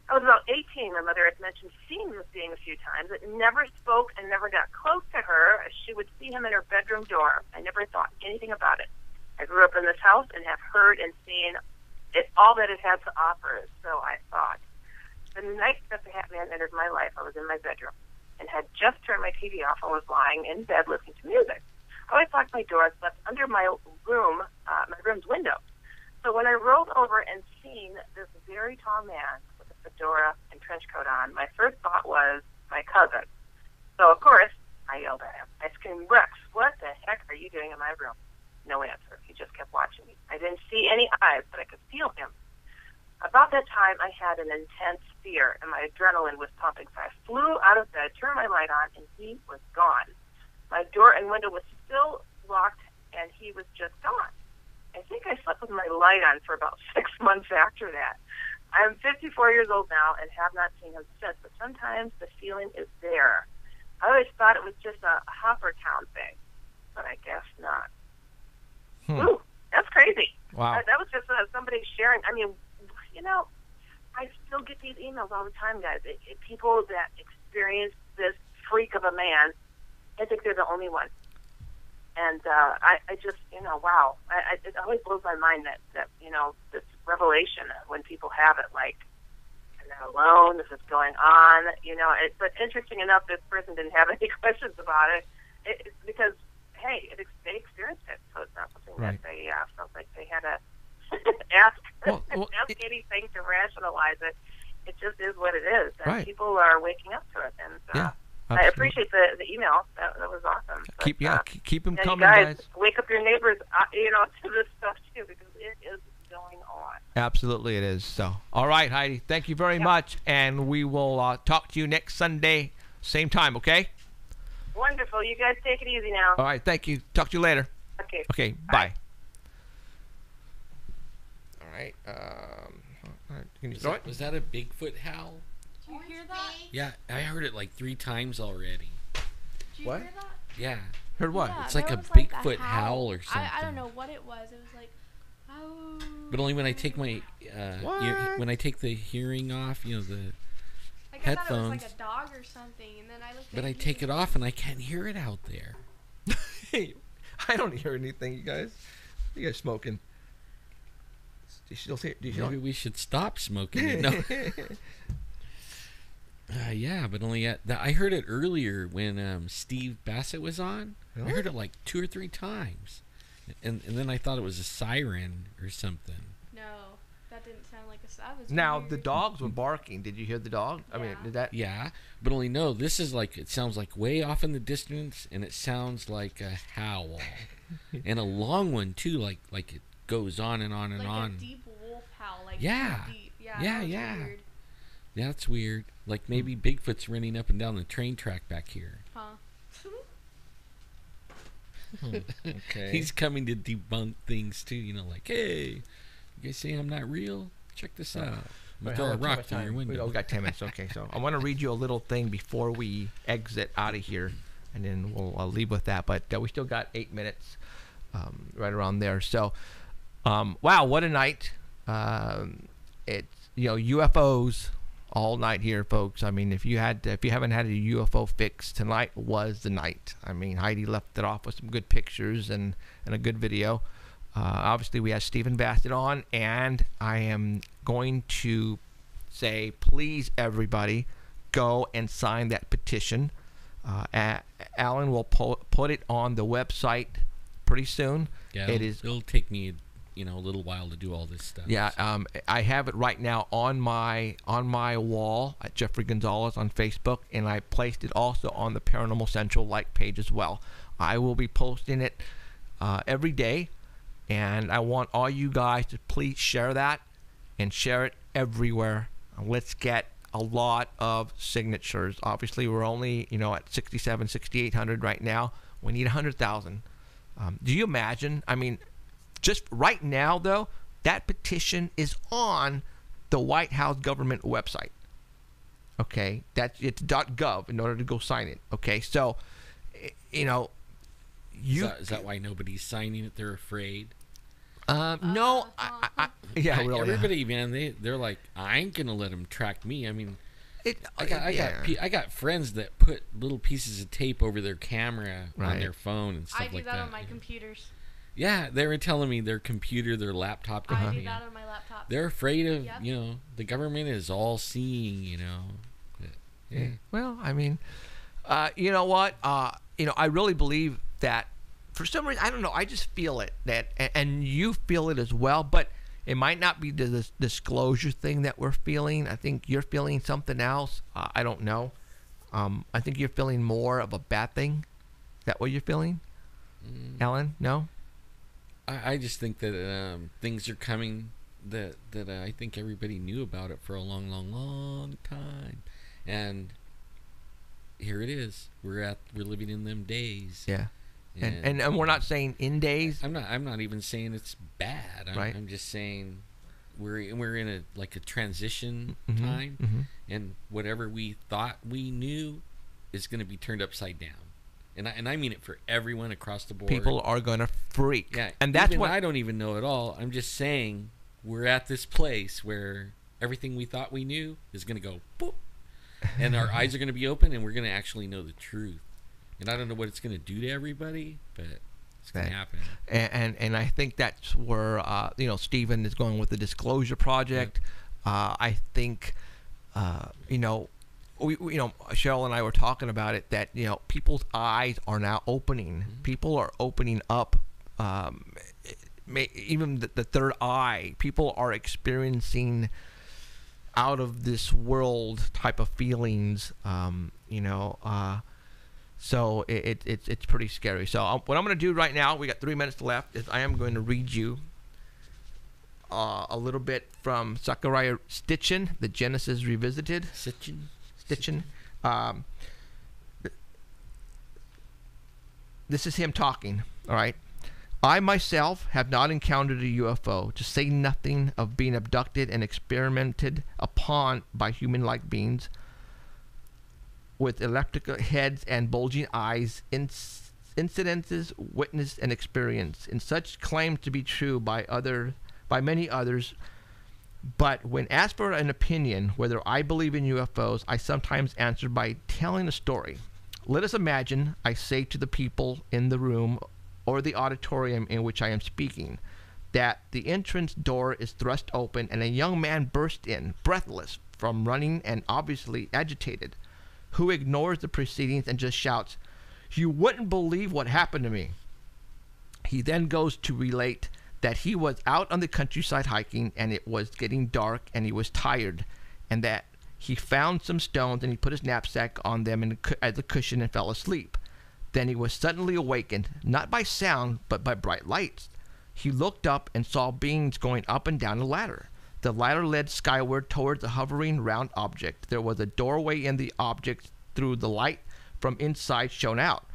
I was about 18. My mother had mentioned seeing this being a few times. It never spoke and never got close to her. She would see him at her bedroom door. I never thought anything about it. I grew up in this house and have heard and seen all that it had to offer, so I thought. The night that the Hat Man entered my life, I was in my bedroom and had just turned my TV off and was lying in bed listening to music. I always locked my door and slept under my room's window. So when I rolled over and seen this very tall man with a fedora and trench coat on, my first thought was my cousin. So, of course, I yelled at him. I screamed, Rex, what the heck are you doing in my room? No answer. He just kept watching me. I didn't see any eyes, but I could feel him. About that time, I had an intense fear, and my adrenaline was pumping, so I flew out of bed, turned my light on, and he was gone. My door and window was still locked, and he was just gone. I think I slept with my light on for about 6 months after that. I'm 54 years old now and have not seen him since, but sometimes the feeling is there. I always thought it was just a Hopper Town thing, but I guess not. Ooh, that's crazy. Wow. That was just somebody sharing. I mean, I still get these emails all the time, guys. People that experience this freak of a man, I think they're the only one. And I just, wow. It always blows my mind that this revelation when people have it, like, they're alone, this is going on, But interesting enough, this person didn't have any questions about it, because, hey, they experienced it, so it's not something that they felt like they had to ask anything to rationalize it. It just is what it is, and people are waking up to it. And I appreciate the email. That was awesome. But, keep them coming, guys. Wake up your neighbors, to this stuff too, because it is going on. Absolutely, it is. So, all right, Heidi, thank you very much, and we will talk to you next Sunday, same time. Okay. Wonderful. You guys take it easy now. All right. Thank you. Talk to you later. Okay. Okay. Bye. All right. Can you throw it? Was that a Bigfoot howl? Did you hear that? Yeah, I heard it like 3 times already. Did you hear that? Yeah. Heard what? Yeah, it's like a like Bigfoot howl or something. I don't know what it was. It was like, oh. But only when I take my when I take the hearing off, the like headphones. I thought it was like a dog or something, and then I looked. But I take it off and I can't hear it out there. Hey, I don't hear anything, you guys. You guys smoking? you still see it? Maybe we should stop smoking it. No. Yeah, but only I heard it earlier when Steve Bassett was on. Really? I heard it like 2 or 3 times, and then I thought it was a siren or something. No, that didn't sound like a siren. Now the dogs were barking. Did you hear the dog? Yeah. I mean, did that? Yeah, but only no. This is like it sounds like way off in the distance, and it sounds like a howl, and a long one too. Like it goes on and on and like on. Like a deep wolf howl. Like yeah. Deep. Yeah. Weird. That's weird. Like maybe Bigfoot's running up and down the train track back here. Huh. Okay. He's coming to debunk things too. You know, like, hey, you guys say I'm not real? Check this out. I'm gonna throw a rock through your window. We got 10 minutes. Okay, so I want to read you a little thing before we exit out of here, and then I'll leave with that. But we still got 8 minutes, right around there. So, wow, what a night! It's UFOs all night here, folks. I mean, if you haven't had a UFO fix, tonight was the night. I mean, Heidi left it off with some good pictures and a good video. Obviously, we had Stephen Bassett on, and I am going to say, please, everybody, go and sign that petition. Alan will put it on the website pretty soon. Yeah, it'll take me a little while to do all this stuff. Yeah, so. I have it right now on my wall at Jeffrey Gonzalez on Facebook, and I placed it also on the Paranormal Central like page as well. I will be posting it every day, and I want all you guys to please share that and share it everywhere. Let's get a lot of signatures. Obviously, we're only at 6,800 right now. We need 100,000. Do you imagine? I mean, just right now, though, that petition is on the White House government website. Okay, it's .gov in order to go sign it. Okay, so is that why nobody's signing it? They're afraid. No, yeah, really. Everybody, man, they're like, I ain't gonna let them track me. I mean, I got friends that put little pieces of tape over their camera on their phone and stuff like that. I do that on my computers. Yeah, they were telling me their computer, their laptop. I do that on my laptop. They're afraid of, the government is all seeing, Yeah. Well, I mean, you know what? I really believe that for some reason, I don't know, I just feel it, and you feel it as well, but it might not be the disclosure thing that we're feeling. I think you're feeling something else. I don't know. I think you're feeling more of a bad thing. Is that what you're feeling? Ellen? No? I just think that things are coming that I think everybody knew about it for a long, long, long time, and here it is. We're living in them days. Yeah, and we're not saying in days. I'm not even saying it's bad. I'm just saying we're in a transition time, and whatever we thought we knew is going to be turned upside down. And I mean it for everyone across the board. People are going to freak. Yeah, and that's what I don't even know at all. I'm just saying we're at this place where everything we thought we knew is going to go boop, and our eyes are going to be open, and we're going to actually know the truth. And I don't know what it's going to do to everybody, but it's going to happen. And I think that's where Stephen is going with the Disclosure Project. Yeah. I think we Cheryl and I were talking about it, that people's eyes are now opening. People are opening up, even the third eye. People are experiencing out of this world type of feelings. So it's pretty scary. So what I'm going to do right now, we got 3 minutes left, is I am going to read you a little bit from Zachariah Stitchin, The Genesis Revisited. Stitchin. This is him talking, all right? I myself have not encountered a UFO, to say nothing of being abducted and experimented upon by human-like beings with elliptical heads and bulging eyes, incidences witnessed and experienced, and such claimed to be true by many others. But when asked for an opinion whether I believe in UFOs, I sometimes answer by telling a story. Let us imagine, I say to the people in the room or the auditorium in which I am speaking, that the entrance door is thrust open and a young man bursts in, breathless from running and obviously agitated, who ignores the proceedings and just shouts, "You wouldn't believe what happened to me." He then goes to relate that he was out on the countryside hiking and it was getting dark and he was tired, and that he found some stones and he put his knapsack on them as a cushion and fell asleep. Then he was suddenly awakened, not by sound, but by bright lights. He looked up and saw beings going up and down a ladder. The ladder led skyward towards a hovering round object. There was a doorway in the object through the light from inside shone out.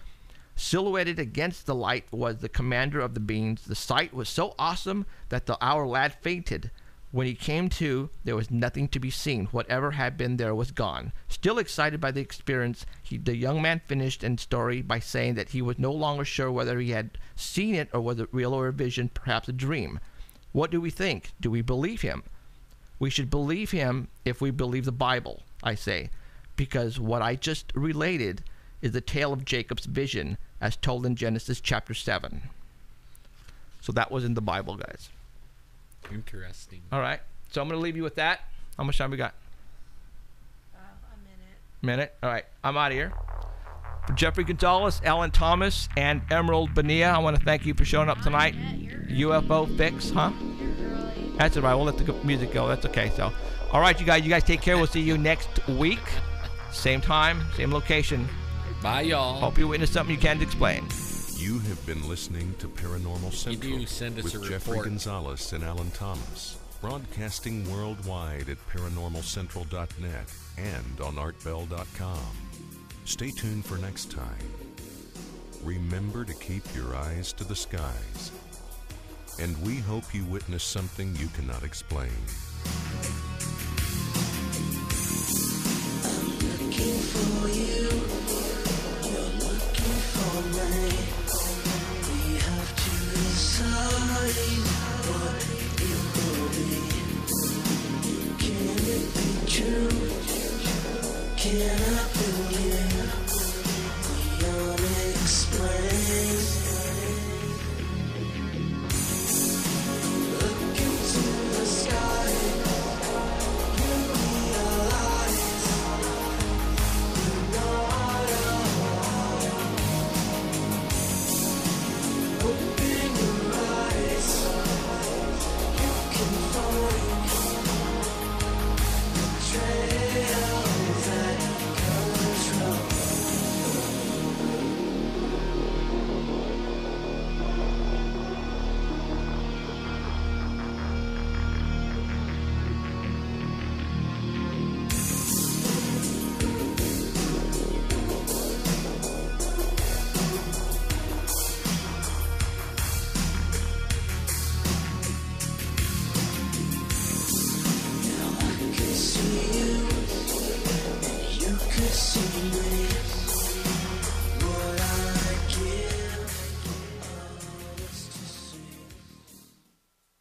Silhouetted against the light was the commander of the beings. The sight was so awesome that our lad fainted. When he came to, there was nothing to be seen. Whatever had been there was gone. Still excited by the experience, the young man finished his story by saying that he was no longer sure whether he had seen it or was it real or a vision, perhaps a dream. What do we think? Do we believe him? We should believe him if we believe the Bible, I say, because what I just related is the tale of Jacob's vision as told in Genesis chapter 7. So that was in the Bible, guys. Interesting. All right. So I'm going to leave you with that. How much time we got? A minute. Minute? All right. I'm out of here. For Jeffrey Gonzalez, Alan Thomas, and Emerald Bonilla, I want to thank you for showing up tonight. UFO Fix, huh? That's all right. We'll let the music go. That's okay. So, all right, you guys take care. We'll see you next week. Same time, same location. Bye, y'all. Hope you witness something you can't explain. You have been listening to Paranormal Central with Jeffrey Gonzalez and Alan Thomas, broadcasting worldwide at ParanormalCentral.net and on ArtBell.com. Stay tuned for next time. Remember to keep your eyes to the skies, and we hope you witness something you cannot explain. I'm looking for you. You're looking for me. We have to decide what it will be. Can it be true? Can